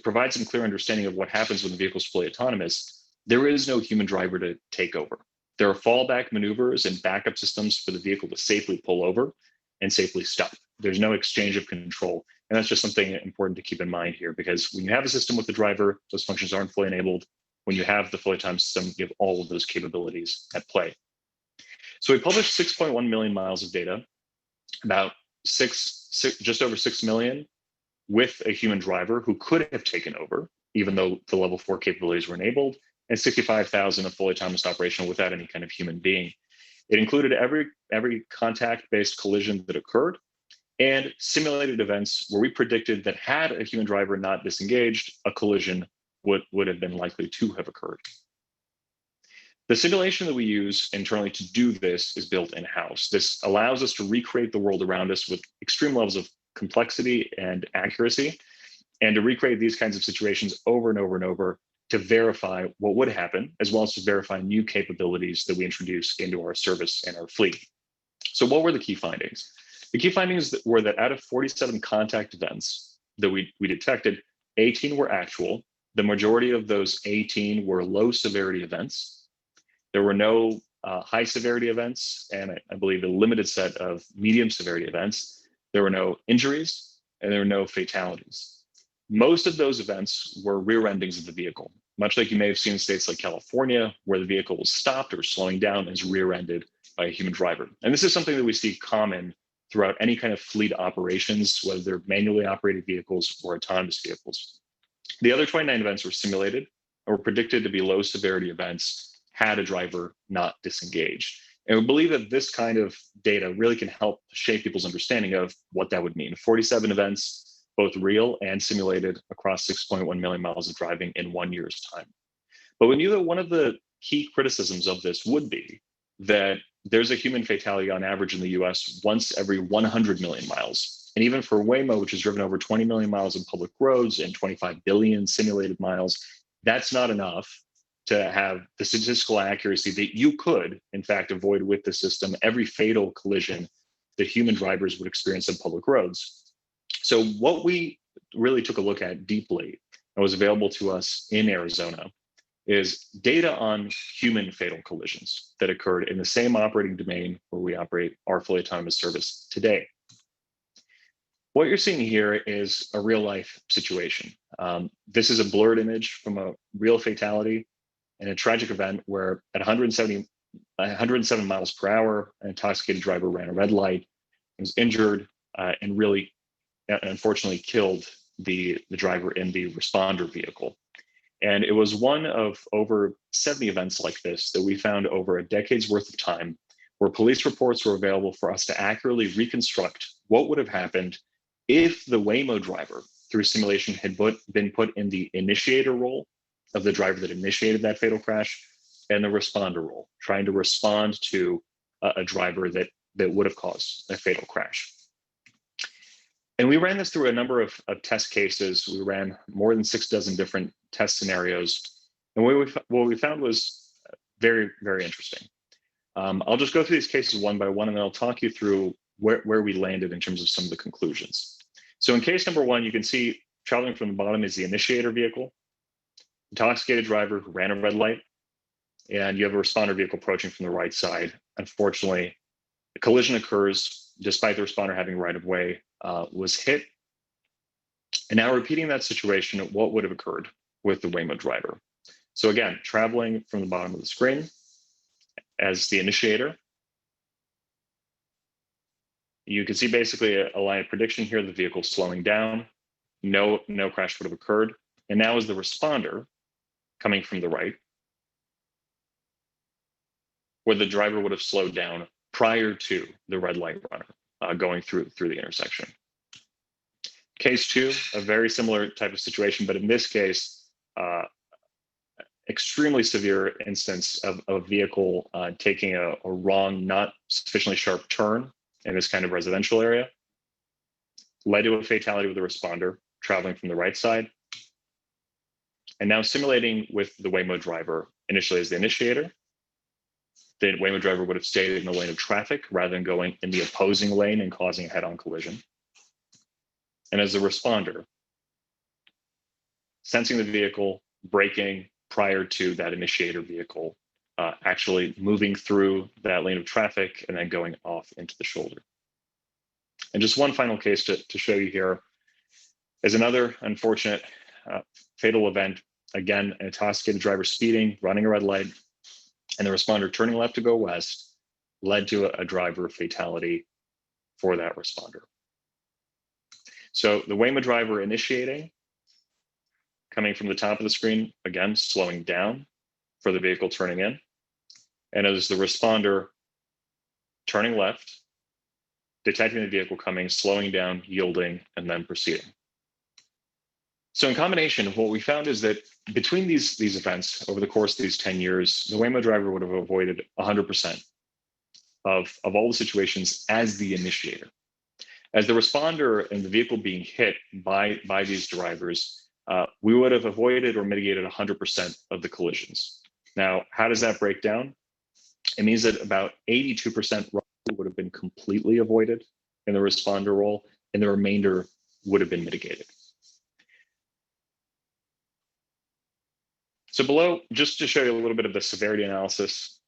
provide some clear understanding of what happens when the vehicle is fully autonomous, there is no human driver to take over. There are fallback maneuvers and backup systems for the vehicle to safely pull over and safely stop. There's no exchange of control. And that's just something important to keep in mind here, because when you have a system with the driver, those functions aren't fully enabled. When you have the fully autonomous system, you have all of those capabilities at play. So we published 6.1 million miles of data, about just over 6 million with a human driver who could have taken over, even though the level 4 capabilities were enabled, and 65,000 of fully autonomous operation without any kind of human being. It included every contact-based collision that occurred and simulated events where we predicted that had a human driver not disengaged, a collision would have been likely to have occurred. The simulation that we use internally to do this is built in-house. This allows us to recreate the world around us with extreme levels of complexity and accuracy, and to recreate these kinds of situations over and over and over to verify what would happen, as well as to verify new capabilities that we introduce into our service and our fleet. So what were the key findings? The key findings were that out of 47 contact events that we detected, 18 were actual. The majority of those 18 were low severity events. There were no high severity events, and I believe a limited set of medium severity events. There were no injuries, and there were no fatalities. Most of those events were rear endings of the vehicle, much like you may have seen in states like California, where the vehicle was stopped or slowing down and is rear-ended by a human driver. And this is something that we see common throughout any kind of fleet operations, whether they're manually operated vehicles or autonomous vehicles. The other 29 events were simulated and were predicted to be low severity events had a driver not disengaged. And we believe that this kind of data really can help shape people's understanding of what that would mean. 47 events, both real and simulated across 6.1 million miles of driving in 1 year's time. But we knew that one of the key criticisms of this would be that there's a human fatality on average in the US once every 100 million miles. And even for Waymo, which has driven over 20 million miles of public roads and 25 billion simulated miles, that's not enough to have the statistical accuracy that you could, in fact, avoid with the system every fatal collision that human drivers would experience on public roads. So what we really took a look at deeply and was available to us in Arizona is data on human fatal collisions that occurred in the same operating domain where we operate our fully autonomous service today. What you're seeing here is a real life situation. This is a blurred image from a real fatality and a tragic event where at 107 miles per hour, an intoxicated driver ran a red light, was injured, and really, unfortunately, killed the driver in the responder vehicle. And it was one of over 70 events like this that we found over a decade's worth of time, where police reports were available for us to accurately reconstruct what would have happened if the Waymo driver, through simulation, had been put in the initiator role of the driver that initiated that fatal crash, and the responder role, trying to respond to a driver that would have caused a fatal crash. And we ran this through a number of test cases. We ran more than 6 dozen different test scenarios. And what we found was very, very interesting. I'll just go through these cases one by one, and then I'll talk you through where we landed in terms of some of the conclusions. So in case number one, you can see traveling from the bottom is the initiator vehicle, intoxicated driver who ran a red light, and you have a responder vehicle approaching from the right side. Unfortunately, a collision occurs despite the responder having right of way, was hit. And now repeating that situation, what would have occurred with the Waymo driver? So again, traveling from the bottom of the screen as the initiator, you can see basically a line of prediction here, the vehicle slowing down, no crash would have occurred. And now as the responder coming from the right, where the driver would have slowed down prior to the red light runner going through the intersection. Case two, a very similar type of situation, but in this case, extremely severe instance of a vehicle taking a wrong, not sufficiently sharp turn in this kind of residential area, led to a fatality with the responder traveling from the right side. And now simulating with the Waymo driver, initially as the initiator, the Waymo driver would have stayed in the lane of traffic rather than going in the opposing lane and causing a head-on collision. And as a responder, sensing the vehicle, braking prior to that initiator vehicle, actually moving through that lane of traffic and then going off into the shoulder. And just one final case to show you here is another unfortunate fatal event. Again, an intoxicated driver speeding, running a red light, and the responder turning left to go west led to a driver fatality for that responder. So the Waymo driver initiating, coming from the top of the screen, again, slowing down for the vehicle turning in. And as the responder turning left, detecting the vehicle coming, slowing down, yielding, and then proceeding. So in combination, what we found is that between these events over the course of these 10 years, the Waymo driver would have avoided 100% of all the situations as the initiator. As the responder and the vehicle being hit by these drivers, we would have avoided or mitigated 100% of the collisions. Now, how does that break down? It means that about 82% would have been completely avoided in the responder role, and the remainder would have been mitigated. So below, just to show you a little bit of the severity analysis,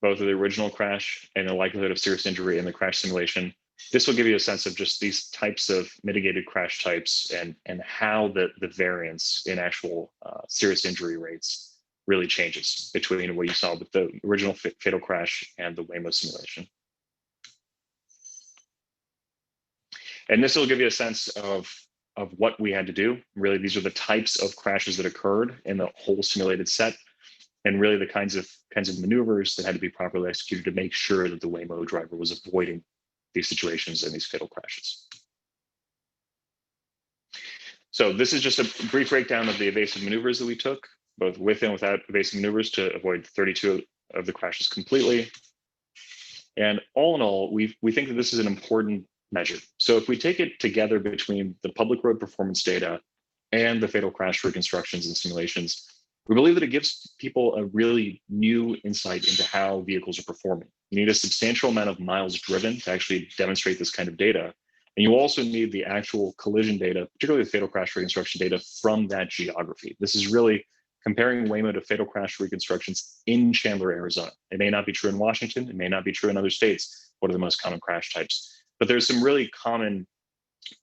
both of the original crash and the likelihood of serious injury in the crash simulation, this will give you a sense of just these types of mitigated crash types and how the variance in actual serious injury rates really changes between what you saw with the original fatal crash and the Waymo simulation. And this will give you a sense of what we had to do. Really, these are the types of crashes that occurred in the whole simulated set, and really the kinds of maneuvers that had to be properly executed to make sure that the Waymo driver was avoiding these situations and these fatal crashes. So this is just a brief breakdown of the evasive maneuvers that we took, both with and without evasive maneuvers, to avoid 32 of the crashes completely. And all in all, we think that this is an important measured. So if we take it together between the public road performance data and the fatal crash reconstructions and simulations, we believe that it gives people a really new insight into how vehicles are performing. You need a substantial amount of miles driven to actually demonstrate this kind of data. And you also need the actual collision data, particularly the fatal crash reconstruction data from that geography. This is really comparing Waymo to fatal crash reconstructions in Chandler, Arizona. It may not be true in Washington, it may not be true in other states. What are the most common crash types? But there's some really common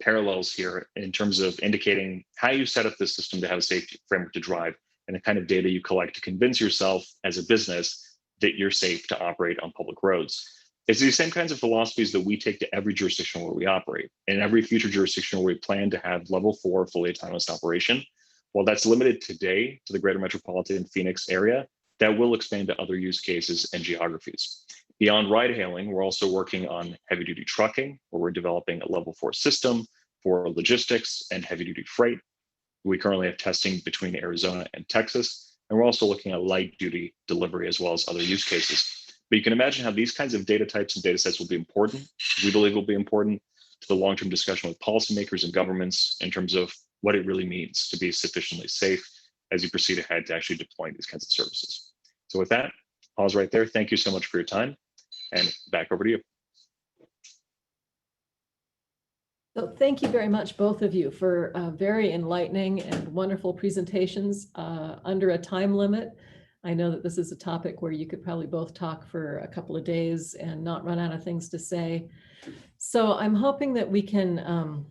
parallels here in terms of indicating how you set up this system to have a safety framework to drive and the kind of data you collect to convince yourself as a business that you're safe to operate on public roads. It's these same kinds of philosophies that we take to every jurisdiction where we operate. In every future jurisdiction where we plan to have level 4 fully autonomous operation, while that's limited today to the greater metropolitan Phoenix area, that will expand to other use cases and geographies. Beyond ride hailing, we're also working on heavy duty trucking, where we're developing a level 4 system for logistics and heavy duty freight. We currently have testing between Arizona and Texas, and we're also looking at light duty delivery as well as other use cases. But you can imagine how these kinds of data types and data sets will be important. We believe will be important to the long-term discussion with policymakers and governments in terms of what it really means to be sufficiently safe as you proceed ahead to actually deploying these kinds of services. So with that, pause right there. Thank you so much for your time, and back over to you. So thank you very much, both of you, for very enlightening and wonderful presentations under a time limit. I know that this is a topic where you could probably both talk for a couple of days and not run out of things to say. So I'm hoping that we can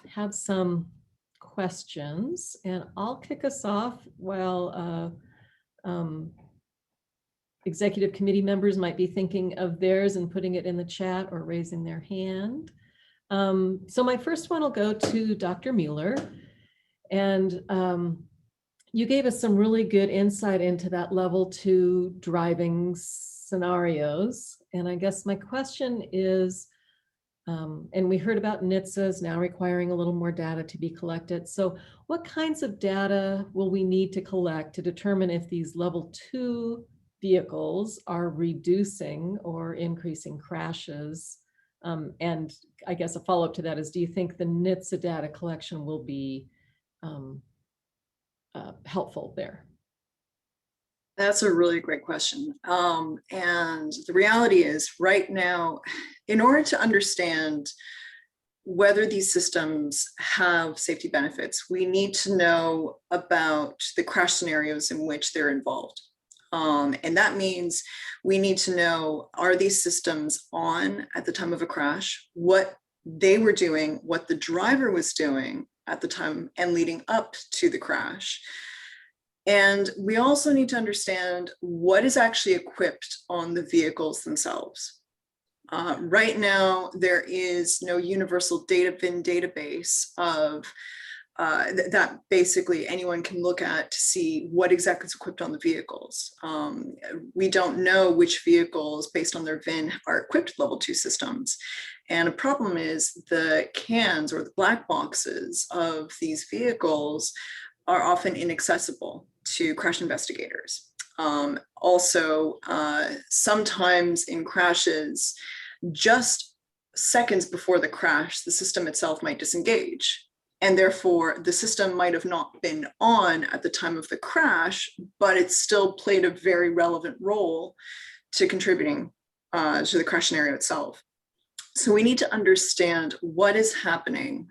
have some questions, and I'll kick us off while executive committee members might be thinking of theirs and putting it in the chat or raising their hand. So my first one will go to Dr. Mueller, and you gave us some really good insight into that level 2 driving scenarios. And I guess my question is, and we heard about NHTSAs now requiring a little more data to be collected. So what kinds of data will we need to collect to determine if these level 2 vehicles are reducing or increasing crashes? And I guess a follow-up to that is, do you think the NHTSA data collection will be helpful there? That's a really great question. And the reality is right now, in order to understand whether these systems have safety benefits, we need to know about the crash scenarios in which they're involved. And that means we need to know, are these systems on at the time of a crash, what they were doing, what the driver was doing at the time and leading up to the crash. And we also need to understand what is actually equipped on the vehicles themselves. Right now, there is no universal data VIN database of that basically anyone can look at to see what exactly is equipped on the vehicles. We don't know which vehicles based on their VIN are equipped with level 2 systems. And a problem is the cans or the black boxes of these vehicles are often inaccessible to crash investigators. Also, sometimes in crashes, just seconds before the crash, the system itself might disengage. And therefore, the system might have not been on at the time of the crash, but it still played a very relevant role to contributing to the crash scenario itself. So we need to understand what is happening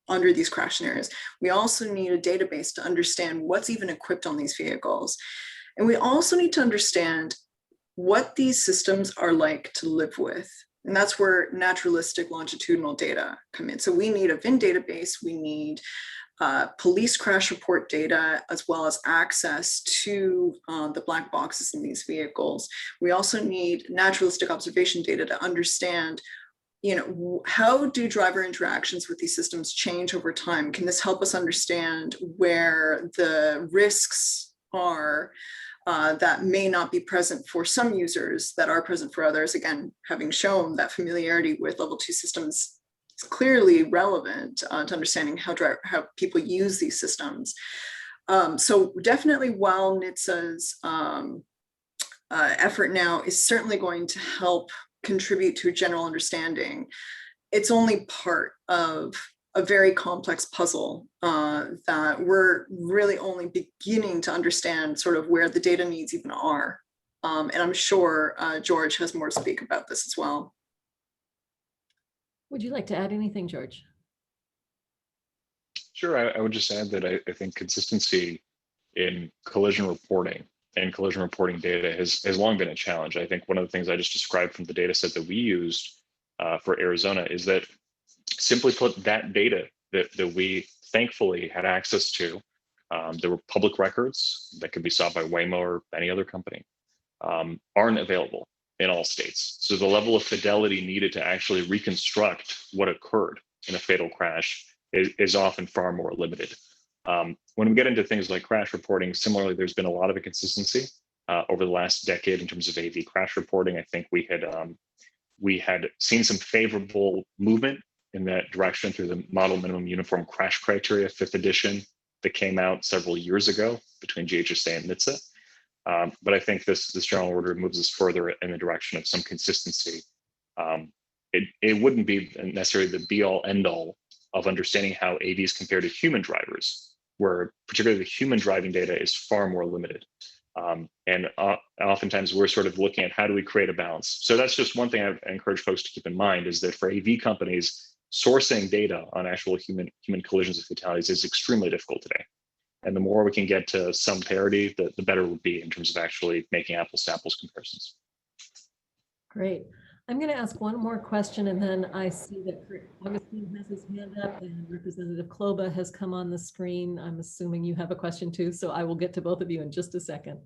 under these crash scenarios. We also need a database to understand what's even equipped on these vehicles. And we also need to understand what these systems are like to live with. And that's where naturalistic longitudinal data come in. So we need a VIN database, we need police crash report data, as well as access to the black boxes in these vehicles. We also need naturalistic observation data to understand, how do driver interactions with these systems change over time? Can this help us understand where the risks are that may not be present for some users that are present for others? Again, having shown that familiarity with level 2 systems is clearly relevant to understanding how people use these systems. So definitely, while NHTSA's effort now is certainly going to help contribute to a general understanding, it's only part of a very complex puzzle that we're really only beginning to understand sort of where the data needs even are. And I'm sure George has more to speak about this as well. Would you like to add anything, George? Sure, I would just add that I think consistency in collision reporting and collision reporting data has long been a challenge. I think one of the things I just described from the data set that we used for Arizona is that, simply put, that data that we thankfully had access to, there were public records that could be sought by Waymo or any other company, aren't available in all states. So the level of fidelity needed to actually reconstruct what occurred in a fatal crash is often far more limited. When we get into things like crash reporting, similarly, there's been a lot of inconsistency over the last decade in terms of AV crash reporting. I think we had seen some favorable movement in that direction through the Model Minimum Uniform Crash Criteria 5th edition that came out several years ago between GHSA and NHTSA. But I think this general order moves us further in the direction of some consistency. It wouldn't be necessarily the be-all, end-all of understanding how AVs compare to human drivers, where particularly the human driving data is far more limited. And oftentimes we're sort of looking at how do we create a balance. So that's just one thing I encourage folks to keep in mind, is that for AV companies, sourcing data on actual human collisions and fatalities is extremely difficult today. And the more we can get to some parity, the better it would be in terms of actually making apples to apples comparisons. Great. I'm going to ask one more question, and then I see that Augustine has his hand up and Representative Kloba has come on the screen. I'm assuming you have a question too, so I will get to both of you in just a second.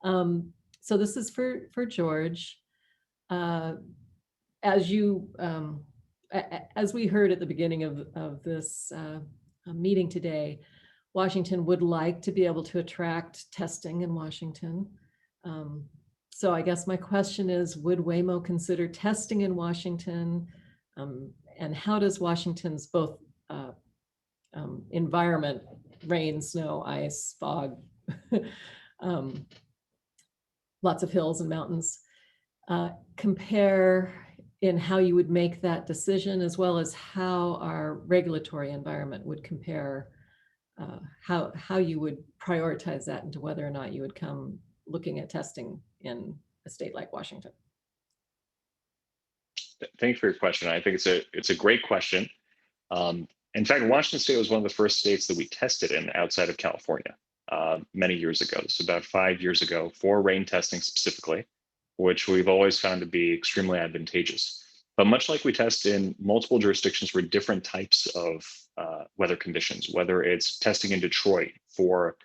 So this is for George. As we heard at the beginning of this meeting today, Washington would like to be able to attract testing in Washington. So I guess my question is, would Waymo consider testing in Washington? And how does Washington's both environment, rain, snow, ice, fog, lots of hills and mountains, compare in how you would make that decision, as well as how our regulatory environment would compare, how you would prioritize that into whether or not you would come looking at testing in a state like Washington? Thanks for your question. I think it's a great question. In fact, Washington State was one of the first states that we tested in outside of California many years ago. So about 5 years ago, for rain testing specifically, which we've always found to be extremely advantageous. But much like we test in multiple jurisdictions for different types of weather conditions, whether it's testing in Detroit for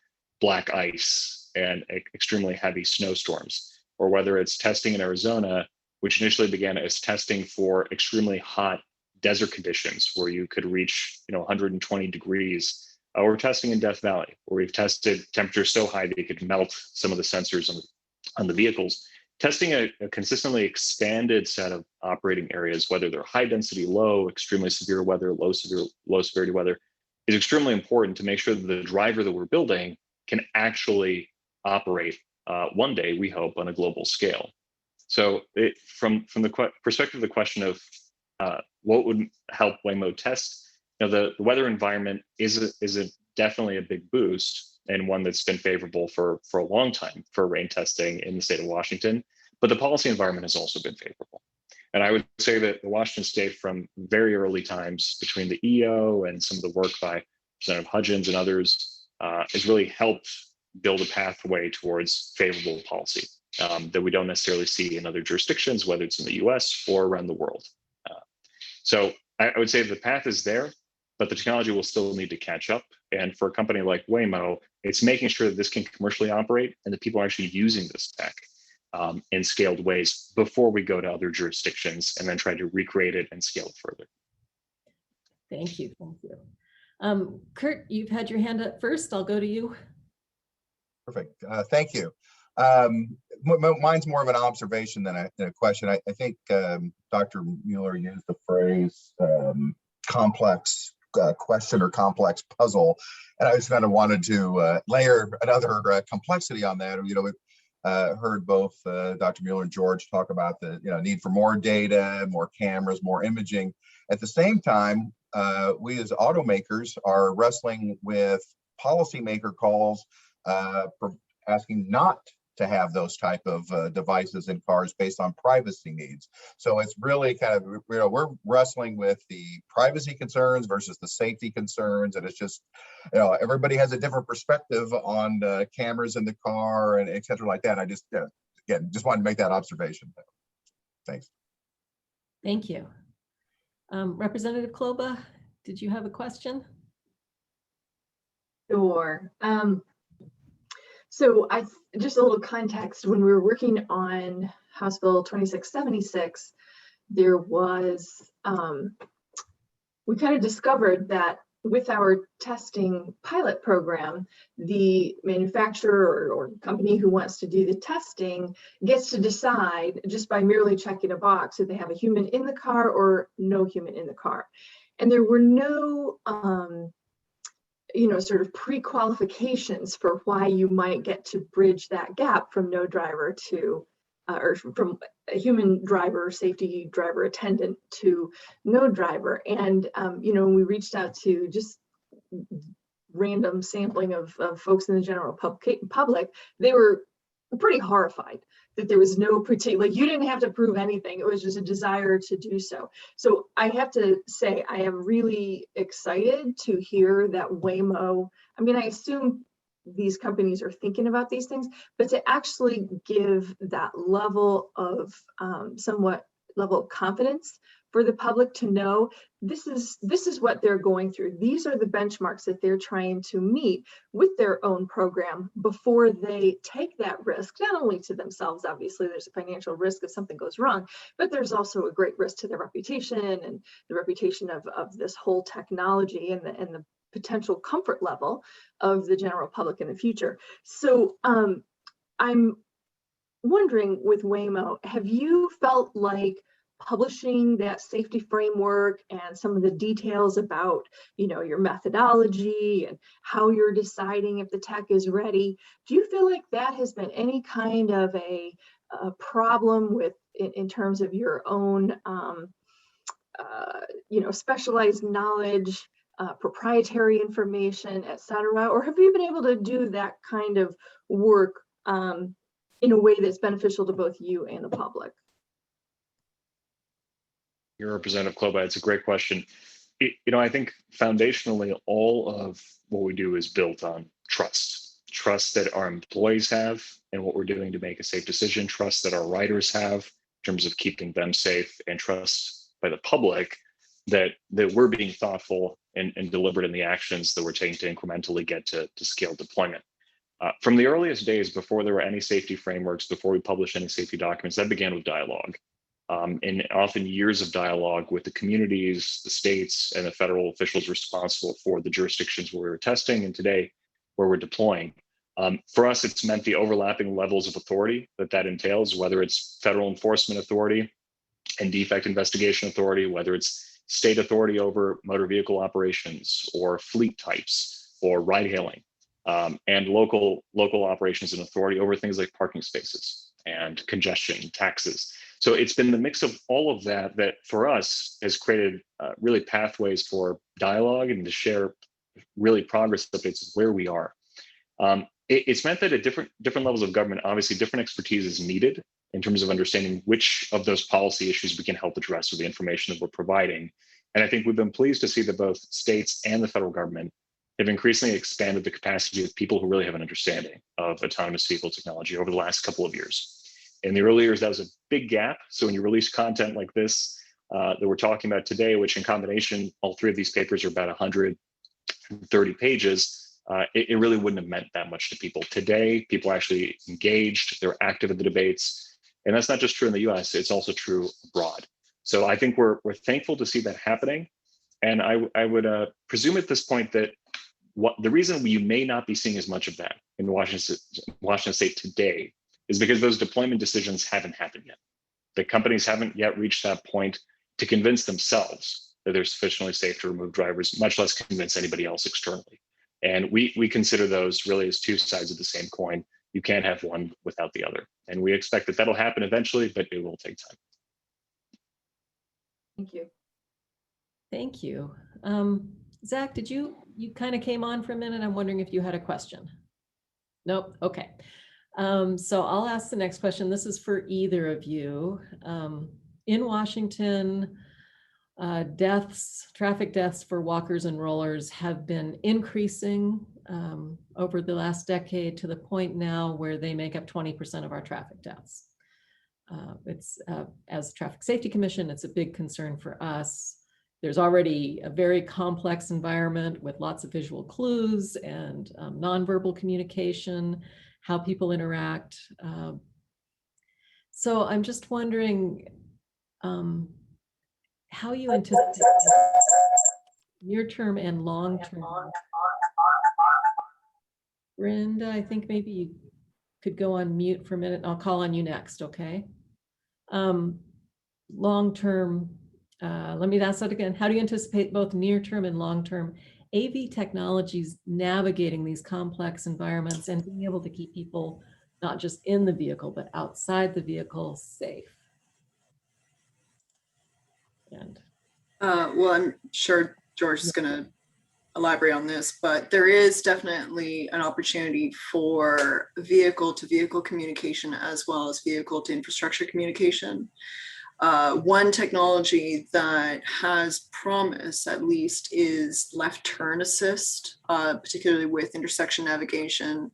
black ice and extremely heavy snowstorms, or whether it's testing in Arizona, which initially began as testing for extremely hot desert conditions where you could reach 120 degrees, or testing in Death Valley, where we've tested temperatures so high that you could melt some of the sensors on the vehicles. Testing a consistently expanded set of operating areas, whether they're high density, low, extremely severe weather, low severity weather, is extremely important to make sure that the driver that we're building can actually operate one day, we hope, on a global scale. So from the perspective of the question of what would help Waymo test, the weather environment is definitely a big boost, and one that's been favorable for a long time for rain testing in the state of Washington. But the policy environment has also been favorable. And I would say that the Washington State, from very early times between the EO and some of the work by Representative Hudgens and others, has really helped build a pathway towards favorable policy that we don't necessarily see in other jurisdictions, whether it's in the US or around the world. So I would say the path is there, but the technology will still need to catch up. And for a company like Waymo, it's making sure that this can commercially operate and that people are actually using this tech in scaled ways before we go to other jurisdictions and then try to recreate it and scale it further. Thank you. Thank you. Kurt, you've had your hand up first. I'll go to you. Perfect. Thank you. Mine's more of an observation than a question. I think Dr. Mueller used the phrase complex question or complex puzzle, and I just kind of wanted to layer another complexity on that. Heard both Dr. Mueller and George talk about the need for more data, more cameras, more imaging, At the same time, we as automakers are wrestling with policymaker calls asking not to have those type of devices in cars based on privacy needs. So it's really kind of, we're wrestling with the privacy concerns versus the safety concerns. And it's just, everybody has a different perspective on cameras in the car and et cetera like that. I just, again, just wanted to make that observation. Thanks. Thank you. Representative Kloba, did you have a question? Sure. So just a little context, when we were working on House Bill 2676, there was, we kind of discovered that with our testing pilot program, the manufacturer or company who wants to do the testing gets to decide just by merely checking a box if they have a human in the car or no human in the car. And there were no sort of pre-qualifications for why you might get to bridge that gap from no driver to, or from a human driver, safety driver attendant to no driver. And, when we reached out to just random sampling of folks in the general public, they were pretty horrified that there was no particular, like, you didn't have to prove anything. It was just a desire to do so. So I have to say, I am really excited to hear that Waymo, I mean, I assume these companies are thinking about these things, but to actually give that level of somewhat level of confidence for the public to know this is what they're going through. These are the benchmarks that they're trying to meet with their own program before they take that risk, not only to themselves, obviously there's a financial risk if something goes wrong, but there's also a great risk to their reputation and the reputation of this whole technology and the potential comfort level of the general public in the future. So I'm wondering with Waymo, have you felt like publishing that safety framework and some of the details about, your methodology and how you're deciding if the tech is ready, do you feel like that has been any kind of a problem with in terms of your own, specialized knowledge, proprietary information, et cetera? Or have you been able to do that kind of work in a way that's beneficial to both you and the public? Your Representative Kloba, it's a great question. I think foundationally, all of what we do is built on trust that our employees have and what we're doing to make a safe decision, trust that our riders have in terms of keeping them safe, and trust by the public that we're being thoughtful and deliberate in the actions that we're taking to incrementally get to scale deployment. From the earliest days, before there were any safety frameworks, before we published any safety documents, that began with dialogue. And often years of dialogue with the communities, the states, and the federal officials responsible for the jurisdictions where we were testing, and today where we're deploying. For us, it's meant the overlapping levels of authority that entails, whether it's federal enforcement authority and defect investigation authority, whether it's state authority over motor vehicle operations or fleet types or ride hailing, and local operations and authority over things like parking spaces and congestion, taxes. So it's been the mix of all of that for us has created really pathways for dialogue and to share really progress updates of where we are. It's meant that at different levels of government, obviously different expertise is needed in terms of understanding which of those policy issues we can help address with the information that we're providing. And I think we've been pleased to see that both states and the federal government have increasingly expanded the capacity of people who really have an understanding of autonomous vehicle technology over the last couple of years. In the early years, that was a big gap. So when you release content like this that we're talking about today, which in combination, all three of these papers are about 130 pages, it really wouldn't have meant that much to people. Today, people are actually engaged, they're active in the debates. And that's not just true in the US, it's also true abroad. So I think we're thankful to see that happening. And I would presume at this point that the reason you may not be seeing as much of that in Washington State today is because those deployment decisions haven't happened yet. The companies haven't yet reached that point to convince themselves that they're sufficiently safe to remove drivers, much less convince anybody else externally. And we consider those really as two sides of the same coin. You can't have one without the other. And we expect that that'll happen eventually, but it will take time. Thank you. Thank you. Zach, you kind of came on for a minute. I'm wondering if you had a question. Nope. Okay. So I'll ask the next question. This is for either of you. In Washington, traffic deaths for walkers and rollers have been increasing over the last decade to the point now where they make up 20% of our traffic deaths. As Traffic Safety Commission, it's a big concern for us. There's already a very complex environment with lots of visual clues and nonverbal communication, how people interact. So I'm just wondering how you anticipate near-term and long-term. Brenda, I think maybe you could go on mute for a minute. I'll call on you next, okay? Long-term, let me ask that again. How do you anticipate both near-term and long-term AV technologies navigating these complex environments and being able to keep people not just in the vehicle, but outside the vehicle safe? And well, I'm sure George is going to elaborate on this, but there is definitely an opportunity for vehicle-to-vehicle communication as well as vehicle-to-infrastructure communication. One technology that has promise, at least, is left turn assist, particularly with intersection navigation.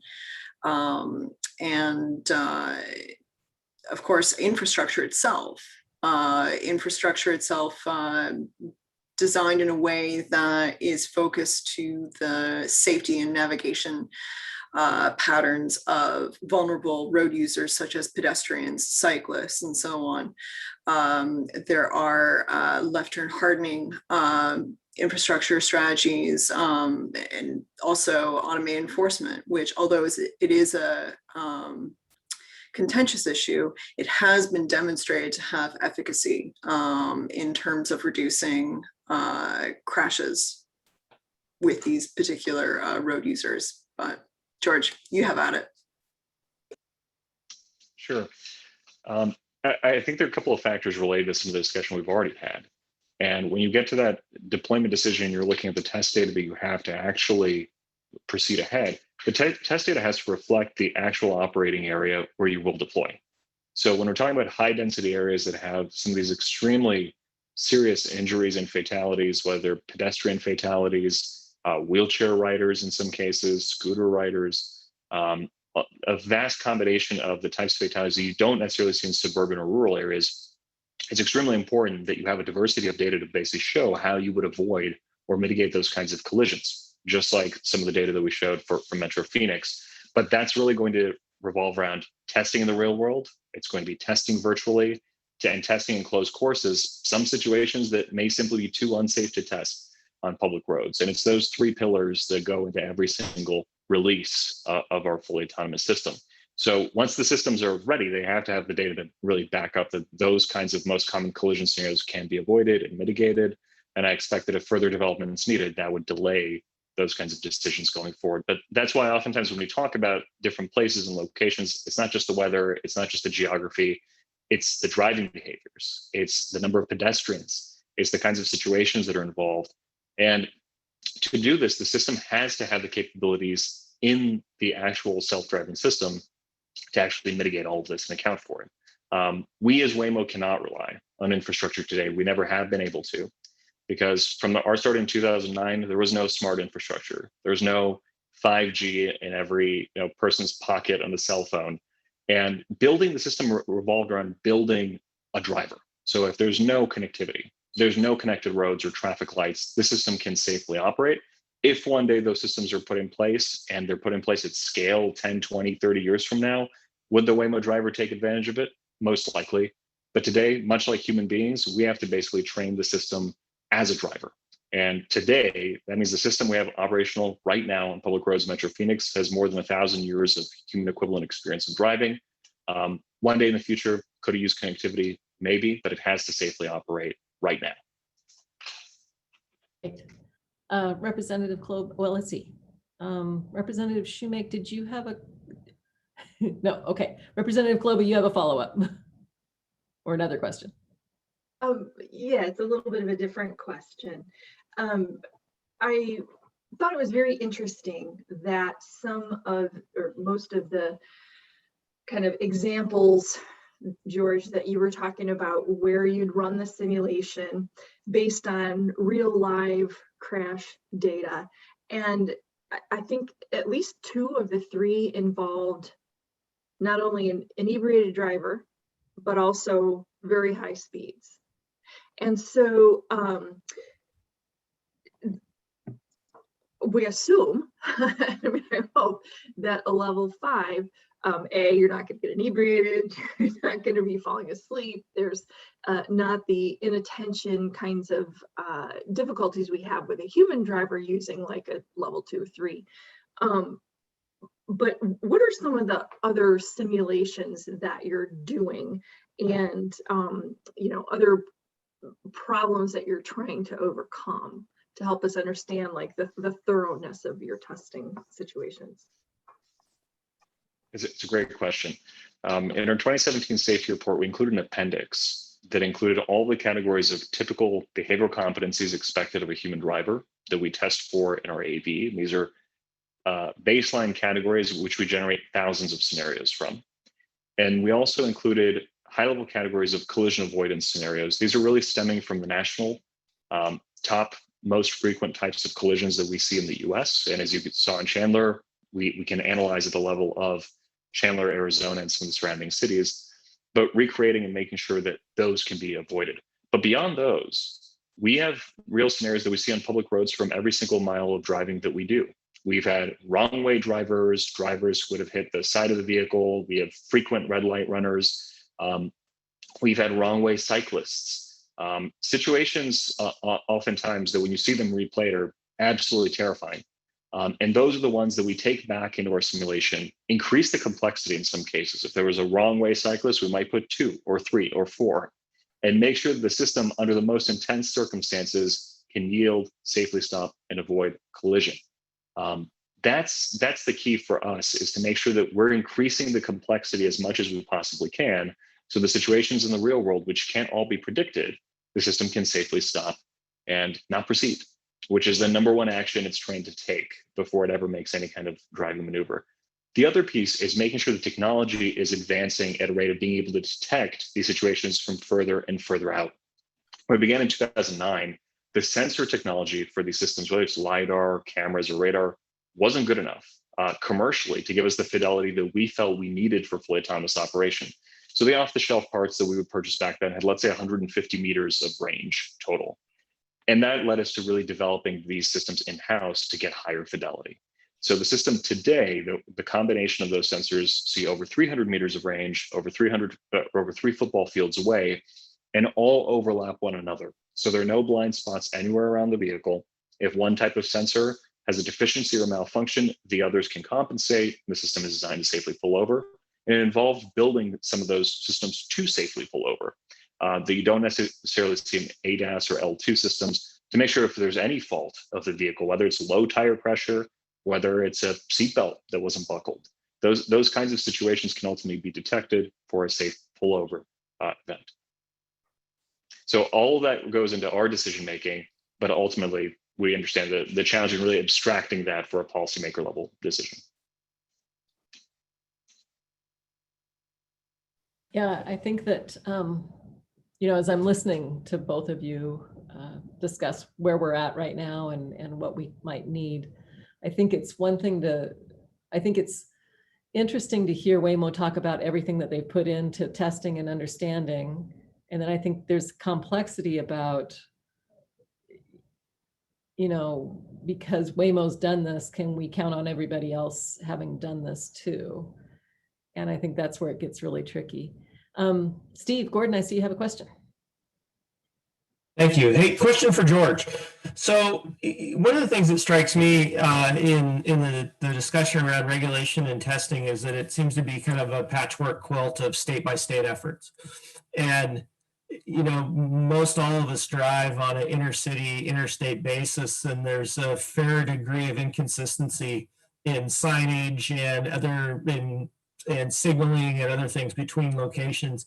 And of course, infrastructure itself designed in a way that is focused to the safety and navigation patterns of vulnerable road users such as pedestrians, cyclists, and so on. There are left turn hardening infrastructure strategies and also automated enforcement, which although it is a contentious issue, it has been demonstrated to have efficacy in terms of reducing crashes with these particular road users. But George, you have at it. Sure. I think there are a couple of factors related to some of the discussion we've already had. And when you get to that deployment decision, you're looking at the test data that you have to actually proceed ahead. The test data has to reflect the actual operating area where you will deploy. So when we're talking about high density areas that have some of these extremely serious injuries and fatalities, whether pedestrian fatalities, wheelchair riders in some cases, scooter riders, a vast combination of the types of fatalities that you don't necessarily see in suburban or rural areas, it's extremely important that you have a diversity of data to basically show how you would avoid or mitigate those kinds of collisions, just like some of the data that we showed for Metro Phoenix. But that's really going to revolve around testing in the real world. It's going to be testing virtually and testing in closed courses, some situations that may simply be too unsafe to test on public roads. And it's those three pillars that go into every single release of our fully autonomous system. So once the systems are ready, they have to have the data to really back up that those kinds of most common collision scenarios can be avoided and mitigated. And I expect that if further development is needed, that would delay those kinds of decisions going forward. But that's why oftentimes when we talk about different places and locations, it's not just the weather, it's not just the geography, it's the driving behaviors, it's the number of pedestrians, it's the kinds of situations that are involved. And to do this, the system has to have the capabilities in the actual self-driving system to actually mitigate all of this and account for it. We as Waymo cannot rely on infrastructure today. We never have been able to, because from our start in 2009, there was no smart infrastructure. There was no 5G in every person's pocket on the cell phone. And building the system revolved around building a driver. So if there's no connectivity, there's no connected roads or traffic lights, the system can safely operate. If one day those systems are put in place and they're put in place at scale 10, 20, 30 years from now, would the Waymo driver take advantage of it? Most likely. But today, much like human beings, we have to basically train the system as a driver. And today, that means the system we have operational right now on public roads, Metro Phoenix, has more than 1,000 years of human equivalent experience of driving. One day in the future, could it use connectivity? Maybe, but it has to safely operate right now. Representative Klob, well, let's see. Representative Shoemake, did you have a, no, okay. Representative Klob, you have a follow-up or another question? Yeah, it's a little bit of a different question. I thought it was very interesting that some of, or most of the kind of examples, George, that you were talking about where you'd run the simulation based on real live crash data. And I think at least 2 of the 3 involved not only an inebriated driver, but also very high speeds. And so we assume, I mean, I hope that a level 5, you're not going to get inebriated, you're not going to be falling asleep. There's not the inattention kinds of difficulties we have with a human driver using like a level 2, 3. But what are some of the other simulations that you're doing, and you know, other problems that you're trying to overcome to help us understand like the thoroughness of your testing situations? It's a great question. In our 2017 safety report, we included an appendix that included all the categories of typical behavioral competencies expected of a human driver that we test for in our AV. These are baseline categories which we generate thousands of scenarios from. And we also included high-level categories of collision avoidance scenarios. These are really stemming from the national top most frequent types of collisions that we see in the US. And as you saw in Chandler, we can analyze at the level of Chandler, Arizona, and some of the surrounding cities, but recreating and making sure that those can be avoided. But beyond those, we have real scenarios that we see on public roads from every single mile of driving that we do. We've had wrong way drivers who would have hit the side of the vehicle. We have frequent red light runners. We've had wrong way cyclists. Situations oftentimes that when you see them replayed are absolutely terrifying. And those are the ones that we take back into our simulation, increase the complexity in some cases. If there was a wrong way cyclist, we might put 2 or 3 or 4, and make sure that the system under the most intense circumstances can yield, safely stop, and avoid collision. That's the key for us, is to make sure that we're increasing the complexity as much as we possibly can. So the situations in the real world, which can't all be predicted, the system can safely stop and not proceed, which is the #1 action it's trained to take before it ever makes any kind of driving maneuver. The other piece is making sure the technology is advancing at a rate of being able to detect these situations from further and further out. When it began in 2009, the sensor technology for these systems, whether it's LiDAR, cameras, or radar, wasn't good enough commercially to give us the fidelity that we felt we needed for fully autonomous operation. So the off-the-shelf parts that we would purchase back then had, let's say, 150 meters of range total. And that led us to really developing these systems in-house to get higher fidelity. So the system today, the combination of those sensors see over 300 meters of range, over 3 football fields away, and all overlap one another. So there are no blind spots anywhere around the vehicle. If one type of sensor has a deficiency or malfunction, the others can compensate. The system is designed to safely pull over. And it involves building some of those systems to safely pull over. That you don't necessarily see in ADAS or L2 systems, to make sure if there's any fault of the vehicle, whether it's low tire pressure, whether it's a seatbelt that wasn't buckled, those kinds of situations can ultimately be detected for a safe pullover event. So all of that goes into our decision making, but ultimately we understand the challenge in really abstracting that for a policymaker level decision. Yeah, I think that, you know, as I'm listening to both of you discuss where we're at right now and what we might need, I think it's interesting to hear Waymo talk about everything that they put into testing and understanding. And then I think there's complexity about, you know, because Waymo's done this, can we count on everybody else having done this too? And I think that's where it gets really tricky. Steve, Gordon, I see you have a question. Thank you. Hey, question for George. So one of the things that strikes me in the discussion around regulation and testing is that it seems to be kind of a patchwork quilt of state-by-state efforts. And, you know, most all of us drive on an intercity, interstate basis, and there's a fair degree of inconsistency in signage and and signaling and other things between locations.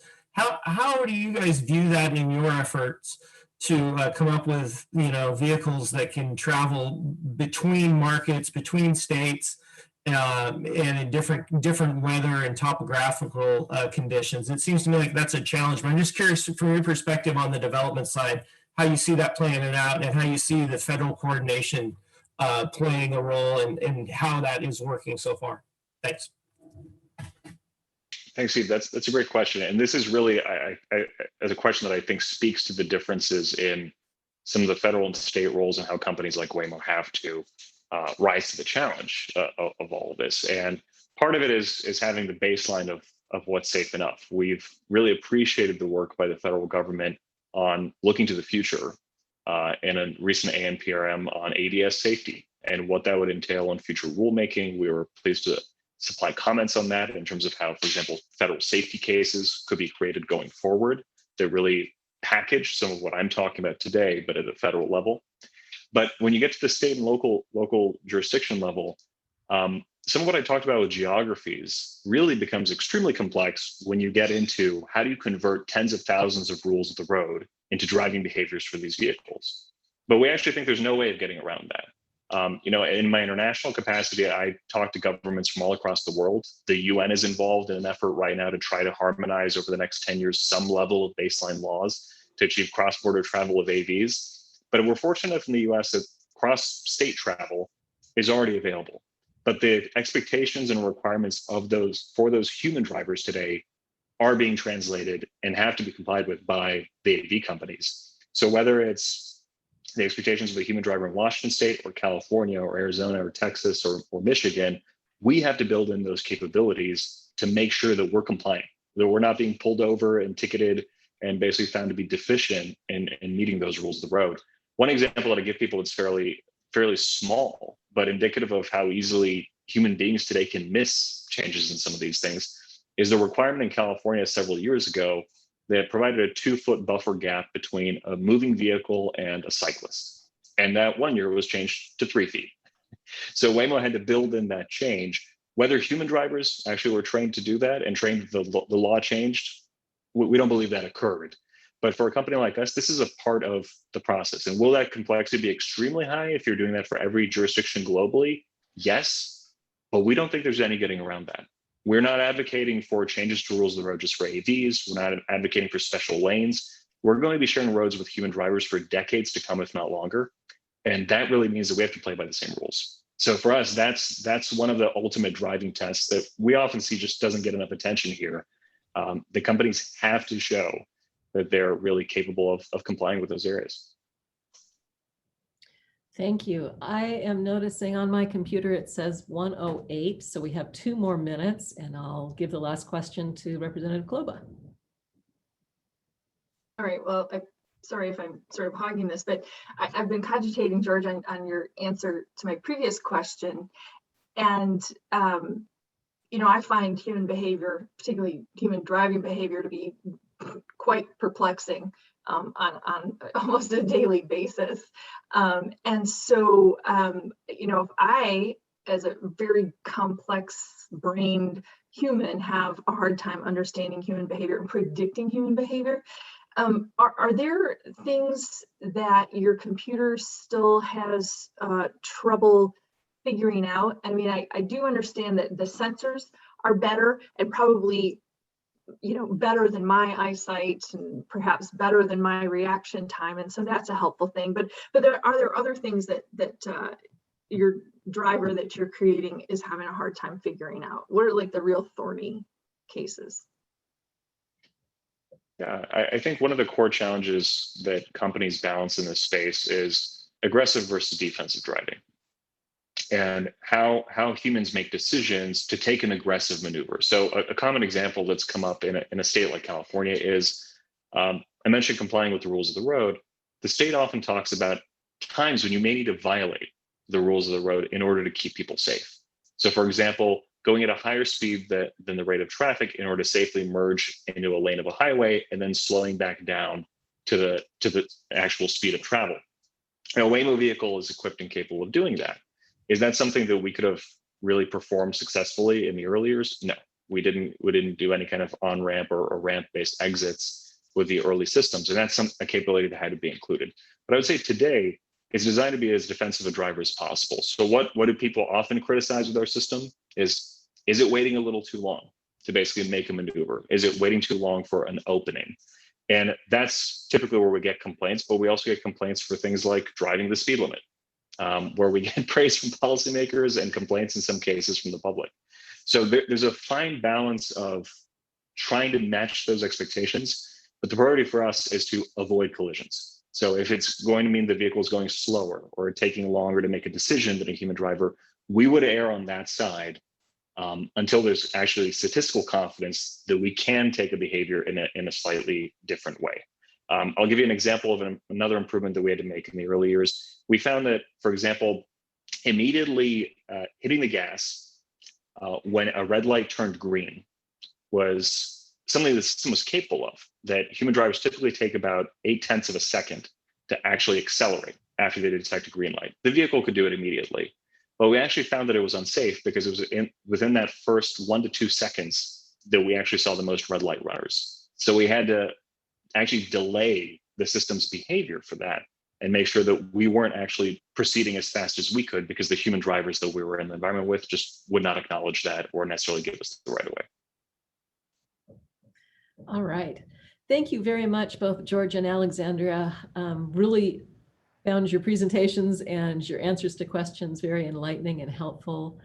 how do you guys view that in your efforts to come up with, vehicles that can travel between markets, between states, and in different weather and topographical conditions? It seems to me like that's a challenge, but I'm just curious from your perspective on the development side, how you see that playing it out and how you see the federal coordination playing a role and how that is working so far. Thanks. Thanks, Steve. That's a great question, and this is really as a question that I think speaks to the differences in some of the federal and state roles and how companies like Waymo have to rise to the challenge of all of this. And part of it is having the baseline of what's safe enough. We've really appreciated the work by the federal government on looking to the future in a recent ANPRM on ADS safety and what that would entail in future rulemaking. We were pleased to supply comments on that in terms of how, for example, federal safety cases could be created going forward that really package some of what I'm talking about today, but at a federal level. But when you get to the state and local jurisdiction level, some of what I talked about with geographies really becomes extremely complex when you get into how do you convert tens of thousands of rules of the road into driving behaviors for these vehicles. But we actually think there's no way of getting around that. In my international capacity, I talk to governments from all across the world. The UN is involved in an effort right now to try to harmonize over the next 10 years some level of baseline laws to achieve cross-border travel of AVs. But we're fortunate in the US that cross-state travel is already available. But the expectations and requirements of for those human drivers today are being translated and have to be complied with by the AV companies. So whether it's the expectations of a human driver in Washington State or California or Arizona or Texas or Michigan, we have to build in those capabilities to make sure that we're compliant, that we're not being pulled over and ticketed and basically found to be deficient in meeting those rules of the road. One example that I give people that's fairly small, but indicative of how easily human beings today can miss changes in some of these things, is the requirement in California several years ago that provided a 2-foot buffer gap between a moving vehicle and a cyclist. And that 1 year was changed to 3 feet. So Waymo had to build in that change. Whether human drivers actually were trained to do that and trained the law changed, we don't believe that occurred. But for a company like us, this is a part of the process. And will that complexity be extremely high if you're doing that for every jurisdiction globally? Yes, but we don't think there's any getting around that. We're not advocating for changes to rules of the road just for AVs. We're not advocating for special lanes. We're going to be sharing roads with human drivers for decades to come, if not longer. And that really means that we have to play by the same rules. So for us, that's one of the ultimate driving tests that we often see just doesn't get enough attention here. The companies have to show that they're really capable of complying with those areas. Thank you. I am noticing on my computer it says 1:08, so we have 2 more minutes, and I'll give the last question to Representative Kloba. All right, well, sorry if I'm sort of hogging this, but I've been cogitating, George, on your answer to my previous question. And, I find human behavior, particularly human driving behavior, to be quite perplexing on almost a daily basis. And so, if I, as a very complex brained human, have a hard time understanding human behavior and predicting human behavior, are there things that your computer still has trouble figuring out? I mean, I do understand that the sensors are better and probably better than my eyesight and perhaps better than my reaction time, and so that's a helpful thing. But are there other things that your driver that you're creating is having a hard time figuring out? What are like the real thorny cases? Yeah, I think one of the core challenges that companies balance in this space is aggressive versus defensive driving, and how humans make decisions to take an aggressive maneuver. So a common example that's come up in a state like California is, I mentioned complying with the rules of the road. The state often talks about times when you may need to violate the rules of the road in order to keep people safe. So for example, going at a higher speed than the rate of traffic in order to safely merge into a lane of a highway and then slowing back down to the actual speed of travel. Now, a Waymo vehicle is equipped and capable of doing that. Is that something that we could have really performed successfully in the early years? No. We didn't do any kind of on-ramp or ramp-based exits with the early systems, and that's a capability that had to be included. But I would say today it's designed to be as defensive a driver as possible. So what do people often criticize with our system is it waiting a little too long to basically make a maneuver? Is it waiting too long for an opening? And that's typically where we get complaints, but we also get complaints for things like driving the speed limit, where we get praise from policymakers and complaints in some cases from the public. So there's a fine balance of trying to match those expectations, but the priority for us is to avoid collisions. So if it's going to mean the vehicle is going slower or taking longer to make a decision than a human driver, we would err on that side until there's actually statistical confidence that we can take a behavior in a slightly different way. I'll give you an example of another improvement that we had to make in the early years. We found that, for example, immediately hitting the gas when a red light turned green was something the system was capable of, that human drivers typically take about 0.8 of a second to actually accelerate after they detect a green light. The vehicle could do it immediately, but we actually found that it was unsafe because it was within that first 1 to 2 seconds that we actually saw the most red light runners. So we had to actually delay the system's behavior for that and make sure that we weren't actually proceeding as fast as we could, because the human drivers that we were in the environment with just would not acknowledge that or necessarily give us the right of way. All right. Thank you very much, both George and Alexandria. Really found your presentations and your answers to questions very enlightening and helpful.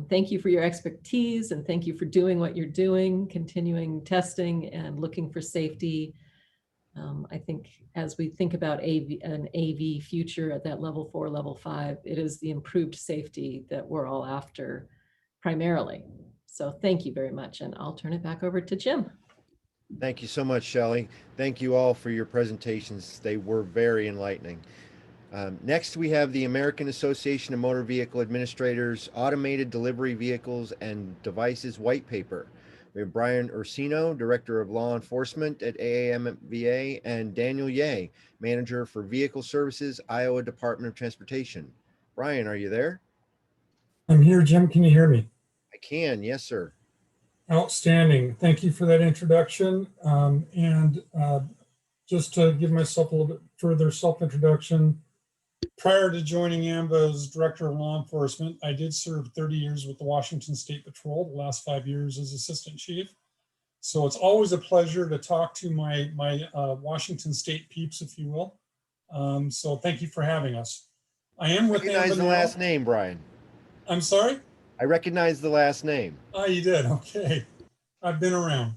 Thank you for your expertise, and thank you for doing what you're doing, continuing testing and looking for safety. I think as we think about an AV future at that level 4, level 5, it is the improved safety that we're all after primarily. So thank you very much, and I'll turn it back over to Jim. Thank you so much, Shelley. Thank you all for your presentations. They were very enlightening. Next, we have the American Association of Motor Vehicle Administrators Automated Delivery Vehicles and Devices White Paper. We have Brian Ursino, Director of Law Enforcement at AAMVA, and Daniel Ye, Manager for Vehicle Services, Iowa Department of Transportation. Brian, are you there? I'm here, Jim. Can you hear me? I can, yes, sir. Outstanding. Thank you for that introduction. Just to give myself a little bit further self-introduction, prior to joining AMVA as Director of Law Enforcement, I did serve 30 years with the Washington State Patrol, the last 5 years as Assistant Chief. So it's always a pleasure to talk to my Washington State peeps, if you will. So thank you for having us. I am with AMVA now. Recognize the last name, Brian. I'm sorry? I recognize the last name. Oh, you did? Okay. I've been around.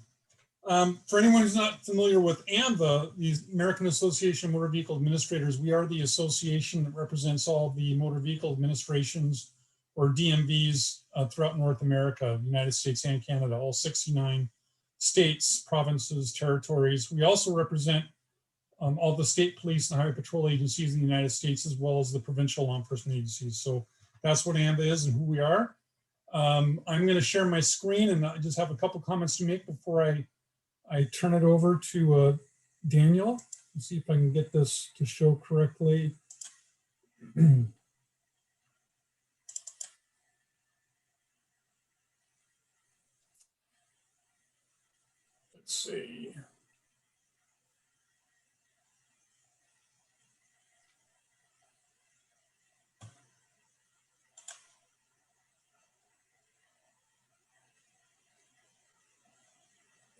For anyone who's not familiar with AMVA, the American Association of Motor Vehicle Administrators, we are the association that represents all the motor vehicle administrations, or DMVs, throughout North America, United States and Canada, all 69 states, provinces, territories. We also represent all the state police and highway patrol agencies in the United States, as well as the provincial law enforcement agencies. So that's what AMVA is and who we are. I'm going to share my screen, and I just have a couple comments to make before I turn it over to Daniel. Let's see if I can get this to show correctly. Let's see.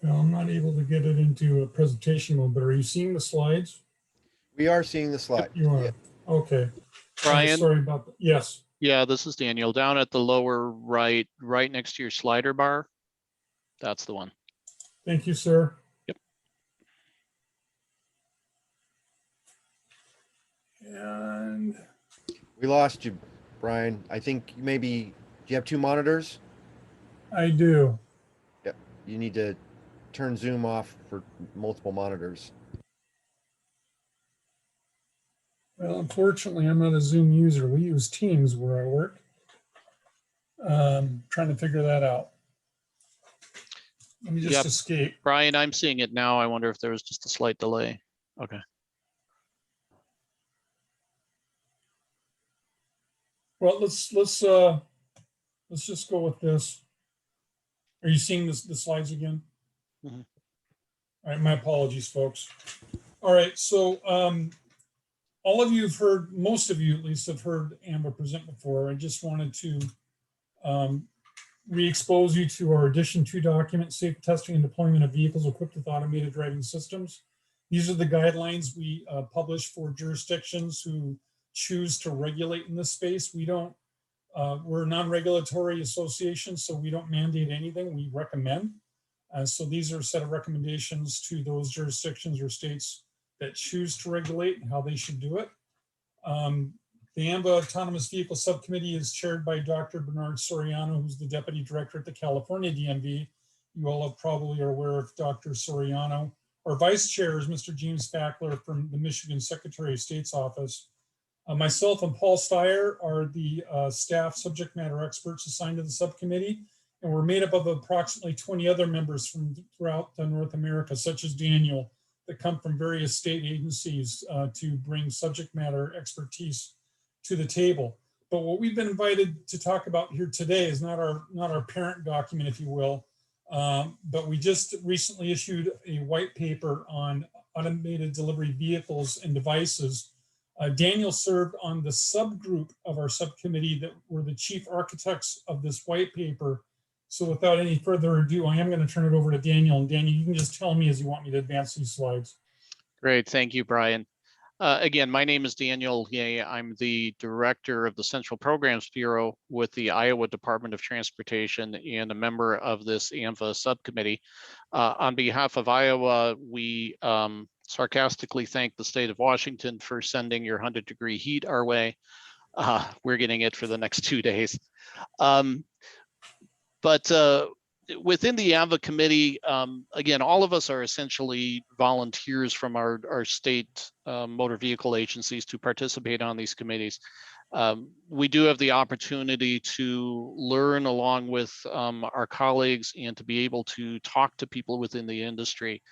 Well, I'm not able to get it into a presentation mode, but are you seeing the slides? We are seeing the slide. You are. Yeah. Okay. Brian? Sorry about that. Yes. Yeah, this is Daniel. Down at the lower right, right next to your slider bar. That's the one. Thank you, sir. Yep. And We lost you, Brian. I think maybe, do you have 2 monitors? I do. Yep. You need to turn Zoom off for multiple monitors. Well, unfortunately, I'm not a Zoom user. We use Teams where I work. Trying to figure that out. Let me just escape. Brian, I'm seeing it now. I wonder if there was just a slight delay. Okay. Well, let's just go with this. Are you seeing the slides again? Mhm. All right, my apologies, folks. All right, so all of you have heard, most of you at least have heard Amber present before. I just wanted to re-expose you to our Edition 2 document, Safe Testing and Deployment of Vehicles Equipped with Automated Driving Systems. These are the guidelines we publish for jurisdictions who choose to regulate in this space. We don't, we're a non-regulatory association, so we don't mandate anything, we recommend. So these are a set of recommendations to those jurisdictions or states that choose to regulate and how they should do it. The AMVA Autonomous Vehicle Subcommittee is chaired by Dr. Bernard Soriano, who's the Deputy Director at the California DMV. You all probably are aware of Dr. Soriano. Our Vice Chair is Mr. James Fackler from the Michigan Secretary of State's office. Myself and Paul Steyer are the staff subject matter experts assigned to the subcommittee, and we're made up of approximately 20 other members from throughout North America, such as Daniel, that come from various state agencies to bring subject matter expertise to the table. But what we've been invited to talk about here today is not our parent document, if you will, but we just recently issued a white paper on automated delivery vehicles and devices. Daniel served on the subgroup of our subcommittee that were the chief architects of this white paper. So without any further ado, I am going to turn it over to Daniel. And Daniel, you can just tell me as you want me to advance these slides. Great, thank you, Brian. Again, my name is Daniel Ye. I'm the Director of the Central Programs Bureau with the Iowa Department of Transportation and a member of this AMVA subcommittee. On behalf of Iowa, we sarcastically thank the state of Washington for sending your 100-degree heat our way. We're getting it for the next 2 days. Within the AMVA committee, again, all of us are essentially volunteers from our state motor vehicle agencies to participate on these committees. We do have the opportunity to learn along with our colleagues and to be able to talk to people within the industry.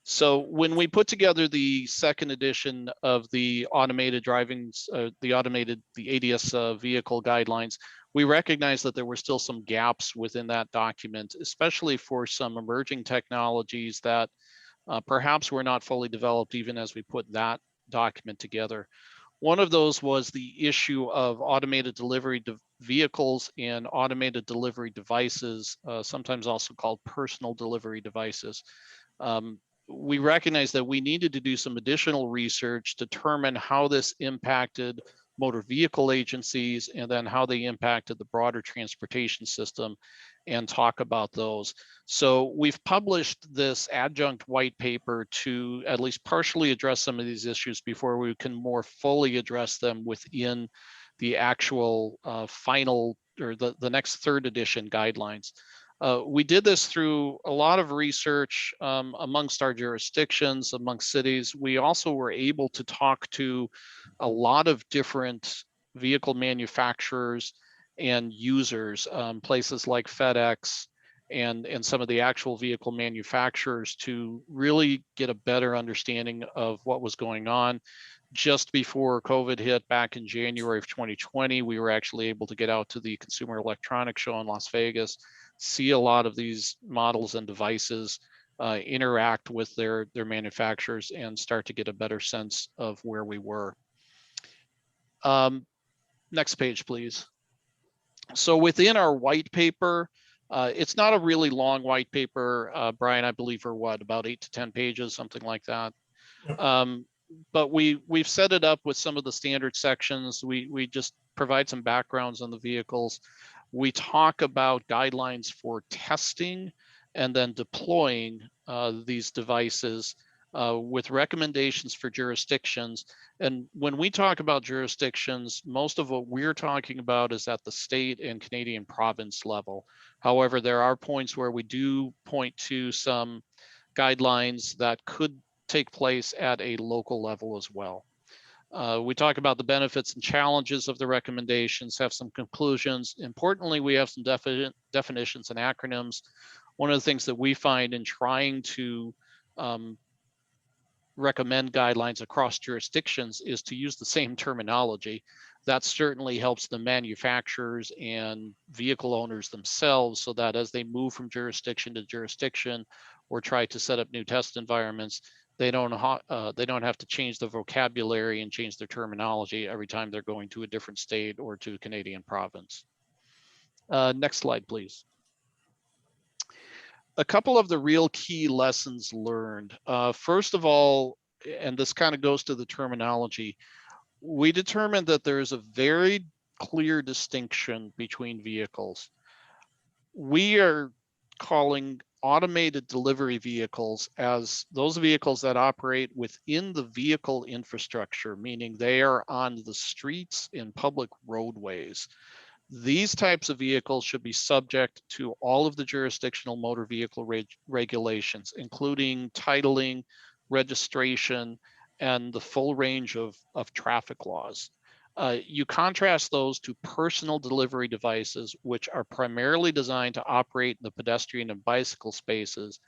So when we put together the second edition of the automated driving, the ADS vehicle guidelines, we recognized that there were still some gaps within that document, especially for some emerging technologies that perhaps were not fully developed even as we put that document together. One of those was the issue of automated delivery vehicles and automated delivery devices, sometimes also called personal delivery devices. We recognized that we needed to do some additional research to determine how this impacted motor vehicle agencies and then how they impacted the broader transportation system and talk about those. So we've published this adjunct white paper to at least partially address some of these issues before we can more fully address them within the actual final or the next third edition guidelines. We did this through a lot of research amongst our jurisdictions, amongst cities. We also were able to talk to a lot of different vehicle manufacturers and users, places like FedEx and some of the actual vehicle manufacturers to really get a better understanding of what was going on. Just before COVID hit back in January of 2020, we were actually able to get out to the Consumer Electronics Show in Las Vegas, see a lot of these models and devices, interact with their manufacturers and start to get a better sense of where we were. Next page, please. So within our white paper, it's not a really long white paper, Brian, I believe are what, about 8 to 10 pages, something like that. But we've set it up with some of the standard sections. We just provide some backgrounds on the vehicles. We talk about guidelines for testing and then deploying these devices with recommendations for jurisdictions. And when we talk about jurisdictions, most of what we're talking about is at the state and Canadian province level. However, there are points where we do point to some guidelines that could take place at a local level as well. We talk about the benefits and challenges of the recommendations, have some conclusions. Importantly, we have some definitions and acronyms. One of the things that we find in trying to recommend guidelines across jurisdictions is to use the same terminology. That certainly helps the manufacturers and vehicle owners themselves, so that as they move from jurisdiction to jurisdiction or try to set up new test environments, they don't have to change the vocabulary and change their terminology every time they're going to a different state or to a Canadian province. Next slide, please. A couple of the real key lessons learned. First of all, and this kind of goes to the terminology, we determined that there's a very clear distinction between vehicles. We are calling automated delivery vehicles as those vehicles that operate within the vehicle infrastructure, meaning they are on the streets in public roadways. These types of vehicles should be subject to all of the jurisdictional motor vehicle regulations, including titling, registration, and the full range of traffic laws. You contrast those to personal delivery devices, which are primarily designed to operate in the pedestrian and bicycle spaces.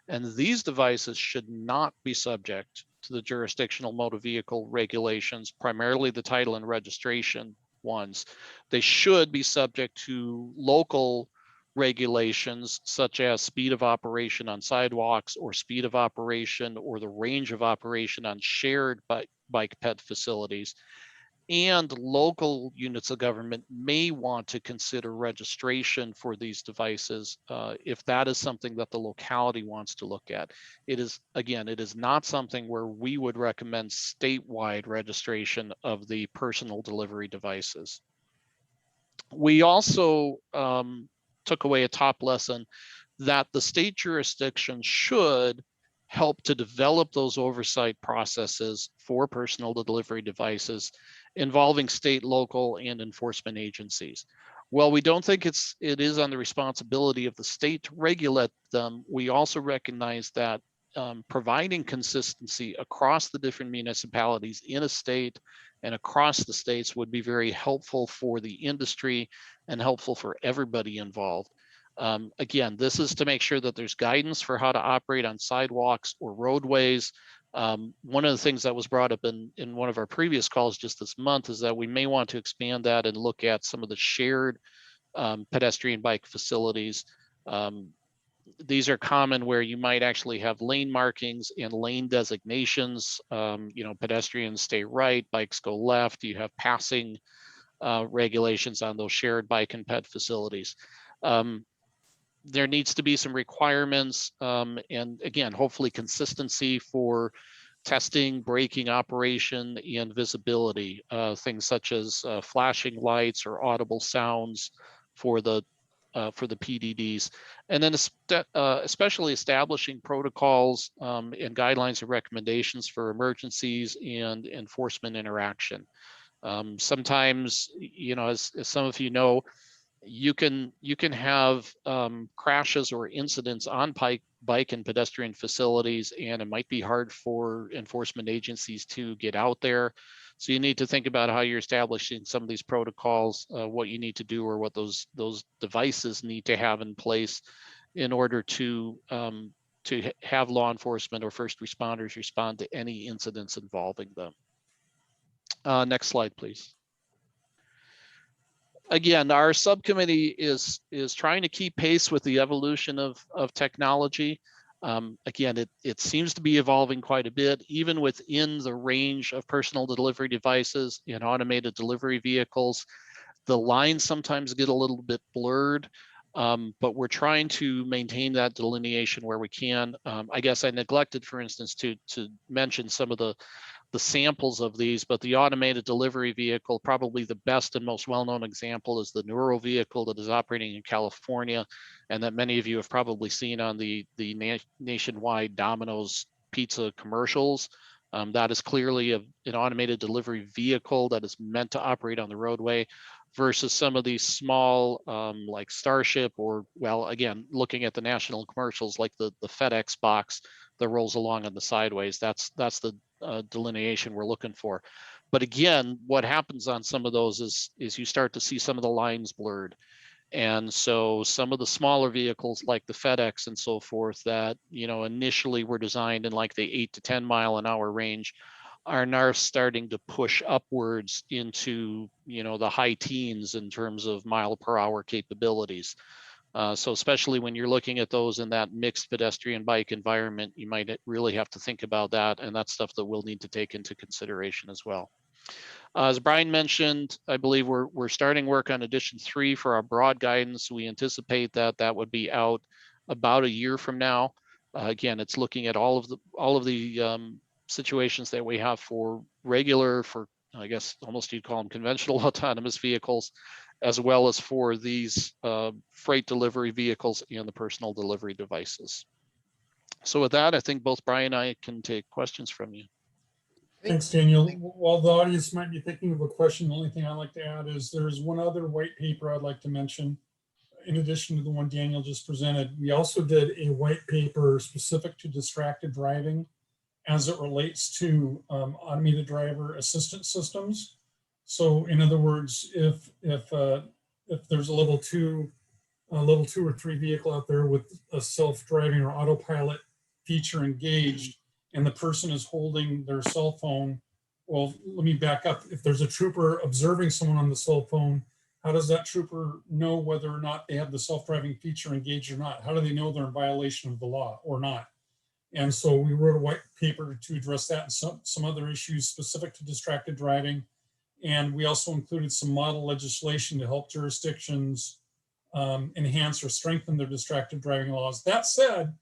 And these devices should not be subject to the jurisdictional motor vehicle regulations, primarily the title and registration ones. They should be subject to local regulations such as speed of operation on sidewalks or speed of operation or the range of operation on shared bike ped facilities. And local units of government may want to consider registration for these devices if that is something that the locality wants to look at. It is, again, it is not something where we would recommend statewide registration of the personal delivery devices. We also took away a top lesson that the state jurisdiction should help to develop those oversight processes for personal delivery devices involving state, local, and enforcement agencies. While we don't think it is on the responsibility of the state to regulate them, we also recognize that providing consistency across the different municipalities in a state and across the states would be very helpful for the industry and helpful for everybody involved. Again, this is to make sure that there's guidance for how to operate on sidewalks or roadways. One of the things that was brought up in one of our previous calls just this month is that we may want to expand that and look at some of the shared pedestrian bike facilities. These are common where you might actually have lane markings and lane designations. Pedestrians stay right, bikes go left. You have passing regulations on those shared bike and ped facilities. There needs to be some requirements and again, hopefully consistency for testing, braking operation, and visibility. Things such as flashing lights or audible sounds for the PDDs. And then especially establishing protocols and guidelines and recommendations for emergencies and enforcement interaction. Sometimes, as some of you know, you can have crashes or incidents on bike and pedestrian facilities, and it might be hard for enforcement agencies to get out there. So you need to think about how you're establishing some of these protocols, what you need to do, or what those devices need to have in place in order to have law enforcement or first responders respond to any incidents involving them. Next slide, please. Again, our subcommittee is trying to keep pace with the evolution of technology. Again, it seems to be evolving quite a bit, even within the range of personal delivery devices and automated delivery vehicles. The lines sometimes get a little bit blurred, but we're trying to maintain that delineation where we can. I guess I neglected, for instance, to mention some of the samples of these, but the automated delivery vehicle, probably the best and most well-known example is the Neuro vehicle that is operating in California, and that many of you have probably seen on the nationwide Domino's pizza commercials. That is clearly an automated delivery vehicle that is meant to operate on the roadway, versus some of these small like Starship, or, well, again, looking at the national commercials like the FedEx box that rolls along on the sideways. That's the delineation we're looking for. But again, what happens on some of those is you start to see some of the lines blurred. And so some of the smaller vehicles like the FedEx and so forth that, initially were designed in like the 8 to 10 mile an hour range are now starting to push upwards into, the high teens in terms of mile per hour capabilities. So especially when you're looking at those in that mixed pedestrian bike environment, you might really have to think about that. And that's stuff that we'll need to take into consideration as well. As Brian mentioned, I believe we're starting work on edition 3 for our broad guidance. We anticipate that would be out about a year from now. Again, it's looking at all of the situations that we have for regular, for I guess almost you'd call them conventional autonomous vehicles, as well as for these freight delivery vehicles and the personal delivery devices. So with that, I think both Brian and I can take questions from you. Thanks, Daniel. While the audience might be thinking of a question, the only thing I'd like to add is there's one other white paper I'd like to mention. In addition to the one Daniel just presented, we also did a white paper specific to distracted driving as it relates to automated driver assistance systems. So in other words, if there's a level 2 or 3 vehicle out there with a self-driving or autopilot feature engaged, and the person is holding their cell phone, well, let me back up. If there's a trooper observing someone on the cell phone, how does that trooper know whether or not they have the self-driving feature engaged or not? How do they know they're in violation of the law or not? And so we wrote a white paper to address that and some other issues specific to distracted driving. And we also included some model legislation to help jurisdictions enhance or strengthen their distracted driving laws. That said,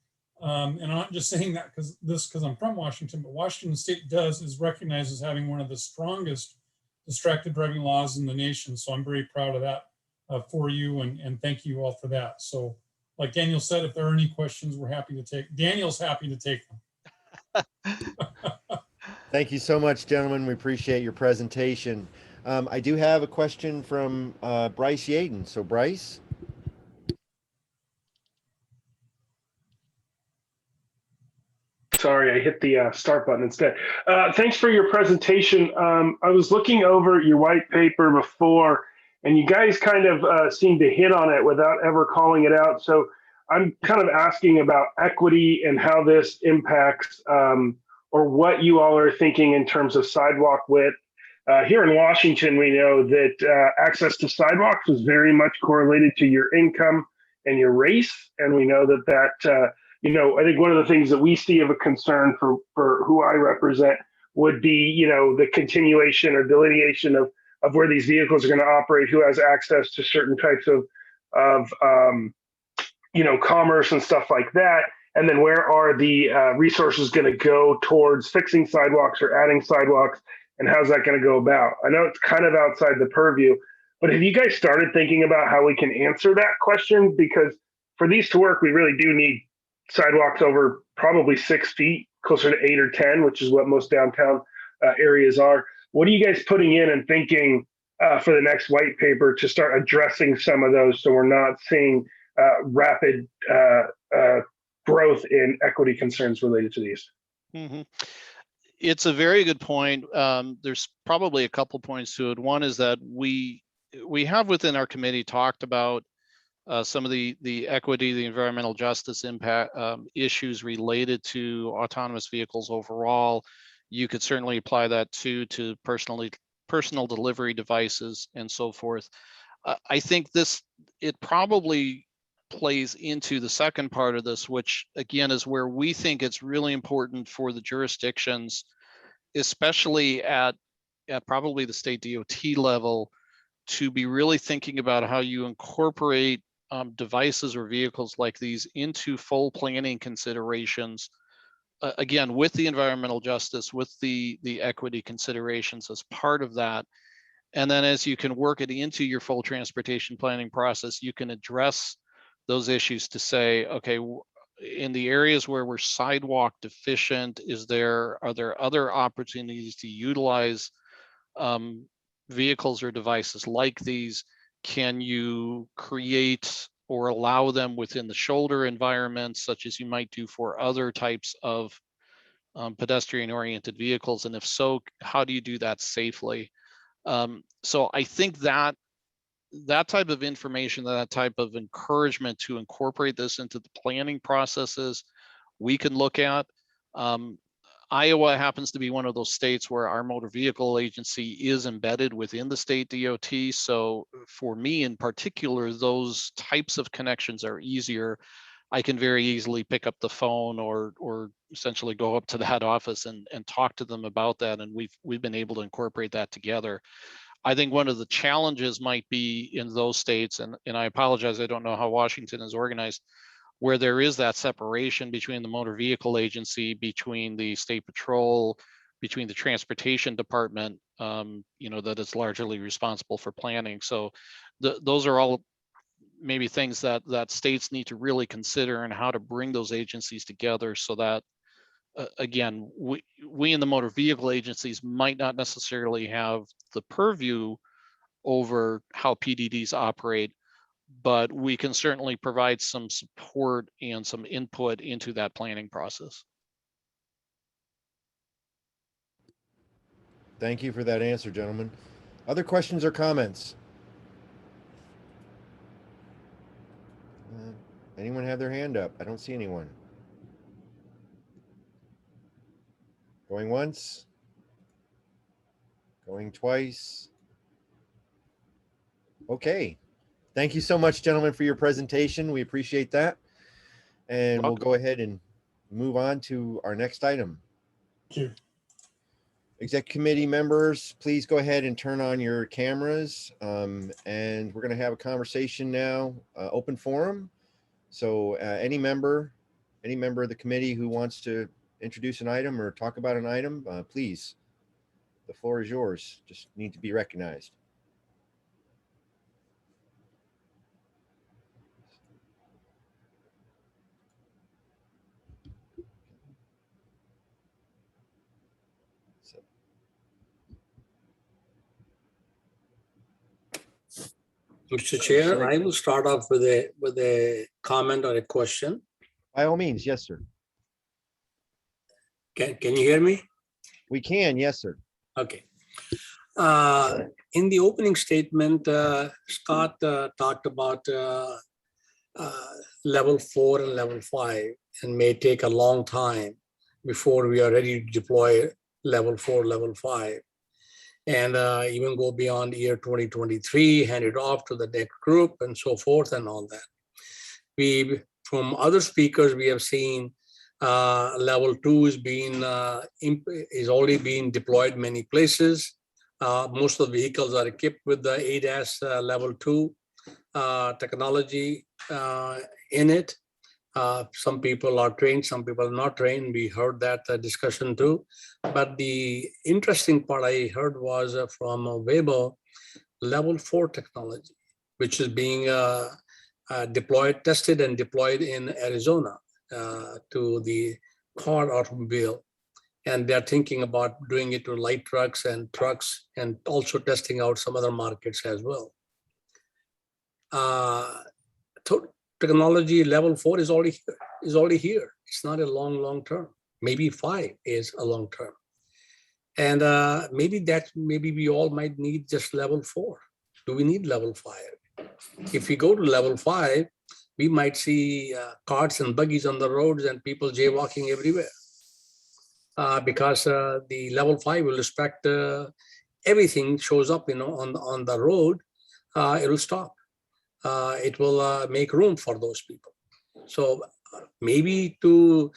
and I'm not just saying that because I'm from Washington, but Washington State is recognized as having one of the strongest distracted driving laws in the nation. So I'm very proud of that for you, and thank you all for that. So like Daniel said, if there are any questions, we're happy to take. Daniel's happy to take them. Thank you so much, gentlemen. We appreciate your presentation. I do have a question from Bryce Yaden. So Bryce. Sorry, I hit the start button instead. Thanks for your presentation. I was looking over your white paper before, and you guys kind of seemed to hit on it without ever calling it out. So I'm kind of asking about equity and how this impacts or what you all are thinking in terms of sidewalk width. Here in Washington, we know that access to sidewalks is very much correlated to your income and your race. And we know that I think one of the things that we see of a concern for who I represent would be, the continuation or delineation of where these vehicles are going to operate, who has access to certain types of commerce and stuff like that. And then where are the resources going to go towards fixing sidewalks or adding sidewalks, and how's that going to go about? I know it's kind of outside the purview, but have you guys started thinking about how we can answer that question? Because for these to work, we really do need sidewalks over probably 6 feet, closer to 8 or 10, which is what most downtown areas are. What are you guys putting in and thinking for the next white paper to start addressing some of those so we're not seeing rapid growth in equity concerns related to these? Mm-hmm. It's a very good point. There's probably a couple points to it. One is that we have within our committee talked about some of the equity, the environmental justice impact issues related to autonomous vehicles overall. You could certainly apply that to personal delivery devices and so forth. I think it probably plays into the second part of this, which again is where we think it's really important for the jurisdictions, especially at probably the state DOT level, to be really thinking about how you incorporate devices or vehicles like these into full planning considerations, again, with the environmental justice, with the equity considerations as part of that. And then as you can work it into your full transportation planning process, you can address those issues to say, okay, in the areas where we're sidewalk deficient, are there other opportunities to utilize vehicles or devices like these? Can you create or allow them within the shoulder environments, such as you might do for other types of pedestrian-oriented vehicles? And if so, how do you do that safely? So I think that that type of information, that type of encouragement to incorporate this into the planning processes, we can look at. Iowa happens to be one of those states where our motor vehicle agency is embedded within the state DOT. So for me in particular, those types of connections are easier. I can very easily pick up the phone or essentially go up to that office and talk to them about that. And we've been able to incorporate that together. I think one of the challenges might be in those states, and I apologize, I don't know how Washington is organized, where there is that separation between the motor vehicle agency, between the state patrol, between the transportation department, that is largely responsible for planning. So those are all maybe things that states need to really consider, and how to bring those agencies together so that, again, we in the motor vehicle agencies might not necessarily have the purview over how PDDs operate, but we can certainly provide some support and some input into that planning process. Thank you for that answer, gentlemen. Other questions or comments? Anyone have their hand up? I don't see anyone. Going once? Going twice? Okay. Thank you so much, gentlemen, for your presentation. We appreciate that. And we'll go ahead and move on to our next item. Thank you. Exec committee members, please go ahead and turn on your cameras. And we're going to have a conversation now, open forum. So any member of the committee who wants to introduce an item or talk about an item, please, the floor is yours. Just need to be recognized. Mr. Chair, I will start off with a comment or a question. By all means, yes, sir. Can you hear me? We can, yes, sir. Okay. In the opening statement, Scott talked about level 4 and level 5, and may take a long time before we are ready to deploy level 4, level 5. And even go beyond year 2023, hand it off to the next group and so forth and all that. From other speakers, we have seen level 2 is already being deployed many places. Most of the vehicles are equipped with the ADAS level 2 technology in it. Some people are trained, some people are not trained. We heard that discussion too. But the interesting part I heard was from Waymo, level 4 technology, which is being tested and deployed in Arizona to the car automobile. And they're thinking about doing it to light trucks, and also testing out some other markets as well. Technology level 4 is already here. It's not a long term. Maybe 5 is a long term. And maybe we all might need just level 4. Do we need level 5? If we go to level 5, we might see carts and buggies on the roads and people jaywalking everywhere. Because the level 5 will respect everything shows up, on the road, it will stop. It will make room for those people. So maybe to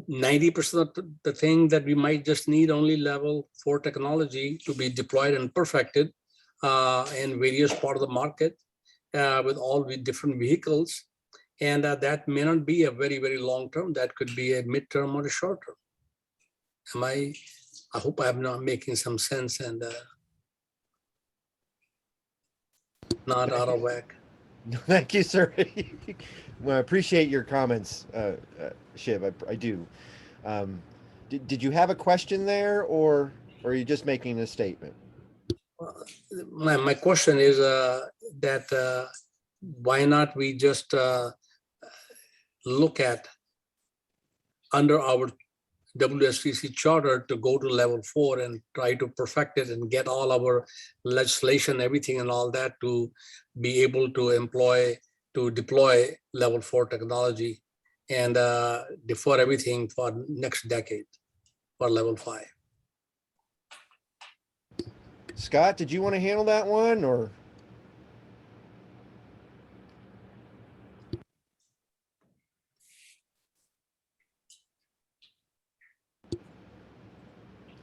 90% of the thing that we might just need only level 4 technology to be deployed and perfected in various parts of the market with all the different vehicles. And that may not be a very, very long term. That could be a midterm or a short term. I hope I'm not making some sense and not out of whack. Thank you, sir. Well, I appreciate your comments, Shiv. I do. Did you have a question there, or are you just making a statement? My question is that why not we just look at under our WSTC charter to go to level 4 and try to perfect it and get all our legislation, everything and all that to be able to deploy level 4 technology and defer everything for next decade for level 5. Scott, did you want to handle that one or?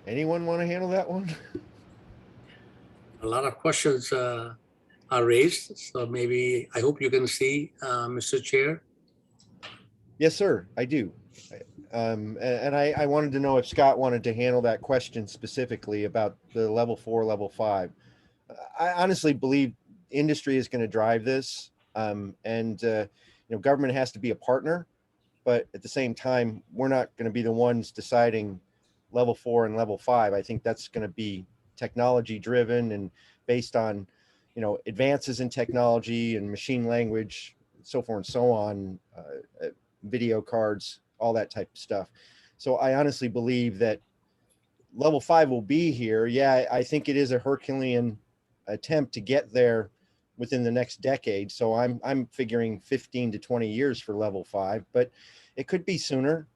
Anyone want to handle that one? A lot of questions are raised, so maybe I hope you can see, Mr. Chair. Yes, sir, I do. And I wanted to know if Scott wanted to handle that question specifically about the level 4, level 5. I honestly believe industry is going to drive this, and government has to be a partner, but at the same time, we're not going to be the ones deciding level 4 and level 5. I think that's going to be technology driven and based on, advances in technology and machine language, so forth and so on, video cards, all that type of stuff. So I honestly believe that level 5 will be here. Yeah, I think it is a Herculean attempt to get there within the next decade. So I'm figuring 15 to 20 years for level 5, but it could be sooner.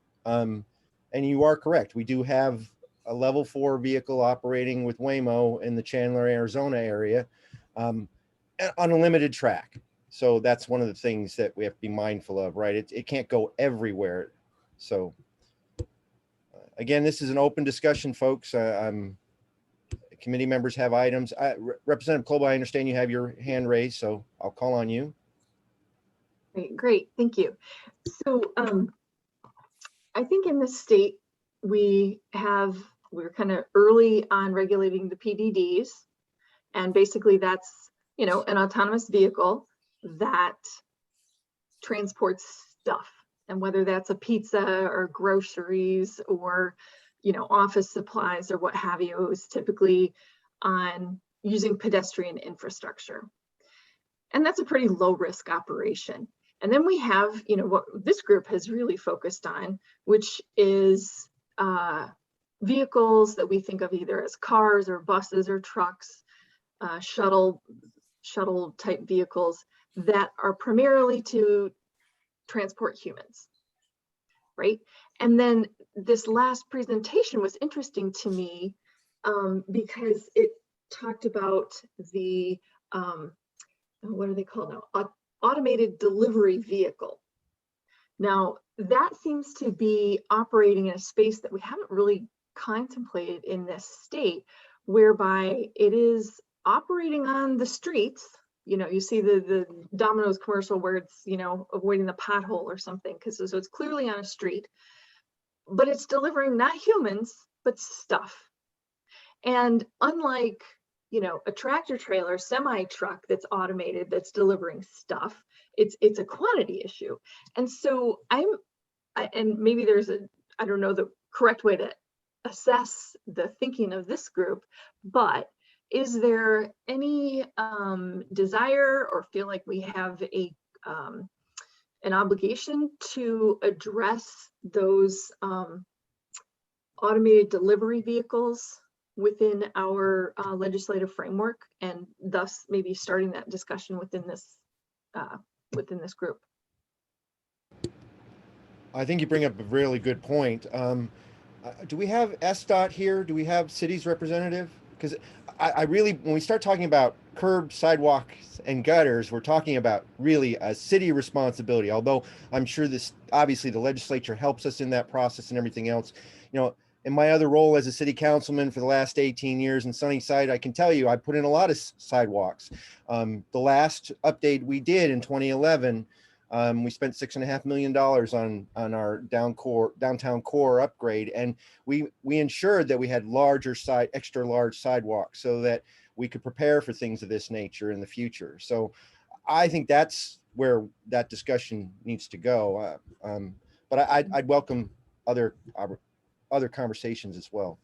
And you are correct. We do have a level 4 vehicle operating with Waymo in the Chandler, Arizona area on a limited track. So that's one of the things that we have to be mindful of, right? It can't go everywhere. So again, this is an open discussion, folks. Committee members have items. Representative Klobuchar, I understand you have your hand raised, so I'll call on you. Great, thank you. So I think in this state, we're kind of early on regulating the PDDs. And basically that's, an autonomous vehicle that transports stuff. And whether that's a pizza or groceries or, office supplies or what have you, is typically on using pedestrian infrastructure. And that's a pretty low risk operation. And then we have, what this group has really focused on, which is vehicles that we think of either as cars or buses or trucks, shuttle type vehicles that are primarily to transport humans, right? And then this last presentation was interesting to me because it talked about the, what are they called now? Automated delivery vehicle. Now, that seems to be operating in a space that we haven't really contemplated in this state, whereby it is operating on the streets. You see the Domino's commercial where it's, avoiding the pothole or something, so it's clearly on a street, but it's delivering not humans, but stuff. And unlike, a tractor trailer, semi truck that's automated, that's delivering stuff, it's a quantity issue. And so and maybe there's I don't know the correct way to assess the thinking of this group, but is there any desire or feel like we have an obligation to address those automated delivery vehicles within our legislative framework, and thus maybe starting that discussion within this group? I think you bring up a really good point. Do we have SDOT here? Do we have city's representative? Because I really, when we start talking about curbs, sidewalks, and gutters, we're talking about really a city responsibility. Although I'm sure this, obviously the legislature helps us in that process and everything else. In my other role as a city councilman for the last 18 years in Sunnyside, I can tell you I put in a lot of sidewalks. The last update we did in 2011, we spent $6.5 million on our downtown core upgrade, and we ensured that we had extra large sidewalks so that we could prepare for things of this nature in the future. So I think that's where that discussion needs to go. But I'd welcome other conversations as well.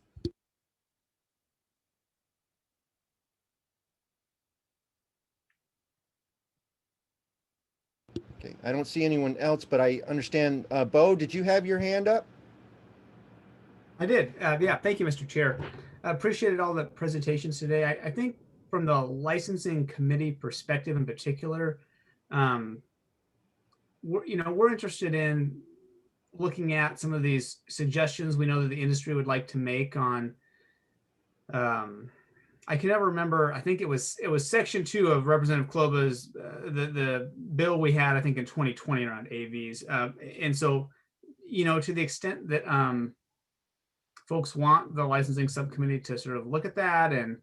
Okay, I don't see anyone else, but I understand. Bo, did you have your hand up? I did. Yeah, thank you, Mr. Chair. I appreciated all the presentations today. I think from the licensing committee perspective in particular, we're interested in looking at some of these suggestions we know that the industry would like to make on, I can never remember, I think it was section 2 of Representative Kloba's, the bill we had, I think in 2020 around AVs. And so, to the extent that folks want the licensing subcommittee to sort of look at that and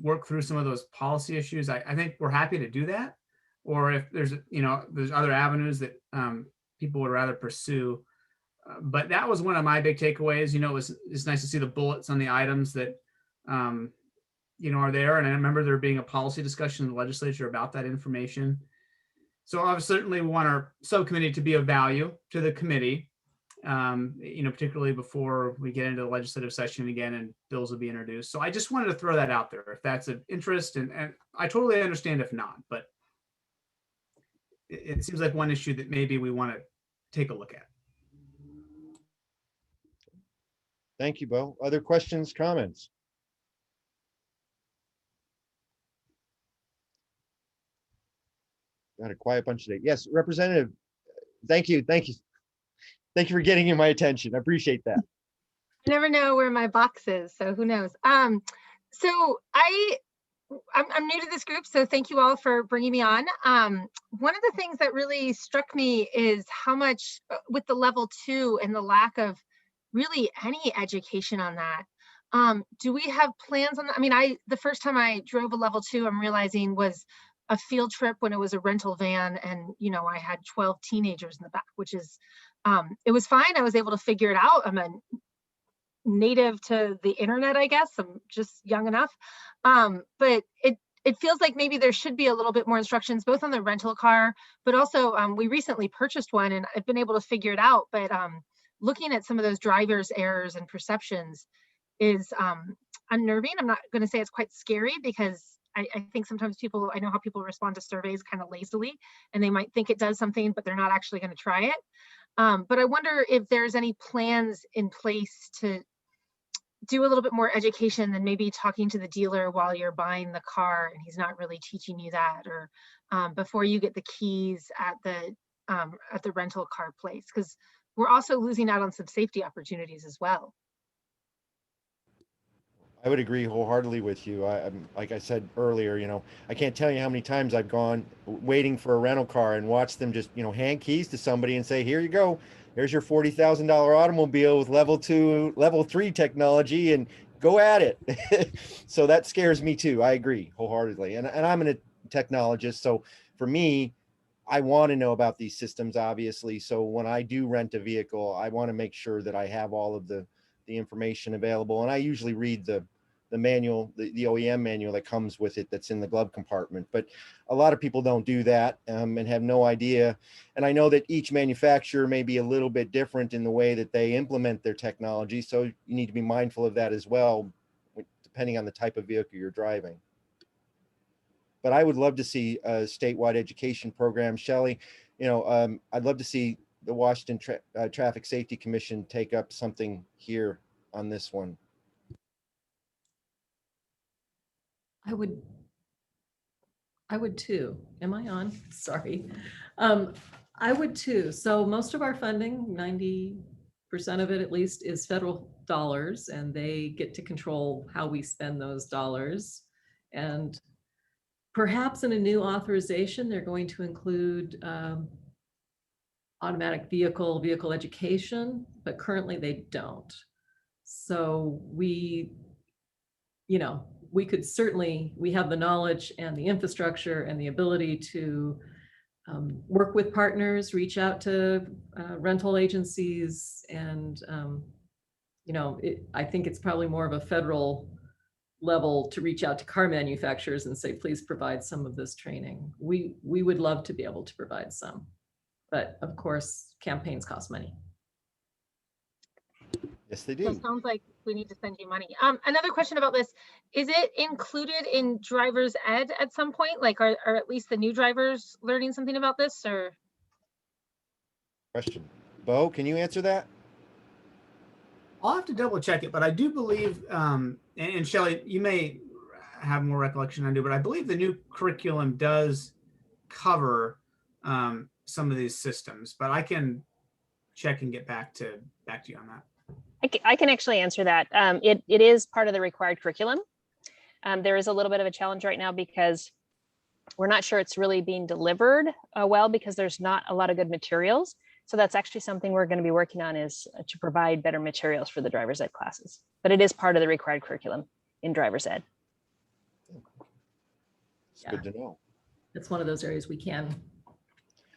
work through some of those policy issues, I think we're happy to do that. Or if there's, there's other avenues that people would rather pursue. But that was one of my big takeaways. It's nice to see the bullets on the items that, are there. And I remember there being a policy discussion in the legislature about that information. So I certainly want our subcommittee to be of value to the committee, particularly before we get into the legislative session again and bills will be introduced. So I just wanted to throw that out there if that's of interest. And I totally understand if not, but it seems like one issue that maybe we want to take a look at. Thank you, Bo. Other questions, comments? Got a quiet bunch today. Yes, Representative. Thank you. Thank you. Thank you for getting my attention. I appreciate that. I never know where my box is, so who knows? So I'm new to this group, so thank you all for bringing me on. One of the things that really struck me is how much with the level 2 and the lack of really any education on that. Do we have plans on that? I mean, the first time I drove a level 2, I'm realizing was a field trip when it was a rental van and, I had 12 teenagers in the back, which is, it was fine. I was able to figure it out. I'm a native to the internet, I guess. I'm just young enough. But it feels like maybe there should be a little bit more instructions, both on the rental car, but also we recently purchased one and I've been able to figure it out. But looking at some of those driver's errors and perceptions is unnerving. I'm not going to say it's quite scary because I think sometimes I know how people respond to surveys kind of lazily and they might think it does something, but they're not actually going to try it. But I wonder if there's any plans in place to do a little bit more education than maybe talking to the dealer while you're buying the car and he's not really teaching you that, or before you get the keys at the rental car place, because we're also losing out on some safety opportunities as well. I would agree wholeheartedly with you. I'm like I said earlier, I can't tell you how many times I've gone waiting for a rental car and watched them just, hand keys to somebody and say, here you go. There's your $40,000 automobile with level 2, level 3 technology and go at it. So that scares me too. I agree wholeheartedly. And I'm a technologist. So for me, I want to know about these systems, obviously. So when I do rent a vehicle, I want to make sure that I have all of the information available. And I usually read the manual, the OEM manual that comes with it that's in the glove compartment. But a lot of people don't do that and have no idea. And I know that each manufacturer may be a little bit different in the way that they implement their technology. So you need to be mindful of that as well, depending on the type of vehicle you're driving. But I would love to see a statewide education program. Shelley, I'd love to see the Washington Traffic Safety Commission take up something here on this one. I would too. Am I on? Sorry. I would too. So most of our funding, 90% of it at least, is federal dollars, and they get to control how we spend those dollars. And perhaps in a new authorization, they're going to include automatic vehicle education, but currently they don't. So we could certainly, we have the knowledge and the infrastructure and the ability to work with partners, reach out to rental agencies. And, I think it's probably more of a federal level to reach out to car manufacturers and say, please provide some of this training. We would love to be able to provide some, but of course, campaigns cost money. Yes, they do. So it sounds like we need to send you money. Another question about this, is it included in driver's ed at some point? Like, are at least the new drivers learning something about this, or? Question. Bo, can you answer that? I'll have to double check it, but I do believe, and Shelley, you may have more recollection than I do, but I believe the new curriculum does cover some of these systems, but I can check and get back to you on that. I can actually answer that. It is part of the required curriculum. There is a little bit of a challenge right now because we're not sure it's really being delivered well because there's not a lot of good materials. So that's actually something we're going to be working on, is to provide better materials for the driver's ed classes. But it is part of the required curriculum in driver's ed. It's good to know. It's one of those areas we can.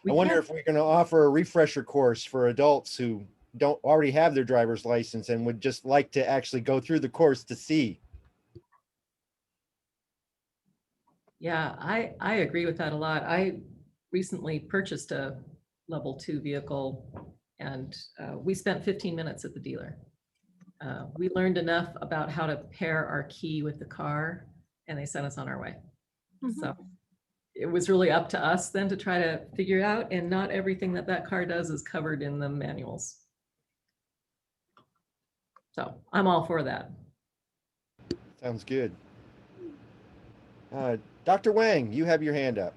I wonder if we're going to offer a refresher course for adults who don't already have their driver's license and would just like to actually go through the course to see. Yeah, I agree with that a lot. I recently purchased a level 2 vehicle, and we spent 15 minutes at the dealer. We learned enough about how to pair our key with the car, and they sent us on our way. So it was really up to us then to try to figure it out, and not everything that car does is covered in the manuals. So I'm all for that. Sounds good. Dr. Wang, you have your hand up.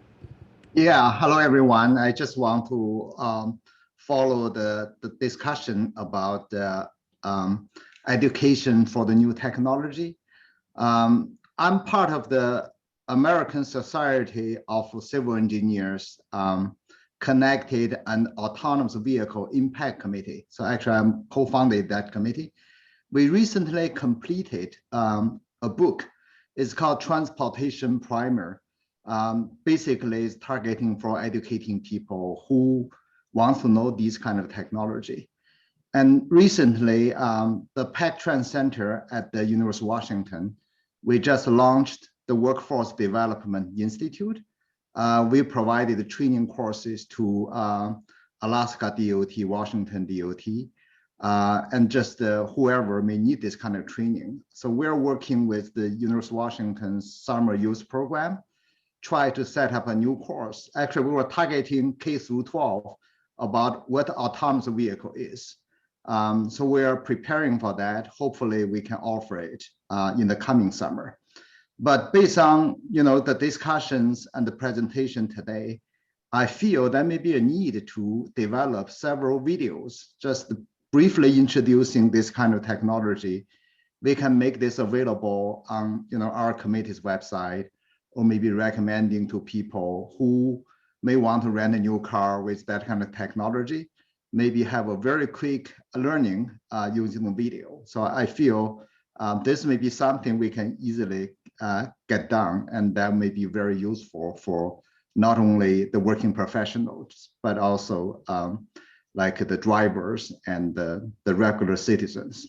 Yeah, hello everyone. I just want to follow the discussion about education for the new technology. I'm part of the American Society of Civil Engineers Connected and Autonomous Vehicle Impact Committee. So actually I'm co-founded that committee. We recently completed a book. It's called Transportation Primer. Basically, it's targeting for educating people who want to know these kind of technology. And recently, the Pac Trans Center at the University of Washington, we just launched the Workforce Development Institute. We provided training courses to Alaska DOT, Washington DOT, and just whoever may need this kind of training. So we're working with the University of Washington's Summer Youth Program, try to set up a new course. Actually, we were targeting K through 12 about what autonomous vehicle is. So we're preparing for that. Hopefully we can offer it in the coming summer. But based on the discussions and the presentation today, I feel there may be a need to develop several videos just briefly introducing this kind of technology. We can make this available on our committee's website, or maybe recommending to people who may want to rent a new car with that kind of technology, maybe have a very quick learning using the video. So I feel this may be something we can easily get done, and that may be very useful for not only the working professionals, but also like the drivers and the regular citizens.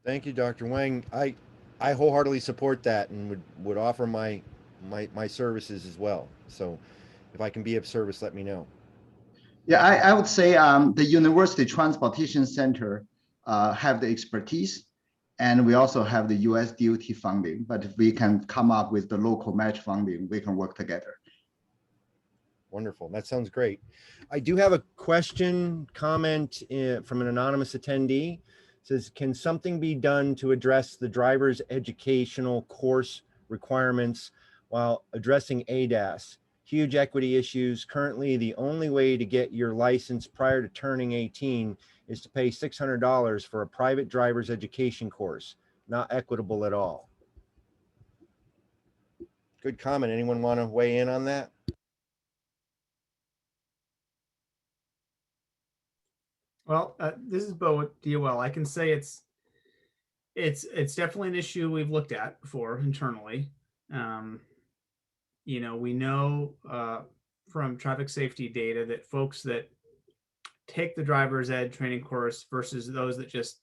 Thank you, Dr. Wang. I wholeheartedly support that and would offer my services as well. So if I can be of service, let me know. Yeah, I would say the University Transportation Center have the expertise, and we also have the US DOT funding, but if we can come up with the local match funding, we can work together. Wonderful. That sounds great. I do have a question, comment from an anonymous attendee. It says, can something be done to address the driver's educational course requirements while addressing ADAS? Huge equity issues. Currently, the only way to get your license prior to turning 18 is to pay $600 for a private driver's education course. Not equitable at all. Good comment. Anyone want to weigh in on that? Well, this is Bo with DOL. I can say it's definitely an issue we've looked at before internally. We know from traffic safety data that folks that take the driver's ed training course versus those that just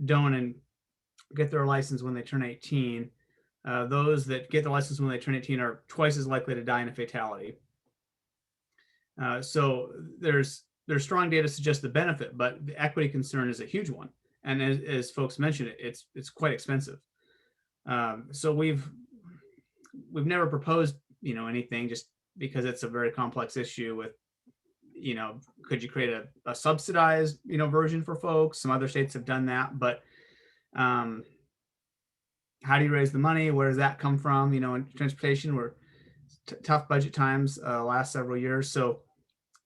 don't and get their license when they turn 18, those that get the license when they turn 18 are twice as likely to die in a fatality. So there's strong data to suggest the benefit, but the equity concern is a huge one. And as folks mentioned, it's quite expensive. So we've never proposed, anything, just because it's a very complex issue with you know, could you create a subsidized, you know, version for folks? Some other states have done that, but how do you raise the money? Where does that come from? You know, in transportation, we're tough budget times last several years. So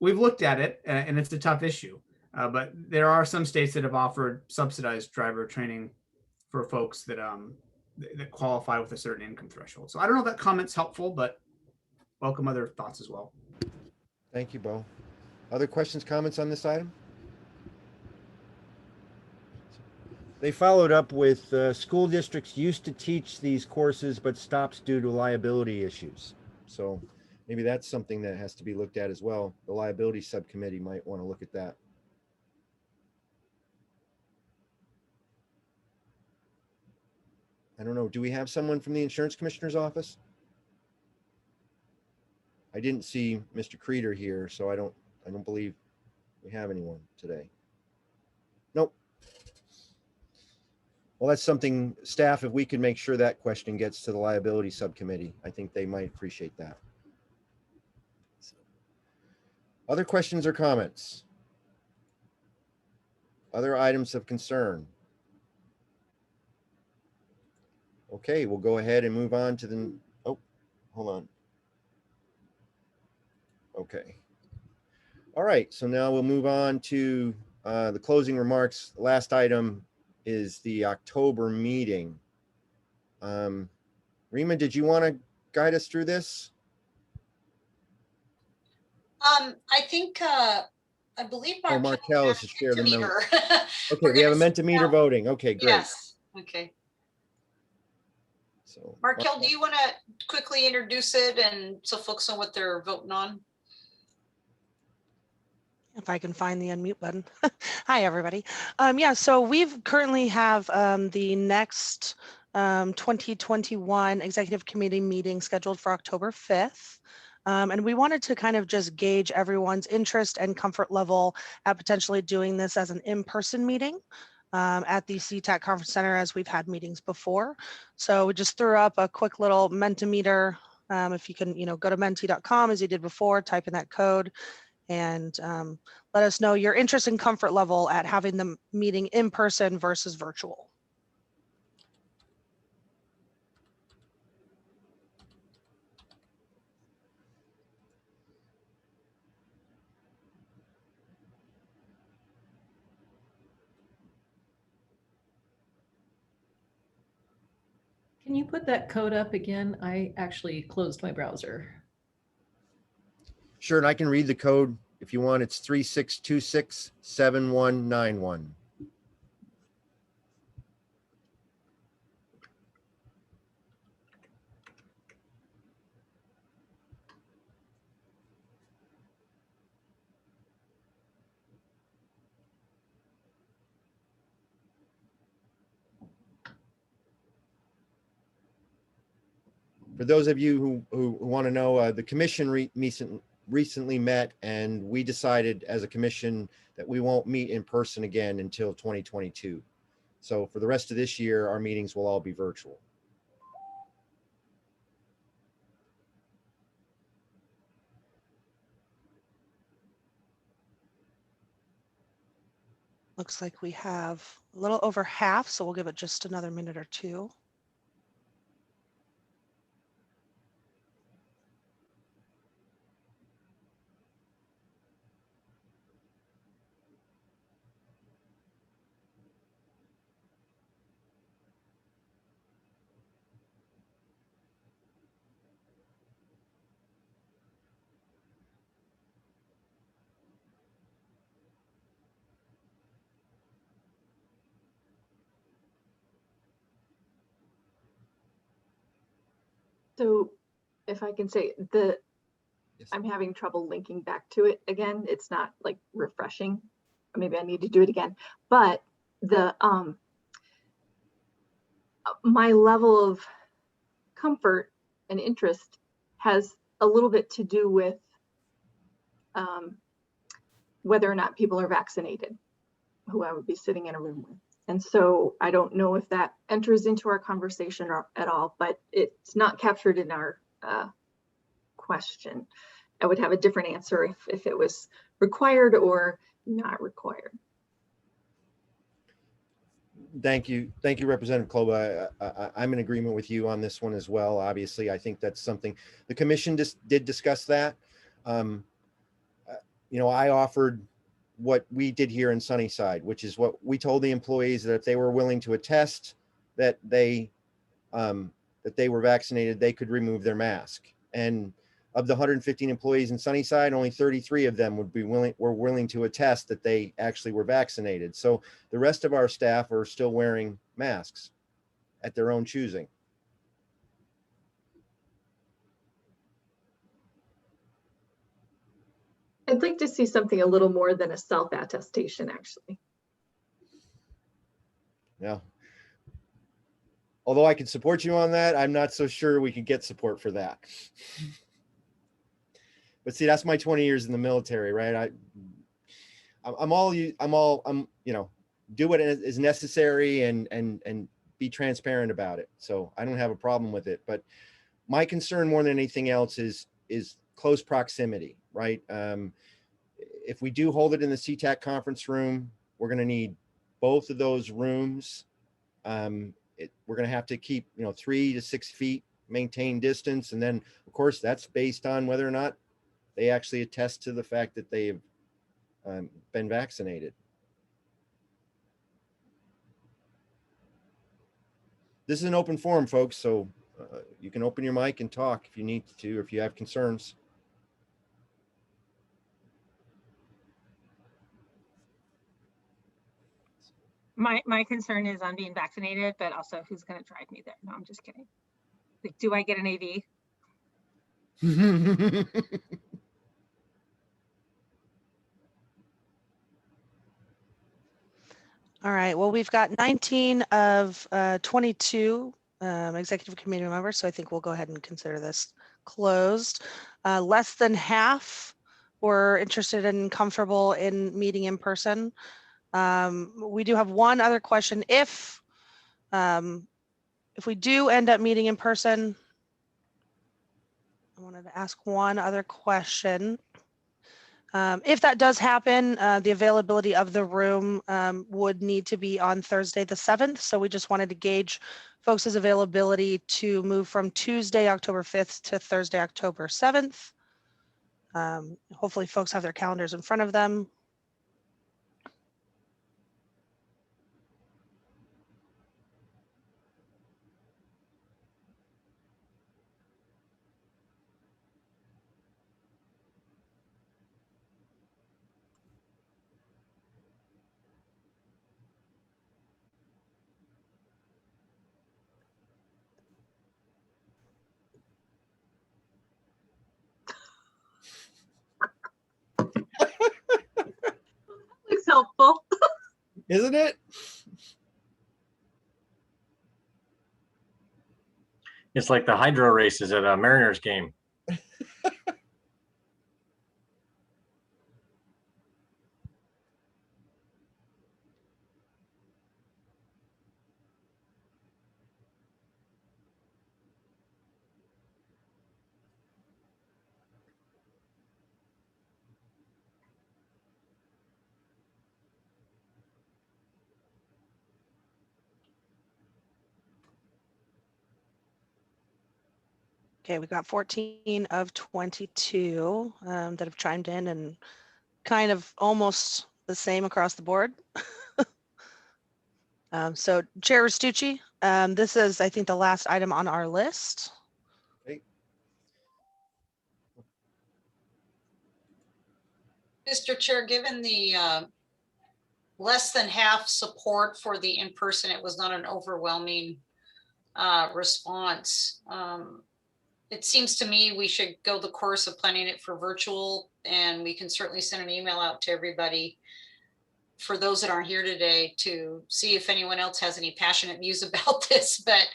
we've looked at it and it's a tough issue. But there are some states that have offered subsidized driver training for folks that that qualify with a certain income threshold. So I don't know if that comment's helpful, but welcome other thoughts as well. Thank you, Bo. Other questions, comments on this item? They followed up with school districts used to teach these courses, but stops due to liability issues. So maybe that's something that has to be looked at as well. The liability subcommittee might want to look at that. I don't know. Do we have someone from the insurance commissioner's office? I didn't see Mr. Creeder here, so I don't believe we have anyone today. Nope. Well, that's something, staff, if we could make sure that question gets to the liability subcommittee, I think they might appreciate that. Other questions or comments? Other items of concern? Okay, we'll go ahead and move on to the, oh, hold on. Okay. All right, so now we'll move on to the closing remarks. The last item is the October meeting. Rima, did you want to guide us through this? I think, I believe Oh, Markel is to share the note. Okay, We're we have a gonna Mentimeter voting. Okay, great. Yes, okay. So, Markel, do you want to quickly introduce it and so folks know what they're voting on? If I can find the unmute button. Hi, everybody. Yeah, so we've currently have the next 2021 Executive Committee meeting scheduled for October 5th. And we wanted to kind of just gauge everyone's interest and comfort level at potentially doing this as an in-person meeting at the CTAC Conference Center, as we've had meetings before. So we just threw up a quick little Mentimeter. If you can, you know, go to menti.com as you did before, type in that code, and let us know your interest and comfort level at having the meeting in person versus virtual. Can you put that code up again? I actually closed my browser. Sure, and I can read the code if you want. It's 36267191. For those of you who want to know, the commission recently met, and we decided as a commission that we won't meet in person again until 2022. So for the rest of this year, our meetings will all be virtual. Looks like we have a little over half, so we'll give it just another minute or two. So if I can say I'm having trouble linking back to it again. It's not like refreshing. Maybe I need to do it again. But the my level of comfort and interest has a little bit to do with whether or not people are vaccinated, who I would be sitting in a room with. And so I don't know if that enters into our conversation at all, but it's not captured in our question. I would have a different answer if it was required or not required. Thank you, Representative Kloba. I'm in agreement with you on this one as well. Obviously, I think that's something the commission did discuss that. You know, I offered what we did here in Sunnyside, which is what we told the employees, that if they were willing to attest that they were vaccinated, they could remove their mask. And of the 115 employees in Sunnyside, only 33 of them were willing to attest that they actually were vaccinated. So the rest of our staff are still wearing masks at their own choosing. I'd like to see something a little more than a self-attestation, actually. Yeah. Although I could support you on that, I'm not so sure we could get support for that. But see, that's my 20 years in the military, right? I'm you know, do what is necessary and be transparent about it. So I don't have a problem with it. But my concern more than anything else is close proximity, right? If we do hold it in the CTAC conference room, we're going to need both of those rooms. We're going to have to keep, 3 to 6 feet, maintain distance. And then, of course, that's based on whether or not they actually attest to the fact that they've been vaccinated. This is an open forum, folks, so you can open your mic and talk if you need to, if you have concerns. My concern is on being vaccinated, but also who's going to drive me there. No, I'm just kidding. Like, do I get an AV? All right, well, we've got 19 of 22 executive committee members, so I think we'll go ahead and consider this closed. Less than half were interested and comfortable in meeting in person. We do have one other question. If we do end up meeting in person, I wanted to ask one other question. If that does happen, the availability of the room would need to be on Thursday the 7th. So we just wanted to gauge folks' availability to move from Tuesday, October 5th to Thursday, October 7th. Hopefully folks have their calendars in front of them. Looks helpful. Isn't it? It's like the hydro races at a Mariners game. Okay, we got 14 of 22 that have chimed in, and kind of almost the same across the board. So Chair Restucci, this is, I think, the last item on our list. Okay. Mr. Chair, given the less than half support for the in-person, it was not an overwhelming response. It seems to me we should go the course of planning it for virtual, and we can certainly send an email out to everybody for those that aren't here today to see if anyone else has any passionate views about this. But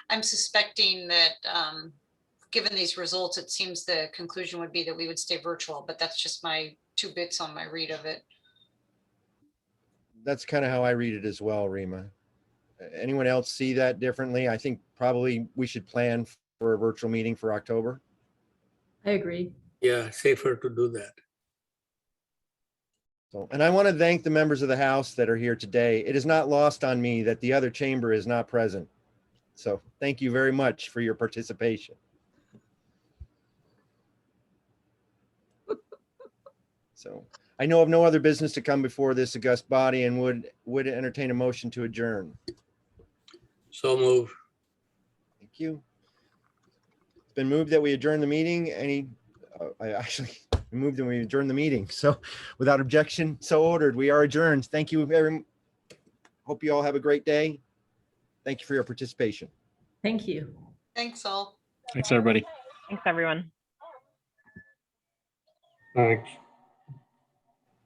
I'm suspecting that given these results, it seems the conclusion would be that we would stay virtual, but that's just my 2 bits on my read of it. That's kind of how I read it as well, Rima. Anyone else see that differently? I think probably we should plan for a virtual meeting for October. I agree. Yeah, safer to do that. So, and I want to thank the members of the House that are here today. It is not lost on me that the other chamber is not present. So thank you very much for your participation. So I know of no other business to come before this august body and would entertain a motion to adjourn. So move. Thank you. It's been moved that we adjourn the meeting. I actually moved and we adjourn the meeting. So without objection, so ordered. We are adjourned. Thank you very. Hope you all have a great day. Thank you for your participation. Thank you. Thanks all. Thanks, everybody. Thanks, everyone. Thanks.